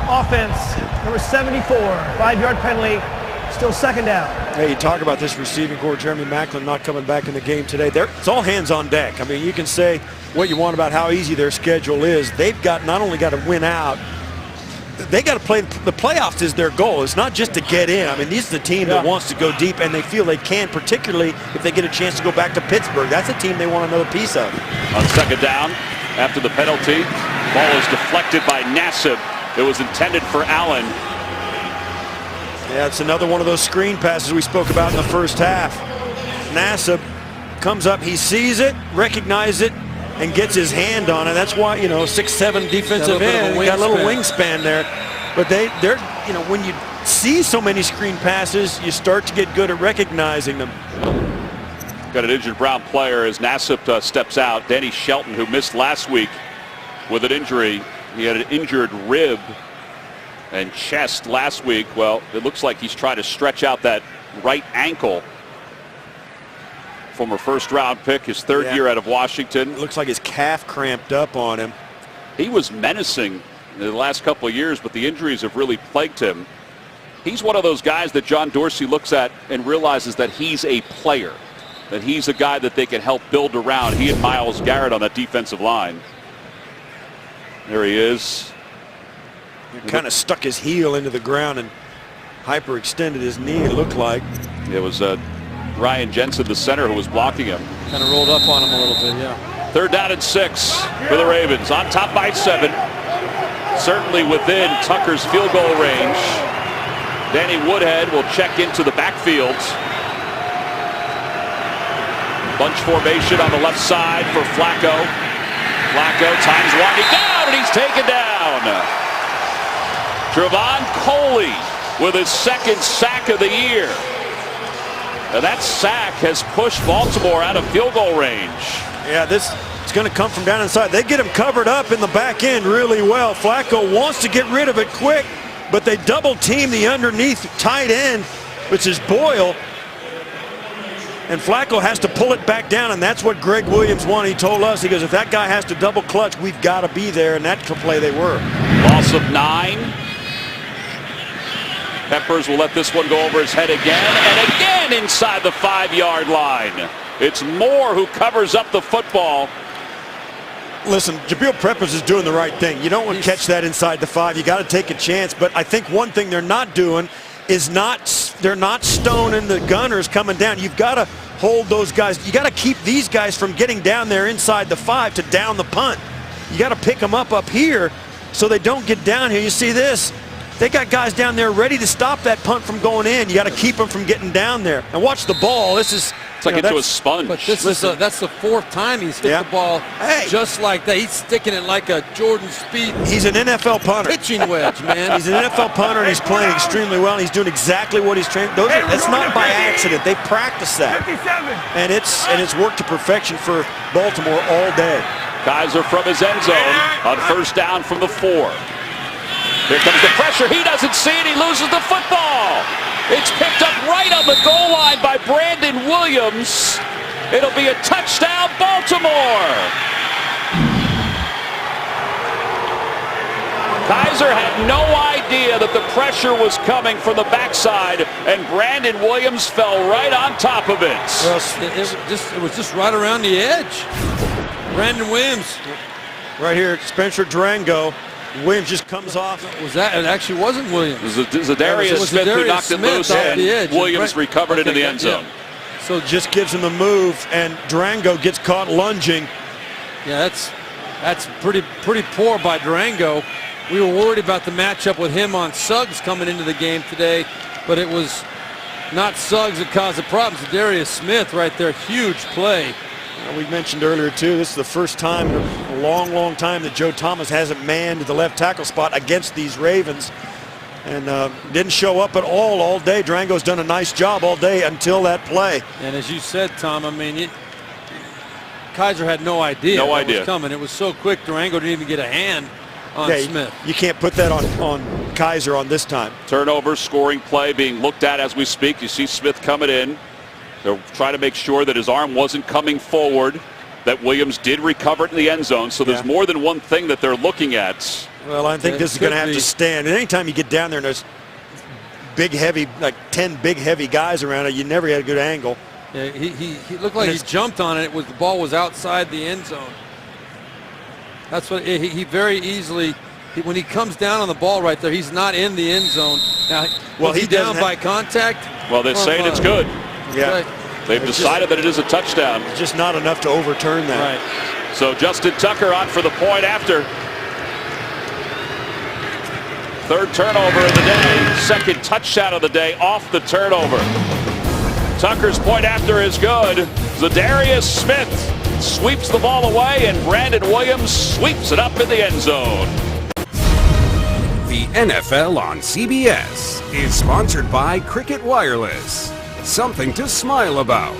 Offense, number 74, 5-yard penalty. Still second down. Hey, you talk about this receiving core, Jeremy Maclin not coming back in the game today. It's all hands on deck. I mean, you can say what you want about how easy their schedule is. They've got not only got to win out, they got to play. The playoffs is their goal. It's not just to get in. I mean, this is a team that wants to go deep, and they feel they can, particularly if they get a chance to go back to Pittsburgh. That's a team they want another piece of. On second down, after the penalty, ball is deflected by Nassib. It was intended for Allen. Yeah, it's another one of those screen passes we spoke about in the first half. Nassib comes up, he sees it, recognizes it, and gets his hand on it. That's why, 6'7" defensive end, got a little wingspan there. But they're, when you see so many screen passes, you start to get good at recognizing them. Got an injured Brown player as Nassib steps out. Danny Shelton, who missed last week with an injury. He had an injured rib and chest last week. Well, it looks like he's trying to stretch out that right ankle. Former first-round pick, his third year out of Washington. It looks like his calf cramped up on him. He was menacing in the last couple of years, but the injuries have really plagued him. He's one of those guys that John Dorsey looks at and realizes that he's a player, that he's a guy that they can help build around. He and Myles Garrett on that defensive line. There he is. He kind of stuck his heel into the ground and hyperextended his knee, it looked like. It was Ryan Jensen, the center, who was blocking him. Kind of rolled up on him a little bit, yeah. Third down and 6 for the Ravens. On top by 7. Certainly within Tucker's field goal range. Danny Woodhead will check into the backfield. Bunch formation on the left side for Flacco. Flacco, time's winding down, and he's taken down. Trevon Coley with his second sack of the year. And that sack has pushed Baltimore out of field goal range. Yeah, it's going to come from down inside. They get him covered up in the back end really well. Flacco wants to get rid of it quick, but they double team the underneath tight end, which is Boyle. And Flacco has to pull it back down, and that's what Greg Williams wanted. He told us, he goes, if that guy has to double clutch, we've got to be there, and that's the play they were. Loss of 9. Peppers will let this one go over his head again, and again inside the 5-yard line. It's Moore who covers up the football. Listen, Jabril Peppers is doing the right thing. You don't want to catch that inside the 5. You got to take a chance, but I think one thing they're not doing is they're not stoning the gunners coming down. You've got to hold those guys. You got to keep these guys from getting down there inside the 5 to down the punt. You got to pick them up here so they don't get down here. You see this? They got guys down there ready to stop that punt from going in. You got to keep them from getting down there. And watch the ball. This is it's like into a sponge. But that's the 4th time he's hit the ball just like that. He's sticking it like a Jordan Speed. He's an NFL punter. Pitching wedge, man. He's an NFL punter, and he's playing extremely well. And he's doing exactly what he's trained. That's not by accident. They practice that, and it's worked to perfection for Baltimore all day. Kaiser from his end zone on first down from the 4. Here comes the pressure. He doesn't see it. He loses the football. It's picked up right on the goal line by Brandon Williams. It'll be a touchdown, Baltimore. Kizer had no idea that the pressure was coming from the backside, and Brandon Williams fell right on top of it. Well, it was just right around the edge. Brandon Williams. Right here, Spencer Drango. Williams just comes off. Was that? It actually wasn't Williams. It was Zadarius Smith who knocked it loose, and the edge. Williams recovered into the end zone. Yeah. So just gives him the move, and Drango gets caught lunging. Yeah, that's pretty poor by Durango. We were worried about the matchup with him on Suggs coming into the game today, but it was not Suggs that caused the problem. Zadarius Smith right there, huge play. We mentioned earlier too, this is the first time in a long time that Joe Thomas hasn't manned the left tackle spot against these Ravens, and didn't show up at all day. Durango's done a nice job all day until that play. And as you said, Tom, I mean, Kizer had no idea what was coming. It was so quick, Durango didn't even get a hand on Smith. You can't put that on Kizer on this time. Turnover, scoring play being looked at as we speak. You see Smith coming in. They're trying to make sure that his arm wasn't coming forward, that Williams did recover it in the end zone. So there's more than one thing that they're looking at. Well, I think this is going to have to stand. And anytime you get down there and there's big, heavy, like 10 big, heavy guys around it, you never get a good angle. Yeah, he looked like he jumped on it. The ball was outside the end zone. That's what he very easily. When he comes down on the ball right there, he's not in the end zone. Now, was he down by contact? Well, they're saying it's good. Yeah. Right. They've decided that it is a touchdown. Just not enough to overturn that. Right. So Justin Tucker on for the point after. Third turnover of the day. Second touchdown of the day off the turnover. Tucker's point after is good. Zadarius Smith sweeps the ball away, and Brandon Williams sweeps it up in the end zone. The NFL on CBS is sponsored by Cricket Wireless. Something to smile about.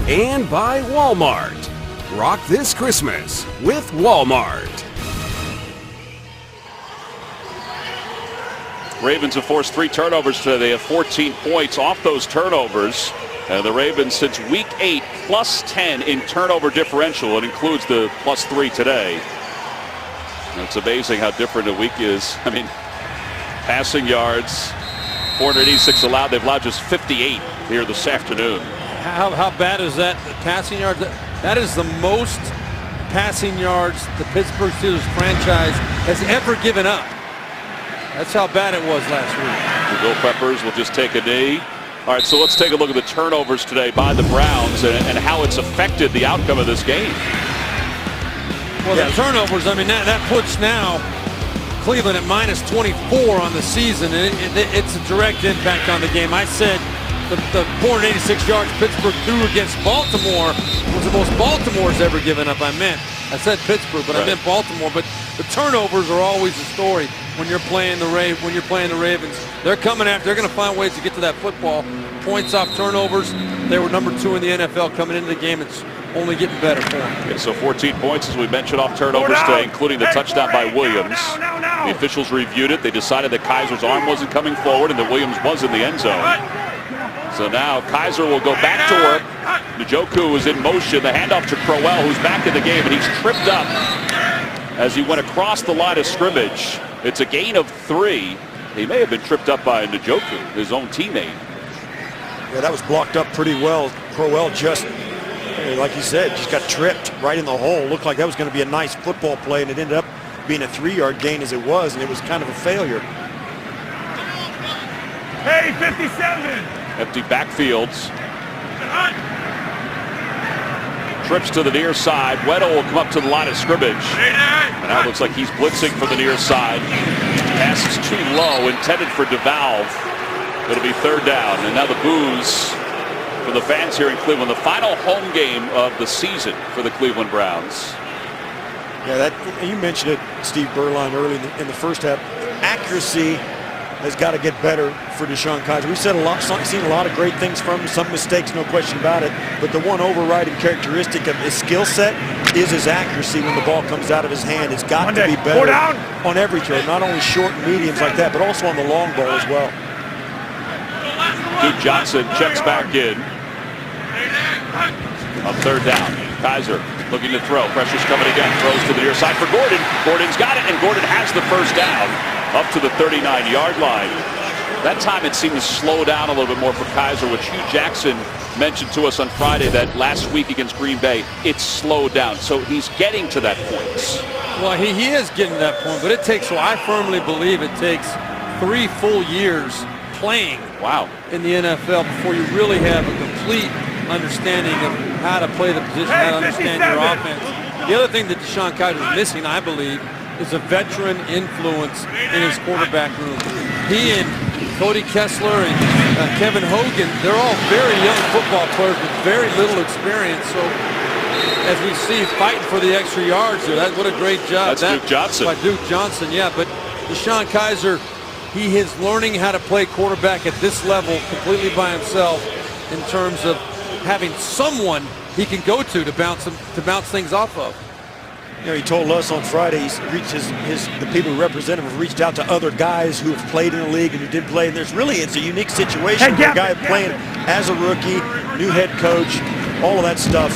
And by Walmart. Rock this Christmas with Walmart. Ravens have forced 3 turnovers today. They have 14 points off those turnovers. And the Ravens, since week 8, plus 10 in turnover differential. It includes the plus 3 today. And it's amazing how different a week is. I mean, passing yards, 486 allowed. They've allowed just 58 here this afternoon. How bad is that? The passing yards? That is the most passing yards the Pittsburgh Steelers franchise has ever given up. That's how bad it was last week. The Bill Peppers will just take a knee. All right, so let's take a look at the turnovers today by the Browns and how it's affected the outcome of this game. Well, the turnovers, I mean, that puts now Cleveland at minus 24 on the season, and it's a direct impact on the game. I said the 486 yards Pittsburgh threw against Baltimore was the most Baltimore's ever given up. I said Pittsburgh, but I meant Baltimore. But the turnovers are always the story when you're playing the Ravens. They're coming after. They're going to find ways to get to that football. Points off turnovers. They were number 2 in the NFL coming into the game. It's only getting better for them. Okay, so 14 points, as we mentioned, off turnovers today, including the touchdown by Williams. The officials reviewed it. They decided that Kizer's arm wasn't coming forward and that Williams was in the end zone. So now Kizer will go back to work. Njoku is in motion. The handoff to Crowell, who's back in the game, and he's tripped up as he went across the line of scrimmage. It's a gain of 3. He may have been tripped up by Njoku, his own teammate. Yeah, that was blocked up pretty well. Crowell just, like you said, just got tripped right in the hole. Looked like that was going to be a nice football play, and it ended up being a 3-yard gain as it was, and it was kind of a failure. Hey, 57! Empty backfields. Trips to the near side. Weddle will come up to the line of scrimmage. And now it looks like he's blitzing for the near side. Pass is too low, intended for DeValve. It'll be third down. And now the boos for the fans here in Cleveland. The final home game of the season for the Cleveland Browns. Yeah, you mentioned it, Steve Berline, early in the first half. Accuracy has got to get better for Deshaun Kizer. We've seen a lot of great things from him, some mistakes, no question about it. But the one overriding characteristic of his skill set is his accuracy when the ball comes out of his hand. It's got to be better on every throw, not only short and mediums like that, but also on the long ball as well. Duke Johnson checks back in on third down. Kizer Looking to throw. Pressure's coming again. Throws to the near side for Gordon. Gordon's got it, and Gordon has the first down up to the 39-yard line. That time it seemed to slow down a little bit more for Kizer, which Hugh Jackson mentioned to us on Friday that last week against Green Bay, it slowed down. So he's getting to that point. Well, he is getting to that point, but it takes, so I firmly believe it takes 3 full years playing in the NFL before you really have a complete understanding of how to play the position, how to understand your offense. The other thing that DeShone Kizer is missing, I believe, is a veteran influence in his quarterback room. He and Cody Kessler and Kevin Hogan, they're all very young football players with very little experience. So as we see, fighting for the extra yards there, what a great job. That's Duke Johnson. By Duke Johnson, yeah. But DeShone Kizer, he is learning how to play quarterback at this level completely by himself in terms of having someone he can go to bounce things off of. You know, he told us on Friday he's reached the people who represent him have reached out to other guys who have played in the league and who did play. And there's really, it's a unique situation for a guy playing as a rookie, new head coach, all of that stuff.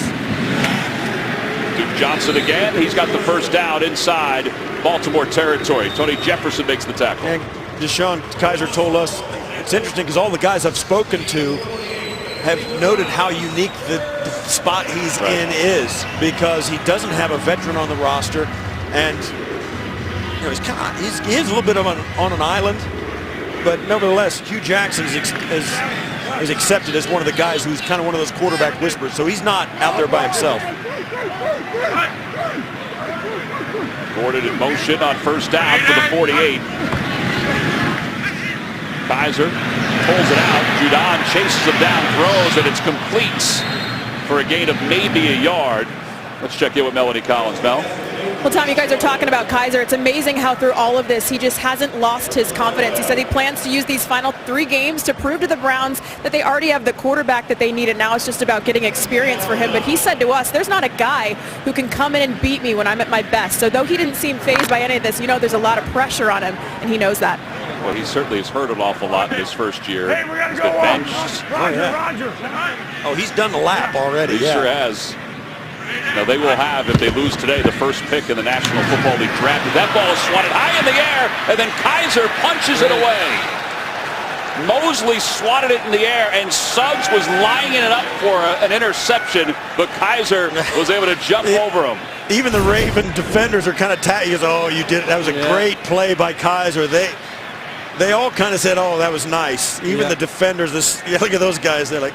Duke Johnson again. He's got the first down inside Baltimore territory. Tony Jefferson makes the tackle. And DeShone Kizer told us it's interesting because all the guys I've spoken to have noted how unique the spot he's in is, because he doesn't have a veteran on the roster, and you know, he is a little bit of on an island, but nevertheless Hugh Jackson is accepted as one of the guys who's kind of one of those quarterback whisperers, so he's not out there by himself. Gordon in motion on first down for the 48. Kizer pulls it out. Judon chases him down, throws, and it's complete for a gain of maybe a yard. Let's check in with Melanie Collins. Mel? Well, Tom, you guys are talking about Kizer. It's amazing how through all of this, he just hasn't lost his confidence. He said he plans to use these final 3 games to prove to the Browns that they already have the quarterback that they need, and now it's just about getting experience for him. But he said to us, there's not a guy who can come in and beat me when I'm at my best. So though he didn't seem fazed by any of this, you know there's a lot of pressure on him, and he knows that. Well, he certainly has heard an awful lot in his first year. Hey, we gotta He's go been benched. Roger. Oh, he's done the lap already. He sure has. Now they will have, if they lose today, the first pick in the National Football League draft. That ball is swatted high in the air, and then Kizer punches it away. Mosley swatted it in the air, and Suggs was lining it up for an interception, but Kizer was able to jump over him. Even the Raven defenders are kind of he goes, oh, you did it. That was a great play by Kizer. They all kind of said, oh, that was nice. Even the defenders, look at those guys. They're like,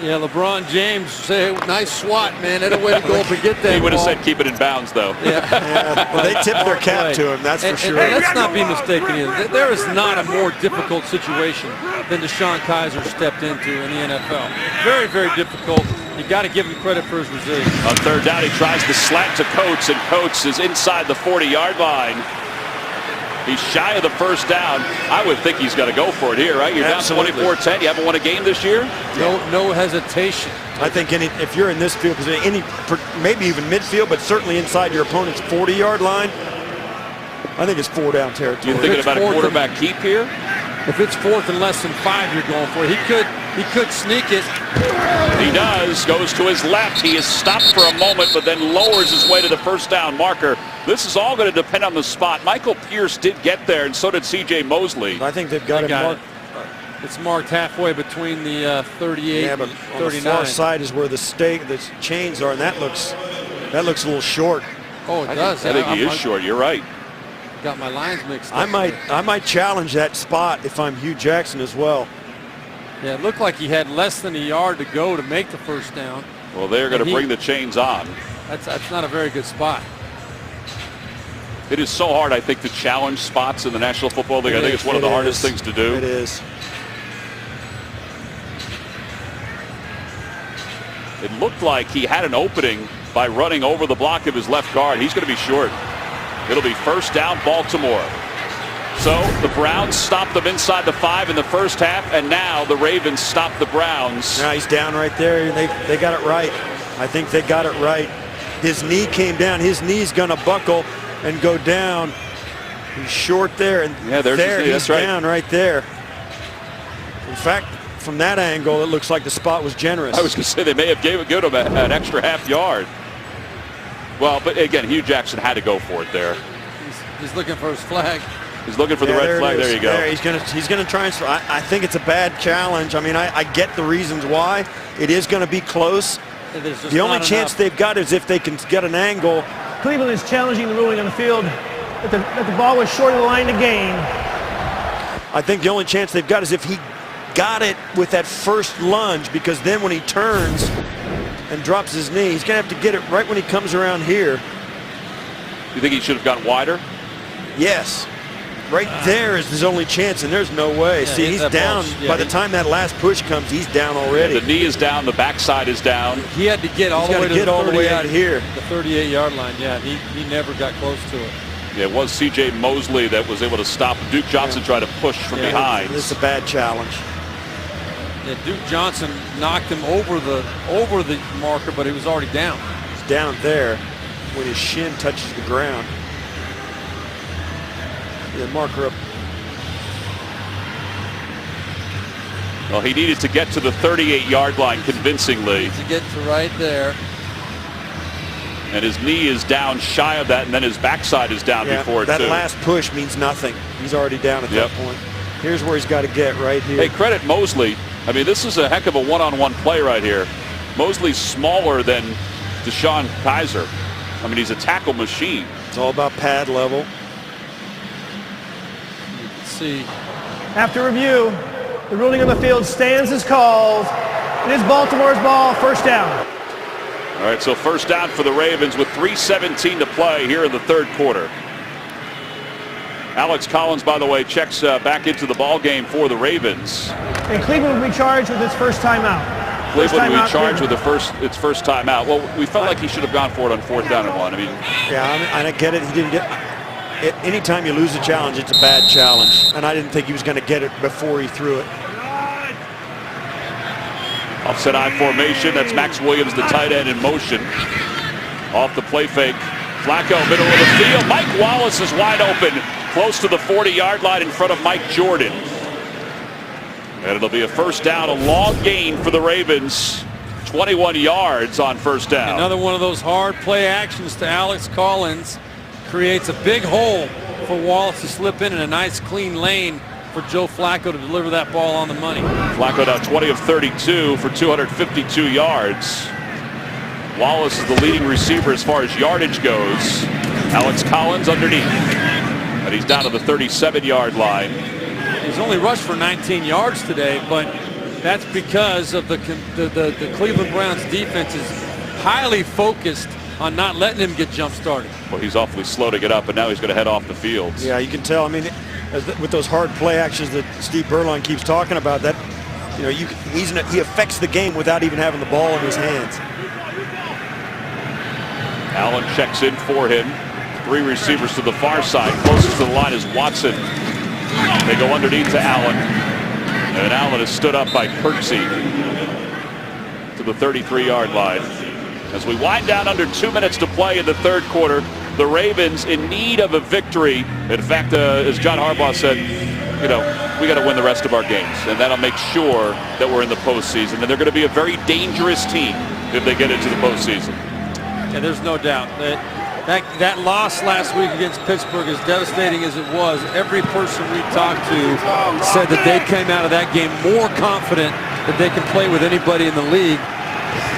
yeah, LeBron James say, nice swat, man. That's a way to go up and get that. He would have ball. said keep it in bounds, though. well, they tipped their cap to him, that's for sure. And let's not be mistaken either. There is not a more difficult situation than DeShone Kizer stepped into in the NFL. Very, very difficult. You got to give him credit for his resilience. On third down, he tries to slant to Coates, and Coates is inside the 40-yard line. He's shy of the first down. I would think he's got to go for it here, right? You're Absolutely. down 24-10. You haven't won a game this year? No hesitation. I think if you're in this field, because maybe even midfield, but certainly inside your opponent's 40-yard line, I think it's 4 down territory. You thinking about a quarterback keep here? If it's 4th and less than 5, you're going for it. He could sneak it. He does. Goes to his left. He is stopped for a moment, but then lowers his way to the first down marker. This is all going to depend on the spot. Michael Pierce did get there, and so did C.J. Mosley. I think they've got it marked. It's marked halfway between the 38 but and on the 39. far side is where the chains are, and that looks a little short. Oh, it does. I think he is short. You're right. Got my lines mixed up. I might challenge that spot if I'm Hugh Jackson as well. Yeah, it looked like he had less than a yard to go to make the first down. Well, they're going to bring the chains on. That's not a very good spot. It is so hard, I think, to challenge spots in the National Football League. I think it's one of the hardest things to do. It is. It looked like he had an opening by running over the block of his left guard. He's going to be short. It'll be first down, Baltimore. So the Browns stopped them inside the 5 in the first half, and now the Ravens stop the Browns. Now he's down right there, and they got it right. I think they got it right. His knee came down. His knee's going to buckle and go down. He's short there, and there's his knee. He's down right there. In fact, from that angle, it looks like the spot was generous. I was going to say they may have given him an extra half yard. Well, but again, Hugh Jackson had to go for it there. He's looking for his flag. He's looking for the red flag. There you go. There, he's gonna try and. I think it's a bad challenge. I mean, I get the reasons why. It is going to be close. The only chance they've got is if they can get an angle. Cleveland is challenging the ruling on the field that the ball was short of the line to gain. I think the only chance they've got is if he got it with that first lunge, because then when he turns and drops his knee, he's going to have to get it right when he comes around here. You think he should have gotten wider? Yes. Right there is his only chance, and there's no way. Yeah, see, he's down. By the time that last push comes, he's down already. Yeah, the knee is down. The backside is down. He had to get all the way out here. The 38-yard line. Yeah, he never got close to it. Yeah, it was C.J. Mosley that was able to stop Duke Johnson trying to push from behind. This is a bad challenge. Yeah, Duke Johnson knocked him over the marker, but he was already down. He's down there when his shin touches the ground. The marker up. Well, he needed to get to the 38-yard line convincingly. To get to right there. And his knee is down shy of that, and then his backside is down before it, that too. last push means nothing. He's already down at that point. Here's where he's got to get right here. Hey, credit Mosley. I mean, this is a heck of a one-on-one play right here. Mosley's smaller than DeShone Kizer. I mean, he's a tackle machine. It's all about pad level. See. After review, the ruling on the field stands as called. It is Baltimore's ball, first down. All right, so first down for the Ravens with 3:17 to play here in the third quarter. Alex Collins, by the way, checks back into the ball game for the Ravens. And Cleveland will be charged with its first timeout. Cleveland will be charged with its first timeout. Well, we felt like he should have gone for it on 4th down and 1. I mean, yeah, I get it. He didn't get. Anytime you lose a challenge, it's a bad challenge, and I didn't think he was going to get it before he threw it. Offset I formation. That's Max Williams, the tight end, in motion. Off the play fake. Flacco, middle of the field. Mike Wallace is wide open, close to the 40-yard line in front of Mike Jordan. And it'll be a first down, a long gain for the Ravens. 21 yards on first down. Another one of those hard play actions to Alex Collins. Creates a big hole for Wallace to slip in a nice clean lane for Joe Flacco to deliver that ball on the money. Flacco now 20 of 32 for 252 yards. Wallace is the leading receiver as far as yardage goes. Alex Collins underneath. And he's down to the 37-yard line. He's only rushed for 19 yards today, but that's because of the Cleveland Browns defense is highly focused on not letting him get jump started. Well, he's awfully slow to get up, and now he's going to head off the field. Yeah, you can tell. I mean, with those hard play actions that Steve Berline keeps talking about, that he affects the game without even having the ball in his hands. Allen checks in for him. 3 receivers to the far side. Closest to the line is Watson. They go underneath to Allen, and Allen is stood up by Kirksey to the 33-yard line. As we wind down under 2 minutes to play in the third quarter, the Ravens in need of a victory. In fact, as John Harbaugh said, we got to win the rest of our games, and that'll make sure that we're in the postseason. And they're going to be a very dangerous team if they get into the postseason. Yeah, there's no doubt that loss last week against Pittsburgh, as devastating as it was, every person we talked to said that they came out of that game more confident that they can play with anybody in the league.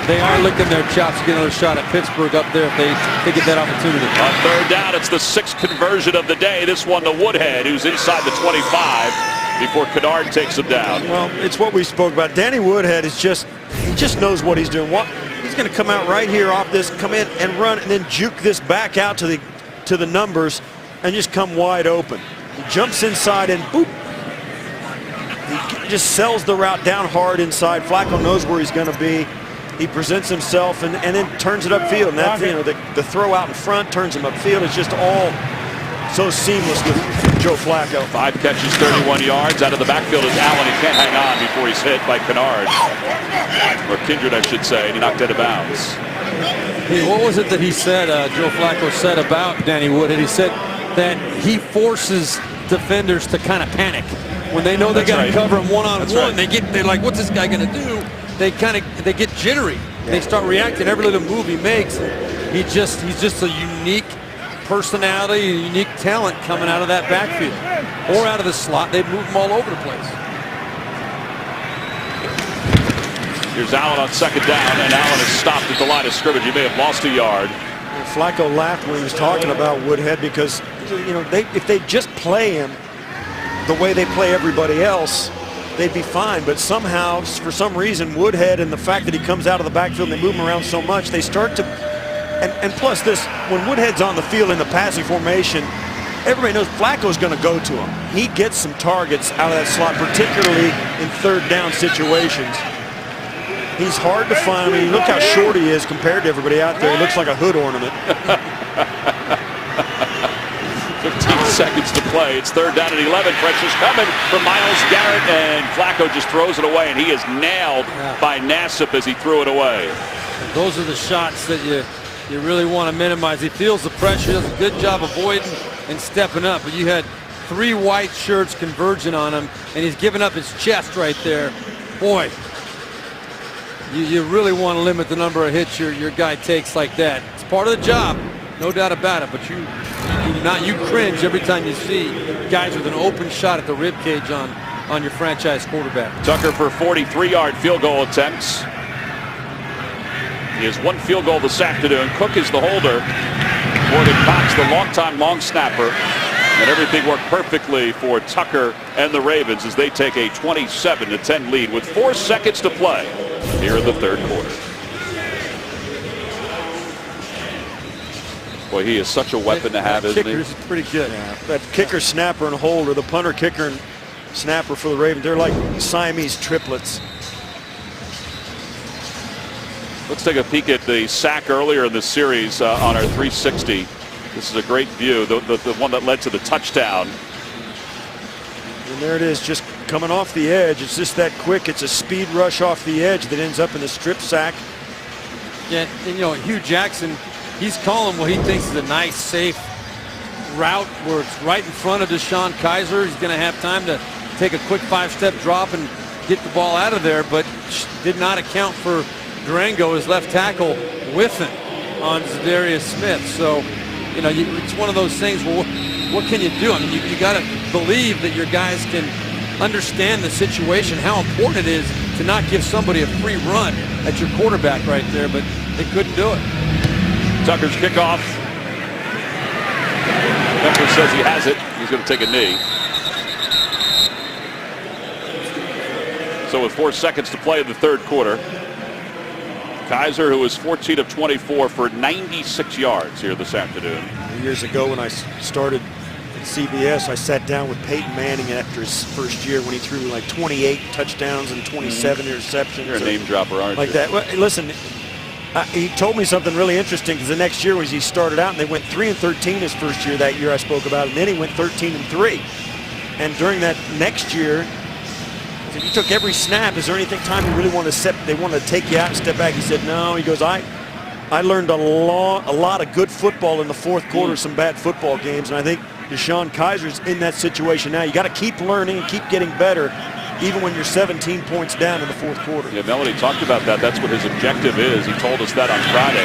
They are licking their chops to get another shot at Pittsburgh up there if they get that opportunity. On third down, it's the 6th conversion of the day. This one to Woodhead, who's inside the 25 before Kennard takes him down. Well, it's what we spoke about. Danny Woodhead he just knows what he's doing. He's going to come out right here off this, come in and run, and then juke this back out to the numbers and just come wide open. He jumps inside and boop. He just sells the route down hard inside. Flacco knows where he's going to be. He presents himself and then turns it upfield. And that's, the throw out in front turns him upfield. It's just all so seamless with Joe Flacco. 5 catches, 31 yards. Out of the backfield is Allen. He can't hang on before he's hit by Kennard. Or Kindred, I should say. And he knocked out of bounds. What was it that he said, Joe Flacco said about Danny Woodhead? He said that he forces defenders to kind of panic. when they know they got to cover him one-on-one, right. they're like, what's this guy going to do? They get jittery. They start reacting every little move he makes. He's just a unique personality, a unique talent coming out of that backfield or out of the slot. They move him all over the place. Here's Allen on second down, and Allen is stopped at the line of scrimmage. He may have lost a yard. Flacco laughed when he was talking about Woodhead because, you know, if they just play him the way they play everybody else, they'd be fine. But somehow, for some reason, Woodhead and the fact that he comes out of the backfield and they move him around so much, they start to, and plus this, when Woodhead's on the field in the passing formation, everybody knows Flacco's going to go to him. He gets some targets out of that slot, particularly in third down situations. He's hard to find. I mean, look how short he is compared to everybody out there. He looks like a hood ornament. 15 seconds to play. It's third down and 11. Pressure's coming from Myles Garrett, and Flacco just throws it away, and he is nailed by Nassib as he threw it away. Those are the shots that you really want to minimize. He feels the pressure, does a good job avoiding and stepping up. But you had 3 white shirts converging on him, and he's giving up his chest right there. Boy, you really want to limit the number of hits your guy takes like that. It's part of the job, no doubt about it. But you cringe every time you see guys with an open shot at the rib cage on your franchise quarterback. Tucker for 43-yard field goal attempts. He has 1 field goal this afternoon. Cook is the holder. Morgan Cox, the longtime long snapper. And everything worked perfectly for Tucker and the Ravens as they take a 27-10 lead with 4 seconds to play here in the third quarter. Boy, he is such a weapon to have, isn't he? Kicker's pretty good. Yeah, that kicker, snapper, and holder, the punter, kicker, and snapper for the Ravens, they're like Siamese triplets. Let's take a peek at the sack earlier in the series on our 360. This is a great view, the one that led to the touchdown. And there it is, just coming off the edge. It's just that quick. It's a speed rush off the edge that ends up in the strip sack. Yeah, and you know, Hugh Jackson, he's calling what he thinks is a nice, safe route where it's right in front of DeShone Kizer. He's going to have time to take a quick 5-step drop and get the ball out of there, but did not account for Durango, his left tackle, whiffing on Zadarius Smith. So, you know, it's one of those things where what can you do? I mean, you got to believe that your guys can understand the situation, how important it is to not give somebody a free run at your quarterback right there, but they couldn't do it. Tucker's kickoff. Tucker says he has it. He's going to take a knee. So with 4 seconds to play in the third quarter, Kizer, who was 14 of 24 for 96 yards here this afternoon. Years ago when I started at CBS, I sat down with Peyton Manning after his first year when he threw like 28 touchdowns and 27 interceptions. You're a name dropper, aren't like you? that. Well, listen, he told me something really interesting because the next year was he started out and they went 3-13 his first year that year I spoke about, and then he went 13-3. And during that next year, if you took every snap, is there anything time you really want to they want to take you out and step back? He said, no. He goes, I learned a lot of good football in the fourth quarter, some bad football games, and I think DeShone Kizer's in that situation now. You got to keep learning and keep getting better, even when you're 17 points down in the fourth quarter. Yeah, Melody talked about that. That's what his objective is. He told us that on Friday.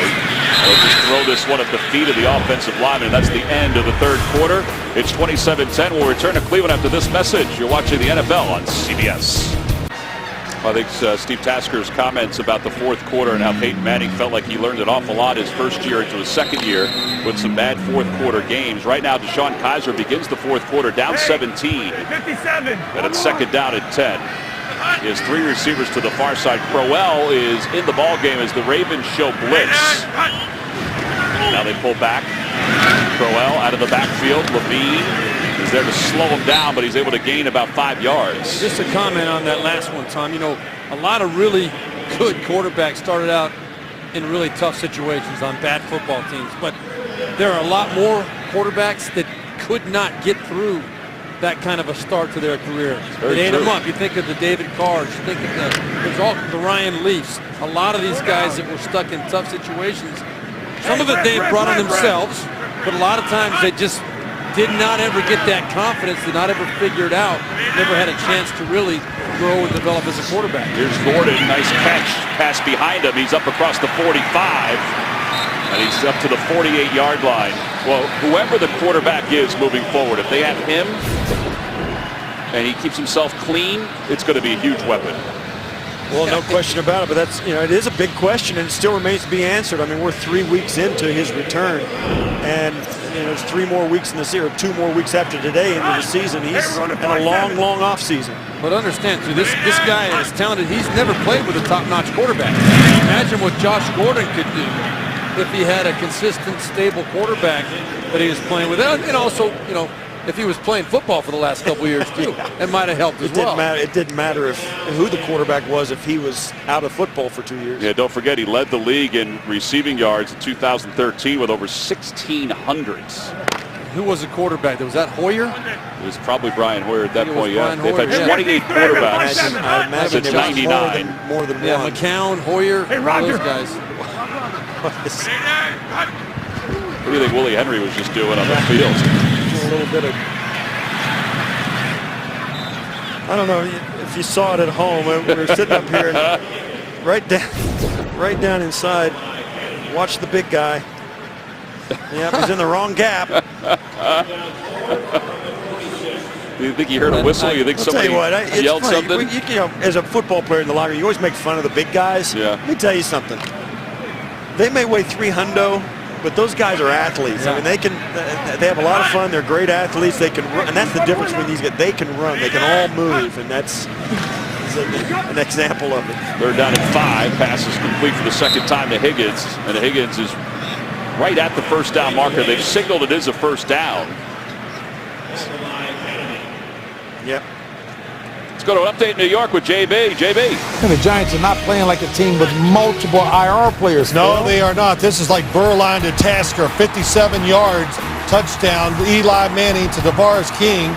He'll just throw this one at the feet of the offensive lineman. That's the end of the third quarter. It's 27-10. We'll return to Cleveland after this message. You're watching the NFL on CBS. I think Steve Tasker's comments about the fourth quarter and how Peyton Manning felt like he learned an awful lot his first year into his second year with some bad fourth quarter games. Right now, DeShone Kizer begins the fourth quarter down 17. 57. And it's second down at 10. He has 3 receivers to the far side. Crowell is in the ball game as the Ravens show blitz. Now they pull back. Crowell out of the backfield. Levine is there to slow him down, but he's able to gain about 5 yards. Just a comment on that last one, Tom. You know, a lot of really good quarterbacks started out in really tough situations on bad football teams, but there are a lot more quarterbacks that could not get through that kind of a start to their career. It ate them up. You think of the David Carrs, you think of the Ryan Leafs. A lot of these guys that were stuck in tough situations, some of it they brought on themselves, but a lot of times they just did not ever get that confidence, did not ever figure it out, never had a chance to really grow and develop as a quarterback. Here's Gordon, nice catch, pass behind him. He's up across the 45, and he's up to the 48-yard line. Well, whoever the quarterback is moving forward, if they have him and he keeps himself clean, it's going to be a huge weapon. Well, no question about it, but that's, it is a big question, and it still remains to be answered. I mean, we're 3 weeks into his return, and there's 3 more weeks in the season, or 2 more weeks after today into the season. He's in a long, long off season. But understand, too, this guy is talented. He's never played with a top-notch quarterback. Imagine what Josh Gordon could do if he had a consistent, stable quarterback that he was playing with. And also, if he was playing football for the last couple of years, too, it might have helped as well. It didn't matter who the quarterback was if he was out of football for 2 years. Yeah, don't forget, he led the league in receiving yards in 2013 with over 1,600s. Who was the quarterback? Was that Hoyer? It was probably Brian Hoyer at that point, yeah. Brian They've had 28 quarterbacks I imagine since 99. More than Yeah, one. McCown, Hoyer, those guys. What do you think Willie Henry was just doing on the field? A little bit of, I don't know if you saw it at home. We were sitting up here and right down inside, watch the big guy. Yeah, he's in the wrong gap. Do you think he heard a whistle? You think somebody yelled something? As a football player in the locker room, you always make fun of the big guys. Yeah. Let me tell you something. They may weigh 300, but those guys are athletes. Yeah. I mean, they have a lot of fun. They're great athletes. They can run, and that's the difference between these guys. They can run. They can all move, and that's an example of it. They're down at 5. Pass is complete for the second time to Higgins, and Higgins is right at the first down marker. They've signaled it is a first down. Yep. Let's go to an update in New York with JB. JB. And the Giants are not playing like a team with multiple IR players. No, Phil. they are not. This is like Burline to Tasker, 57 yards, touchdown. Eli Manning to DeVar's King.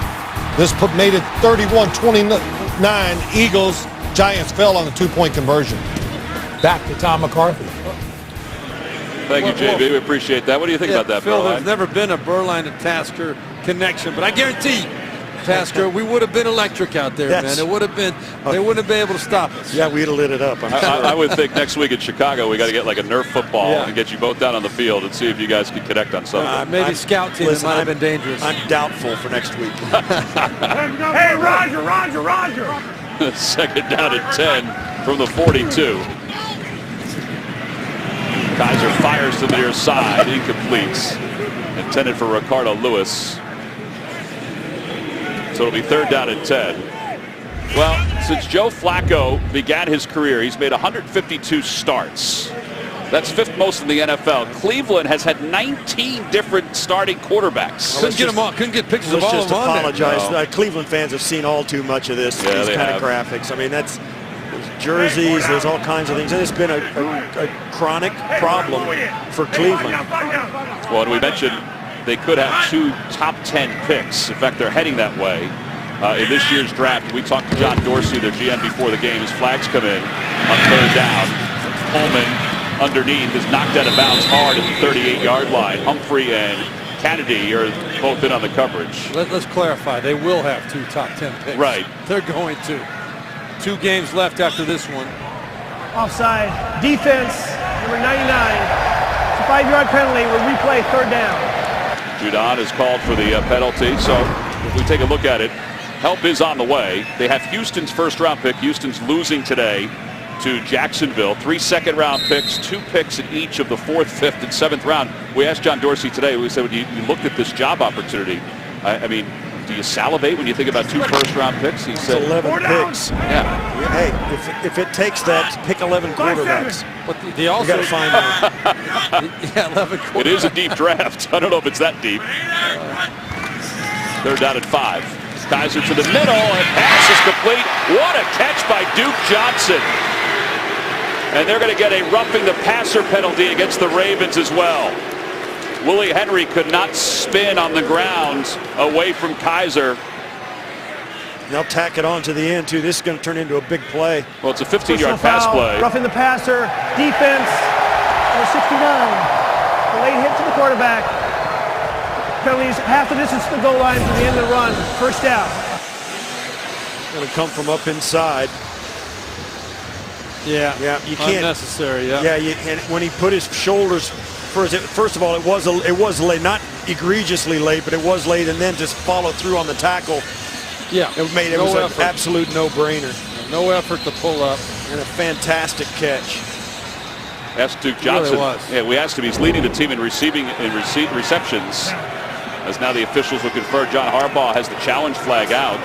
This made it 31-29. Eagles. Giants fell on the 2-point conversion. Back to Tom McCarthy. Thank you, JB. We appreciate that. What do you think about that, Phil? Burline? There's never been a Burline to Tasker connection, but I guarantee Tasker, we would have been electric out there, man. It would have been. They wouldn't have been able to stop us. Yeah, we'd have lit it up. I would think next week in Chicago we got to get like a Nerf football and get you both down on the field and see if you guys can connect on something. Maybe scout team. Listen, might have been dangerous. I'm doubtful for next week. Hey, Roger. Second down at 10 from the 42. Kaiser fires to the near side, incompletes. Intended for Ricardo Lewis. So it'll be third down at 10. Well, since Joe Flacco began his career, he's made 152 starts. That's 5th most in the NFL. Cleveland has had 19 different starting quarterbacks. Couldn't get them all. Couldn't get pictures of all Let's of just them on there. apologize. No. Cleveland fans have seen all too much of this. Yeah, these they kind have. of graphics. I mean, there's jerseys. There's all kinds of things. And it's been a chronic problem for Cleveland. Well, and we mentioned they could have 2 top 10 picks. In fact, they're heading that way. In this year's draft, we talked to John Dorsey, their GM, before the game. As flags come in on third down, Coleman underneath is knocked out of bounds hard at the 38-yard line. Humphrey and Kennedy are both in on the coverage. Let's clarify. They will have 2 top 10 picks. Right. They're going to. 2 games left after this one. Offside. Defense, number 99. It's a 5-yard penalty. We'll replay third down. Judon is called for the penalty. So if we take a look at it, help is on the way. They have Houston's first-round pick. Houston's losing today to Jacksonville. 3 second-round picks, 2 picks in each of the 4th, 5th, and 7th round. We asked John Dorsey today, we said, when you looked at this job opportunity, I mean, do you salivate when you think about 2 first-round picks? He said, 11 picks. Yeah. Hey, if it takes that, pick 11 quarterbacks. But they also You got to find one. yeah, 11 quarterbacks. It is a deep draft. I don't know if it's that deep. They're down at 5. Kaiser to the middle, and pass is complete. What a catch by Duke Johnson. And they're going to get a roughing the passer penalty against the Ravens as well. Willie Henry could not spin on the ground away from Kaiser. They'll tack it on to the end, too. This is going to turn into a big play. Well, it's a 15-yard Personal pass foul, play. Roughing the passer. Defense, number 69. A late hit to the quarterback. penalties, half the distance to the goal line to the end of the run, first down. Going to come from up inside. Yeah, you can't. Unnecessary, yeah. Yeah, and when he put his shoulders first of all, it was late, not egregiously late, but it was late, and then just followed through on the tackle. Yeah, It was an absolute no-brainer. No effort to pull up. And a fantastic catch. Asked Duke Johnson. Really was. Yeah, we asked him. He's leading the team in receptions. As now the officials will confer. John Harbaugh has the challenge flag out.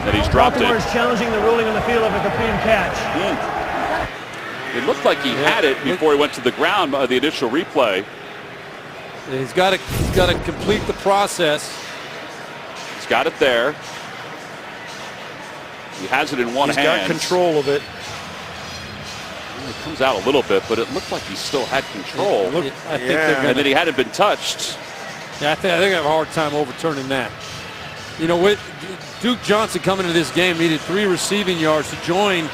And he's dropped it. Baltimore is challenging the ruling on the field of a completed catch. It looked like he had it before he went to the ground by the initial replay. He's got to complete the process. He's got it there. He has it in one hand. He's got control of it. It comes out a little bit, but it looked like he still had control. I think they're gonna, and then he hadn't been touched. Yeah, I think I have a hard time overturning that. You know, with Duke Johnson coming into this game, needed 3 receiving yards to join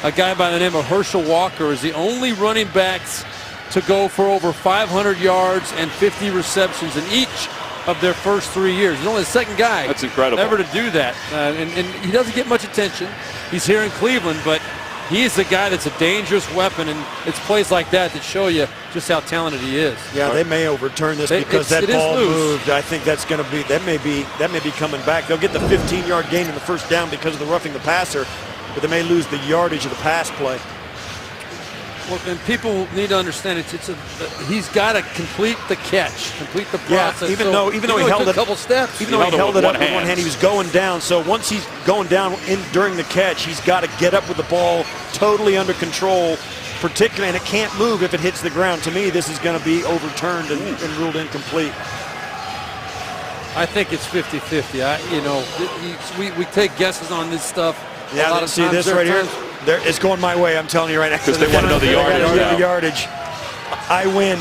a guy by the name of Herschel Walker as the only running backs to go for over 500 yards and 50 receptions in each of their first 3 years. He's only the second guy That's incredible. ever to do that. And he doesn't get much attention. He's here in Cleveland, but he is the guy that's a dangerous weapon, and it's plays like that that show you just how talented he is. Yeah, they may overturn this because that ball moved. I think that's going to be that may be coming back. They'll get the 15-yard gain in the first down because of the roughing the passer, but they may lose the yardage of the pass play. Well, and people need to understand he's got to complete the catch, complete the process. Yeah, even though he held it a couple steps, even though he held it up with one hand, he was going down. So once he's going down during the catch, he's got to get up with the ball totally under control, particularly, and it can't move if it hits the ground. To me, this is going to be overturned and ruled incomplete. I think it's 50-50. You know, we take guesses on this stuff. Yeah, a lot of see times this right here. It's going my way. I'm telling you right now. Because they want to know the yardage. The yardage. I win.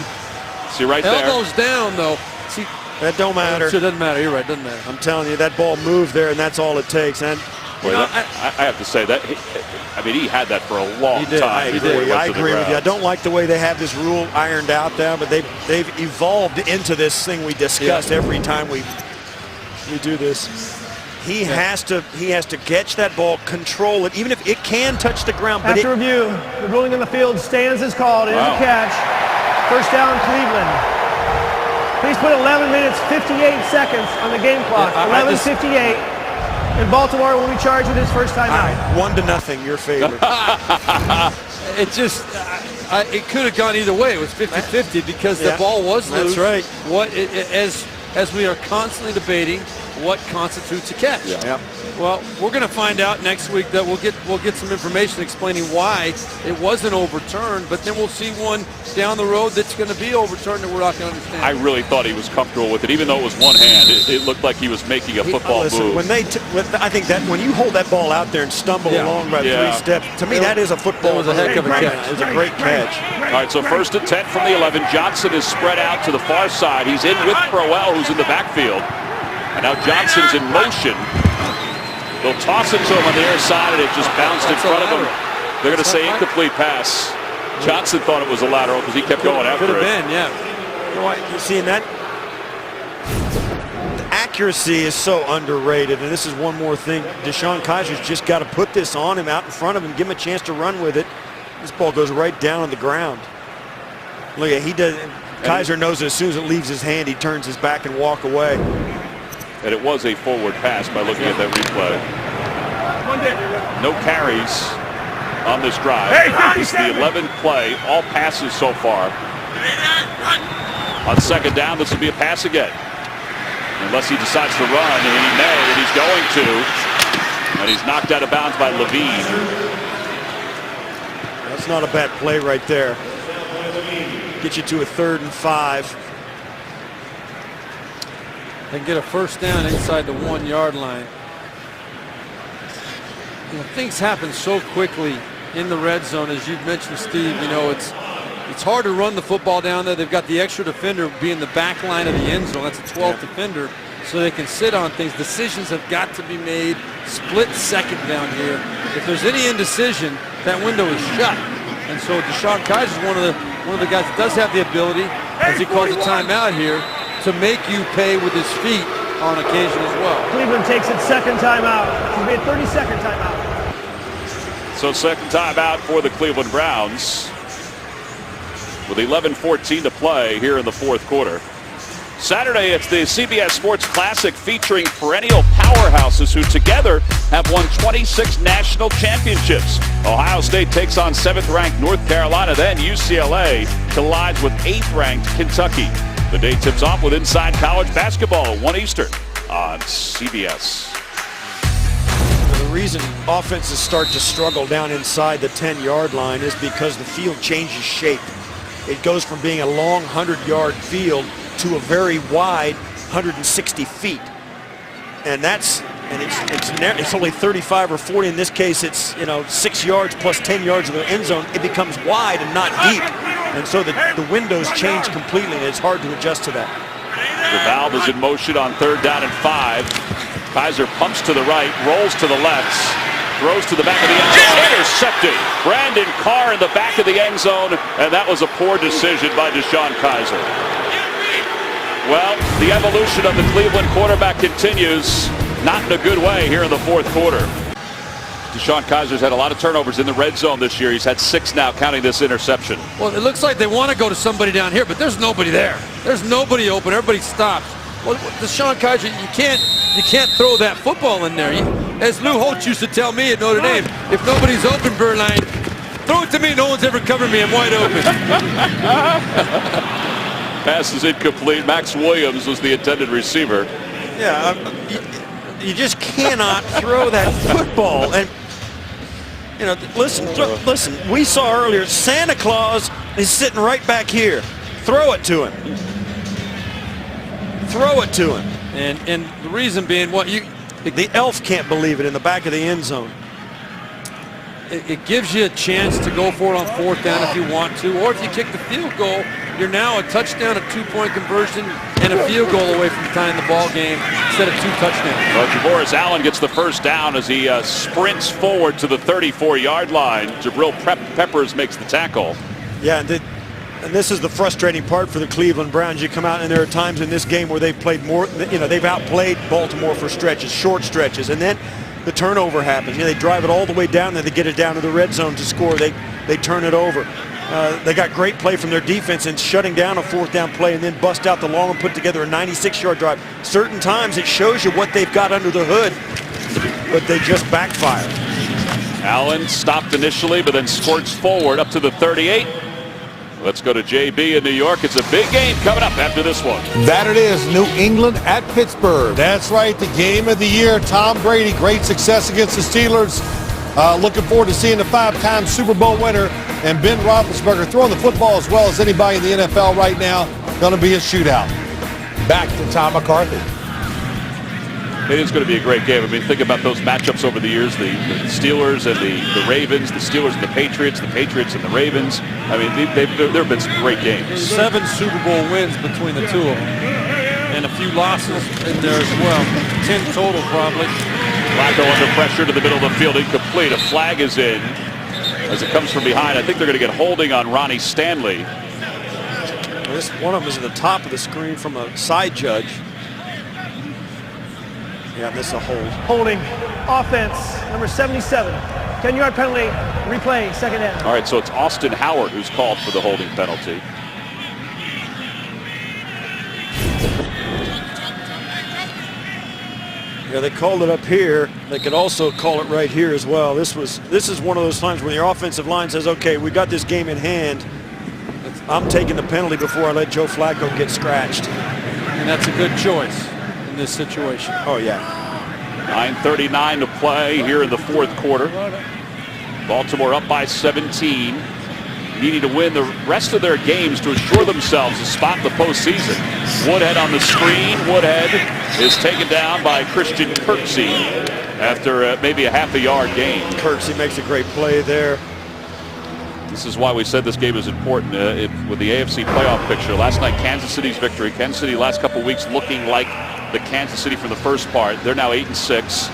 See right there. Elbows down though. See, that don't matter. It doesn't matter. You're right. Doesn't matter. I'm telling you, that ball moved there, and that's all it takes. And you know, I have to say that. I mean, he had that for a long time. I agree with you. I don't like the way they have this rule ironed out there, but they've evolved into this thing we discuss every time we do this. He has to catch that ball, control it, even if it can touch the ground. But After review, the ruling on the field stands as called. It is a catch. First down, Cleveland. Please put 11 minutes 58 seconds on the game clock. 11:58. And Baltimore will be charged with his first time out. 1-0, your favorite. It just it could have gone either way. It was 50-50 because the ball was loose. That's right. What as we are constantly debating what constitutes a catch. Yeah. Well, we're going to find out next week that we'll get some information explaining why it wasn't overturned, but then we'll see one down the road that's going to be overturned that we're not going to understand. I really thought he was comfortable with it, even though it was one hand. It looked like he was making a football move. I think that when you hold that ball out there and stumble along by 3 steps, to me that is a football. That was a heck of a catch. It was a great catch. All right, so 1st and 10 from the 11. Johnson is spread out to the far side. He's in with Crowell, who's in the backfield. And now Johnson's in motion. They'll toss it to him on the air side, and it just bounced in front of him. They're going to say incomplete pass. Johnson thought it was a lateral because he kept going after it. Could have been, yeah. You know what? You see that? The accuracy is so underrated, and this is one more thing. Deshaun Kaiser's just got to put this on him out in front of him, give him a chance to run with it. This ball goes right down on the ground. Look at he does. Kaiser knows that as soon as it leaves his hand, he turns his back and walk away. And it was a forward pass by looking at that replay. No carries on this drive. It's the 11th play, all passes so far. On 2nd down, this will be a pass again. Unless he decides to run, and he may, and he's going to. And he's knocked out of bounds by Levine. That's not a bad play right there. Get you to a 3rd and 5. And get a first down inside the 1-yard line. You know, things happen so quickly in the red zone, as you've mentioned, Steve. You know, it's hard to run the football down there. They've got the extra defender being the back line of the end zone. That's a 12th defender, so they can sit on things. Decisions have got to be made. Split second down here. If there's any indecision, that window is shut. And so Deshaun Kaiser is one of the guys that does have the ability, as he calls a timeout here, to make you pay with his feet on occasion as well. Cleveland takes its second timeout. It's made 32nd timeout. So second timeout for the Cleveland Browns with 11:14 to play here in the fourth quarter. Saturday, it's the CBS Sports Classic featuring perennial powerhouses who together have won 26 national championships. Ohio State takes on 7th-ranked North Carolina, then UCLA collides with 8th-ranked Kentucky. The day tips off with Inside College Basketball at 1 Eastern on CBS. The reason offenses start to struggle down inside the 10-yard line is because the field changes shape. It goes from being a long 100-yard field to a very wide 160 feet. And it's only 35 or 40. In this case, it's 6 yards plus 10 yards of the end zone. It becomes wide and not deep. And so the windows change completely, and it's hard to adjust to that. The valve is in motion on 3rd down and 5. Kaiser pumps to the right, rolls to the left, throws to the back of the end zone, intercepted. Brandon Carr in the back of the end zone, and that was a poor decision by Deshaun Kaiser. Well, the evolution of the Cleveland quarterback continues, not in a good way here in the fourth quarter. Deshaun Kaiser's had a lot of turnovers in the red zone this year. He's had 6 now, counting this interception. Well, it looks like they want to go to somebody down here, but there's nobody there. There's nobody open. Everybody stops. Well, Deshaun Kaiser, you can't throw that football in there. As Lou Holtz used to tell me at Notre Dame, if nobody's open, Berline, throw it to me. No one's ever covered me. I'm wide open. Pass is incomplete. Max Williams was the intended receiver. Yeah, you just cannot throw that football. And listen. We saw earlier Santa Claus is sitting right back here. Throw it to him. Throw it to him. And the reason being, the elf can't believe it in the back of the end zone. It gives you a chance to go for it on 4th down if you want to, or if you kick the field goal, you're now a touchdown, a 2-point conversion, and a field goal away from tying the ball game instead of 2 touchdowns. Well, Javoris Allen gets the first down as he sprints forward to the 34-yard line. Jabril Peppers makes the tackle. Yeah, and this is the frustrating part for the Cleveland Browns. You come out and there are times in this game where they've played more, they've outplayed Baltimore for stretches, short stretches, and then the turnover happens. They drive it all the way down, then they get it down to the red zone to score. They turn it over. They got great play from their defense in shutting down a 4th down play and then bust out the long and put together a 96-yard drive. Certain times it shows you what they've got under the hood, but they just backfire. Allen stopped initially, but then squirts forward up to the 38. Let's go to JB in New York. It's a big game coming up after this one. That it is. New England at Pittsburgh. That's right, the game of the year. Tom Brady, great success against the Steelers. Looking forward to seeing the 5-time Super Bowl winner and Ben Roethlisberger throwing the football as well as anybody in the NFL right now. Going to be a shootout. Back to Tom McCarthy. It is going to be a great game. I mean, think about those matchups over the years, the Steelers and the Ravens, the Steelers and the Patriots and the Ravens. I mean, there have been some great games. 7 Super Bowl wins between the 2 of them, and a few losses in there as well. 10 total, probably. Flacco under pressure to the middle of the field, incomplete. A flag is in as it comes from behind. I think they're going to get holding on Ronnie Stanley. This one of them is at the top of the screen from a side judge. Yeah, this is a hold. Holding. Offense, number 77. 10-yard penalty. Replay, 2nd down. All right, so it's Austin Howard who's called for the holding penalty. Yeah, they called it up here. They could also call it right here as well. This is one of those times when your offensive line says, okay, we got this game in hand. I'm taking the penalty before I let Joe Flacco get scratched. And that's a good choice in this situation. Oh, yeah. 9:39 to play here in the fourth quarter. Baltimore up by 17. Needing to win the rest of their games to assure themselves a spot in the postseason. Woodhead on the screen. Woodhead is taken down by Christian Kirksey after maybe a half-a-yard gain. Kirksey makes a great play there. This is why we said this game is important with the AFC playoff picture. Last night, Kansas City's victory. Kansas City last couple weeks looking like the Kansas City from the first part. They're now 8-6.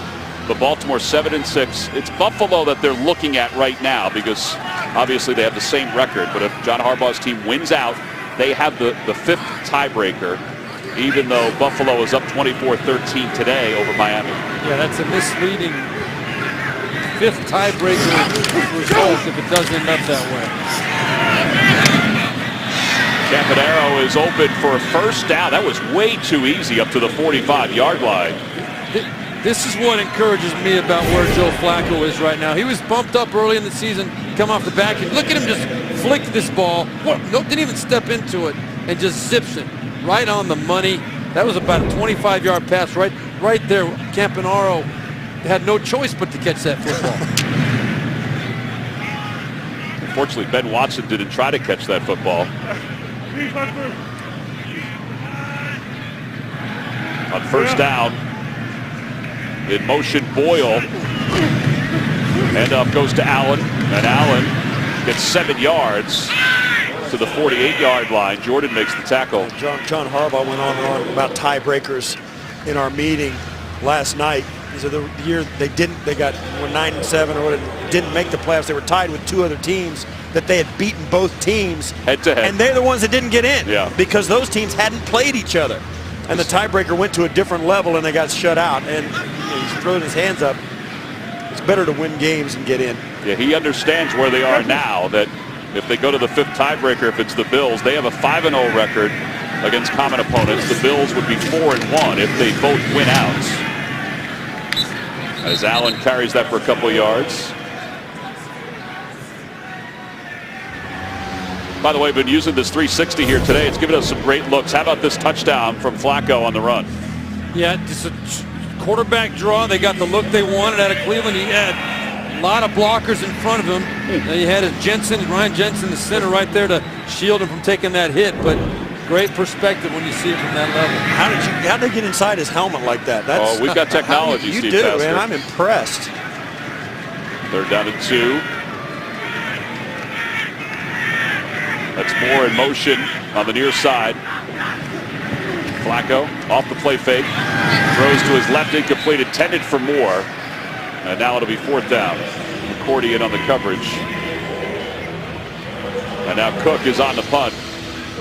But Baltimore 7-6. It's Buffalo that they're looking at right now because Obviously, they have the same record, but if John Harbaugh's team wins out, they have the fifth tiebreaker, even though Buffalo is up 24-13 today over Miami. Yeah, that's a misleading fifth tiebreaker result if it does end up that way. Campanaro is open for a first down. That was way too easy up to the 45-yard line. This is what encourages me about where Joe Flacco is right now. He was bumped up early in the season, come off the back, and look at him just flick this ball. Didn't even step into it and just zips it right on the money. That was about a 25-yard pass right there. Campanaro had no choice but to catch that football. Unfortunately, Ben Watson didn't try to catch that football. On first down, in motion, Boyle. Handoff goes to Allen, and Allen gets 7 yards to the 48-yard line. Jordan makes the tackle. John Harbaugh went on and on about tiebreakers in our meeting last night. He said the year they were 9-7 or didn't make the playoffs. They were tied with 2 other teams that they had beaten both teams head to head, and they're the ones that didn't get in because those teams hadn't played each other. And the tiebreaker went to a different level, and they got shut out. And he's throwing his hands up. It's better to win games and get in. Yeah, he understands where they are now, that if they go to the fifth tiebreaker, if it's the Bills, they have a 5-0 record against common opponents. The Bills would be 4-1 if they both win out. As Allen carries that for a couple of yards. By the way, been using this 360 here today. It's given us some great looks. How about this touchdown from Flacco on the run? Yeah, just a quarterback draw. They got the look they wanted out of Cleveland. He had a lot of blockers in front of him. And he had his Ryan Jensen, the center, right there to shield him from taking that hit. But great perspective when you see it from that level. How did they get inside his helmet like that? Oh, we've got technology, you Steve do, Tasker. man. I'm impressed. Third down and 2. That's Moore in motion on the near side. Flacco off the play fake. Throws to his left, incomplete, intended for Moore. And now it'll be 4th down. McCourty in on the coverage. And now Cook is on the punt.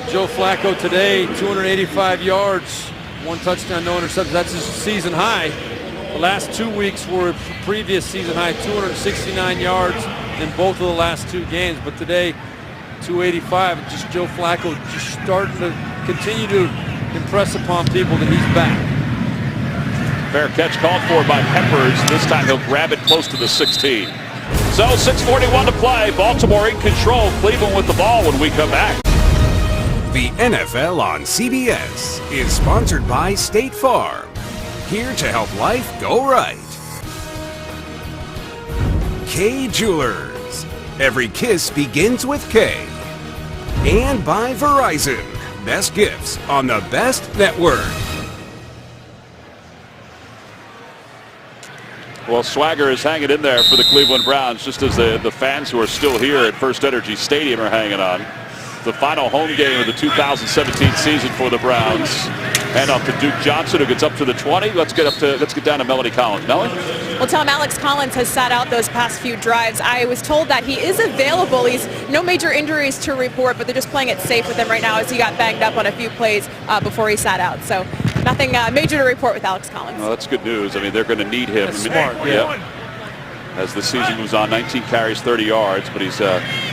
Joe Flacco today, 285 yards, 1 touchdown, no interceptions. That's his season high. The last 2 weeks were previous season high, 269 yards in both of the last 2 games. But today, 285. Just Joe Flacco just starting to continue to impress upon people that he's back. Fair catch called for by Peppers. This time he'll grab it close to the 16. So 6:41 to play. Baltimore in control. Cleveland with the ball when we come back. The NFL on CBS is sponsored by State Farm. Here to help life go right. Kay Jewelers. Every kiss begins with K. And by Verizon. Best gifts on the best network. Well, Swagger is hanging in there for the Cleveland Browns, just as the fans who are still here at First Energy Stadium are hanging on. The final home game of the 2017 season for the Browns. Hand off to Duke Johnson, who gets up to the 20. Let's get down to Melanie Collins. Melanie? Well, Tom, Alex Collins has sat out those past few drives. I was told that he is available. He's no major injuries to report, but they're just playing it safe with him right now as he got banged up on a few plays before he sat out. So nothing major to report with Alex Collins. Well, that's good news. I mean, they're going to need him. That's smart, yeah. As the season moves on, 19 carries, 30 yards, but he's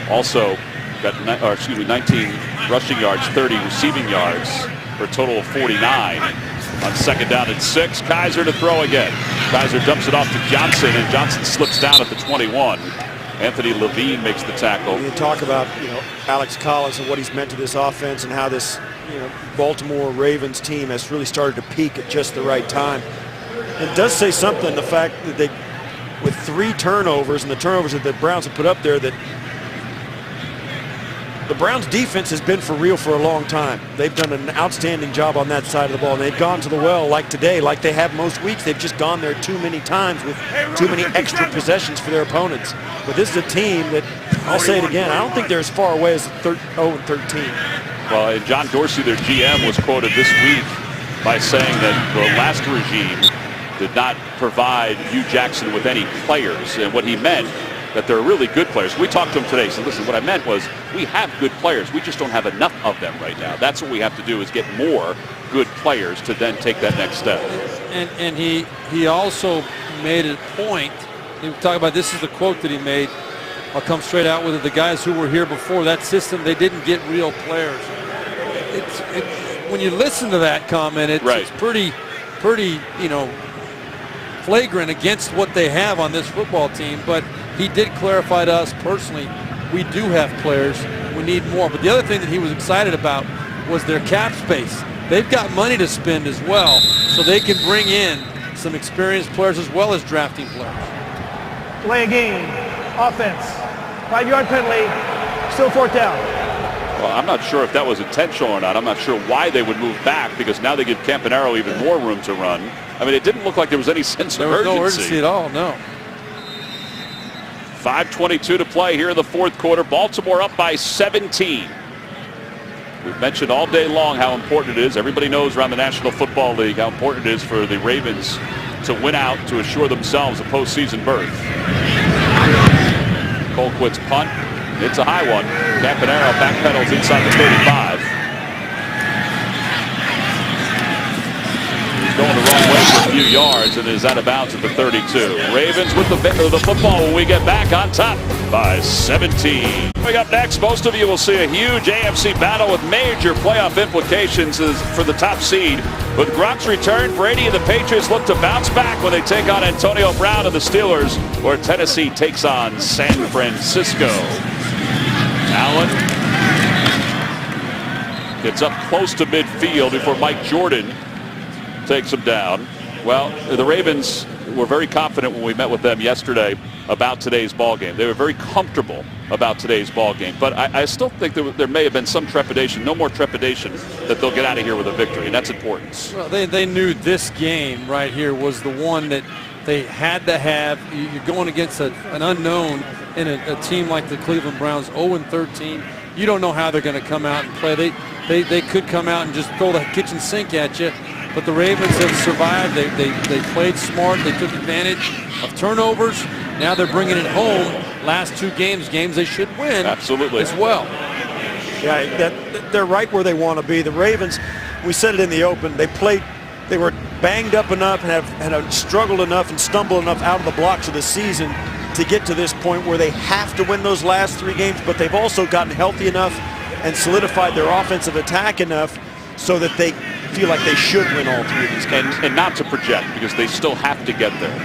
also got 19 rushing yards, 30 receiving yards for a total of 49. On 2nd down and 6, Kaiser to throw again. Kaiser dumps it off to Johnson, and Johnson slips down at the 21. Anthony Levine makes the tackle. You talk about Alex Collins and what he's meant to this offense, and how this Baltimore Ravens team has really started to peak at just the right time. It does say something, the fact that they, with 3 turnovers and the turnovers that the Browns have put up there, that the Browns defense has been for real for a long time. They've done an outstanding job on that side of the ball, and they've gone to the well like today, like they have most weeks. They've just gone there too many times with too many extra possessions for their opponents. But this is a team that, I'll say it again, I don't think they're as far away as 0-13. Well, and John Dorsey, their GM, was quoted this week by saying that the last regime did not provide Hugh Jackson with any players. And what he meant that they're really good players. We talked to him today. So listen, what I meant was we have good players. We just don't have enough of them right now. That's what we have to do, is get more good players to then take that next step. And he also made a point. He talked about, this is the quote that he made. I'll come straight out with it. The guys who were here before that system, they didn't get real players. When you listen to that comment, it's pretty, flagrant against what they have on this football team. But he did clarify to us personally, we do have players. We need more. But the other thing that he was excited about was their cap space. They've got money to spend as well, so they can bring in some experienced players as well as drafting players. Delay a game. Offense. 5-yard penalty. Still 4th down. Well, I'm not sure if that was intentional or not. I'm not sure why they would move back, because now they give Campanaro even more room to run. I mean, it didn't look like there was any sense of urgency. There was no urgency at all, no. 5:22 to play here in the 4th quarter. Baltimore up by 17. We've mentioned all day long how important it is. Everybody knows around the National Football League how important it is for the Ravens to win out to assure themselves a postseason berth. Colquitt's punt. It's a high one. Campanaro backpedals inside the 35. He's going the wrong way for a few yards and is out of bounds at the 32. Ravens with the football when we get back on top by 17. Coming up next, most of you will see a huge AFC battle with major playoff implications for the top seed. With Gronk's return, Brady and the Patriots look to bounce back when they take on Antonio Brown and the Steelers, where Tennessee takes on San Francisco. Allen gets up close to midfield before Mike Jordan takes him down. Well, the Ravens were very confident when we met with them yesterday about today's ball game. They were very comfortable about today's ball game, but I still think there may have been some trepidation, no more trepidation, that they'll get out of here with a victory, and that's important. Well, they knew this game right here was the one that they had to have. You're going against an unknown in a team like the Cleveland Browns, 0-13. You don't know how they're going to come out and play. They could come out and just throw the kitchen sink at you. But the Ravens have survived. They played smart. They took advantage of turnovers. Now they're bringing it home. Last 2 games they should win. Absolutely. As well. Yeah, they're right where they want to be. The Ravens, we said it in the open, they were banged up enough and have struggled enough and stumbled enough out of the blocks of the season to get to this point where they have to win those last 3 games, but they've also gotten healthy enough and solidified their offensive attack enough so that they feel like they should win all 3 of these games. And not to project, because they still have to get there.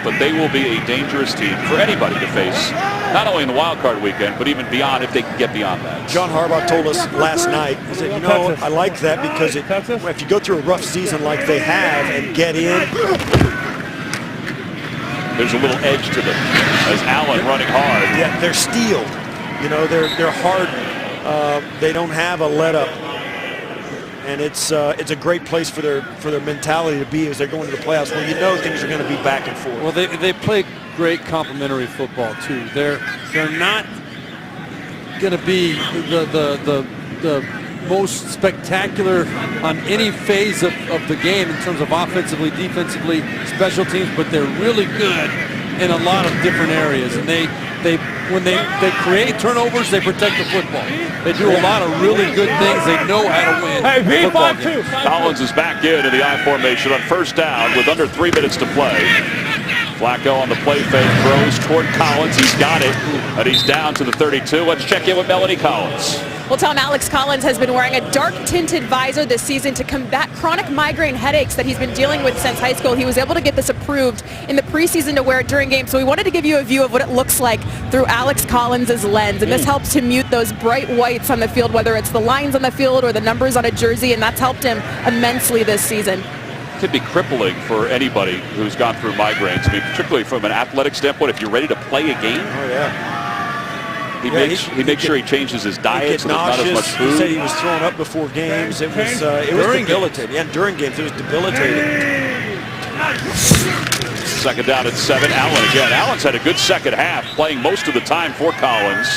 But they will be a dangerous team for anybody to face, not only in the wild card weekend, but even beyond, if they can get beyond that. John Harbaugh told us last night, he said, I like that because if you go through a rough season like they have and get in. There's a little edge to them as Allen running hard. Yeah, they're steeled. They're hard. They don't have a let up. And it's a great place for their mentality to be as they're going to the playoffs, where you know things are going to be back and forth. Well, they play great complementary football too. They're not going to be the most spectacular on any phase of the game in terms of offensively, defensively, special teams, but they're really good in a lot of different areas. And when they create turnovers, they protect the football. They do a lot of really good things. They know how to win. Hey, V5-2. Collins is back into the I formation on 1st down with under 3 minutes to play. Flacco on the play fake, throws toward Collins. He's got it, and he's down to the 32. Let's check in with Melanie Collins. Well, Tom, Alex Collins has been wearing a dark tinted visor this season to combat chronic migraine headaches that he's been dealing with since high school. He was able to get this approved in the preseason to wear it during games. So we wanted to give you a view of what it looks like through Alex Collins' lens. And this helps to mute those bright whites on the field, whether it's the lines on the field or the numbers on a jersey. And that's helped him immensely this season. Could be crippling for anybody who's gone through migraines. I mean, particularly from an athletic standpoint, if you're ready to play a game. Oh, yeah. He makes sure he changes his diet so there's not as much food. He said he was throwing up before games. It was debilitating. Yeah, during games it was debilitating. 2nd down at 7. Allen again. Allen's had a good second half, playing most of the time for Collins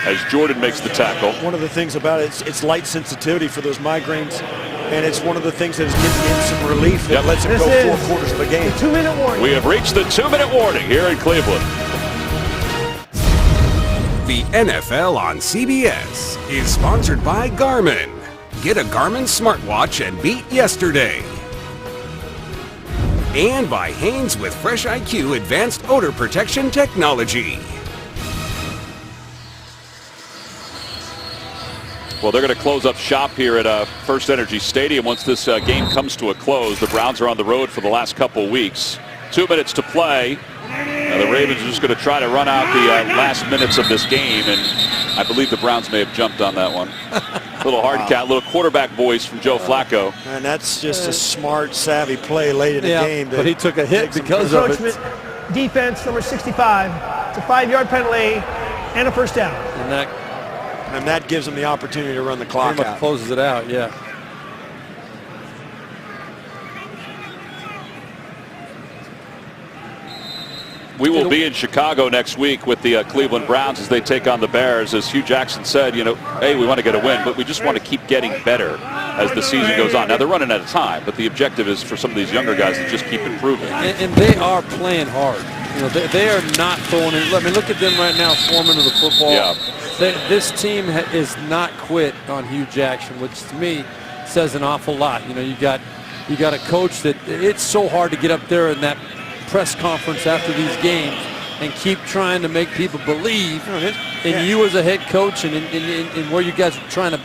as Jordan makes the tackle. One of the things about it, it's light sensitivity for those migraines, and it's one of the things that is giving him some relief that lets him go 4 quarters of the game. 2-minute warning. We have reached the 2-minute warning here in Cleveland. The NFL on CBS is sponsored by Garmin. Get a Garmin smartwatch and beat yesterday. And by Hanes with Fresh IQ Advanced Odor Protection Technology. Well, they're going to close up shop here at First Energy Stadium once this game comes to a close. The Browns are on the road for the last couple weeks. 2 minutes to play. The Ravens are just going to try to run out the last minutes of this game, and I believe the Browns may have jumped on that one. Little hard count, little quarterback voice from Joe Flacco. And that's just a smart, savvy play late in the game. But he took a hit because of it. Defense, number 65. It's a 5-yard penalty and a first down. And that gives them the opportunity to run the clock out. Closes it out, yeah. We will be in Chicago next week with the Cleveland Browns as they take on the Bears. As Hugh Jackson said, hey, we want to get a win, but we just want to keep getting better as the season goes on. Now, they're running out of time, but the objective is for some of these younger guys to just keep improving. And they are playing hard. They are not throwing it. I mean, look at them right now, swarming to the football. Yeah. This team is not quit on Hugh Jackson, which to me says an awful lot. You got a coach that it's so hard to get up there in that press conference after these games and keep trying to make people believe in you as a head coach and in where you guys are trying to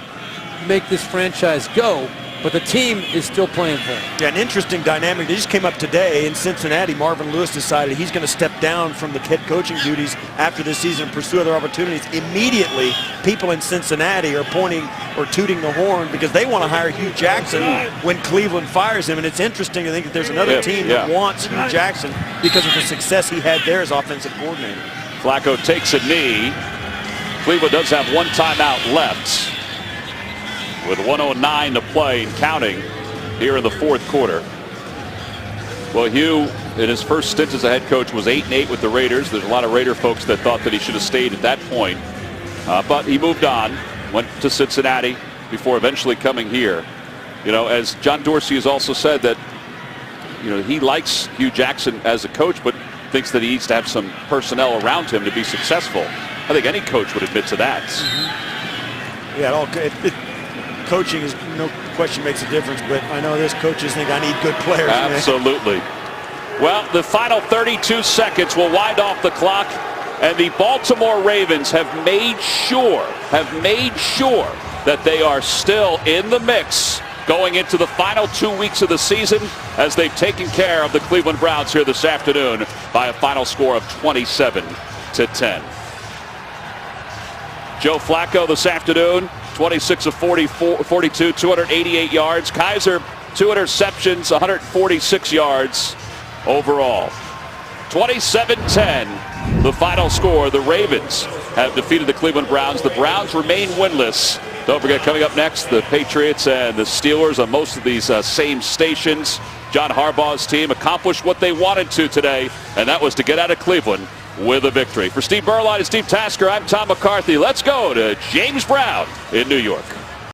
make this franchise go. But the team is still playing for him. Yeah, an interesting dynamic. They just came up today in Cincinnati. Marvin Lewis decided he's going to step down from the head coaching duties after this season and pursue other opportunities. Immediately, people in Cincinnati are pointing or tooting the horn because they want to hire Hugh Jackson when Cleveland fires him. And it's interesting to think that there's another team that wants Hugh Jackson because of the success he had there as offensive coordinator. Flacco takes a knee. Cleveland does have one timeout left, with 1:09 to play and counting here in the fourth quarter. Well, Hugh, in his first stint as a head coach, was 8-8 with the Raiders. There's a lot of Raider folks that thought that he should have stayed at that point. But he moved on, went to Cincinnati before eventually coming here. As John Dorsey has also said that, he likes Hugh Jackson as a coach, but thinks that he needs to have some personnel around him to be successful. I think any coach would admit to that. Yeah, coaching is no question makes a difference, but I know this coaches think I need good players. Absolutely. Man. Well, the final 32 seconds will wind off the clock, and the Baltimore Ravens have made sure that they are still in the mix going into the final 2 weeks of the season as they've taken care of the Cleveland Browns here this afternoon by a final score of 27-10. Joe Flacco this afternoon, 26 of 42, 288 yards. Kaiser, 2 interceptions, 146 yards overall. 27-10, the final score. The Ravens have defeated the Cleveland Browns. The Browns remain winless. Don't forget, coming up next, the Patriots and the Steelers on most of these same stations. John Harbaugh's team accomplished what they wanted to today, and that was to get out of Cleveland with a victory. For Steve Berline and Steve Tasker, I'm Tom McCarthy. Let's go to James Brown in New York.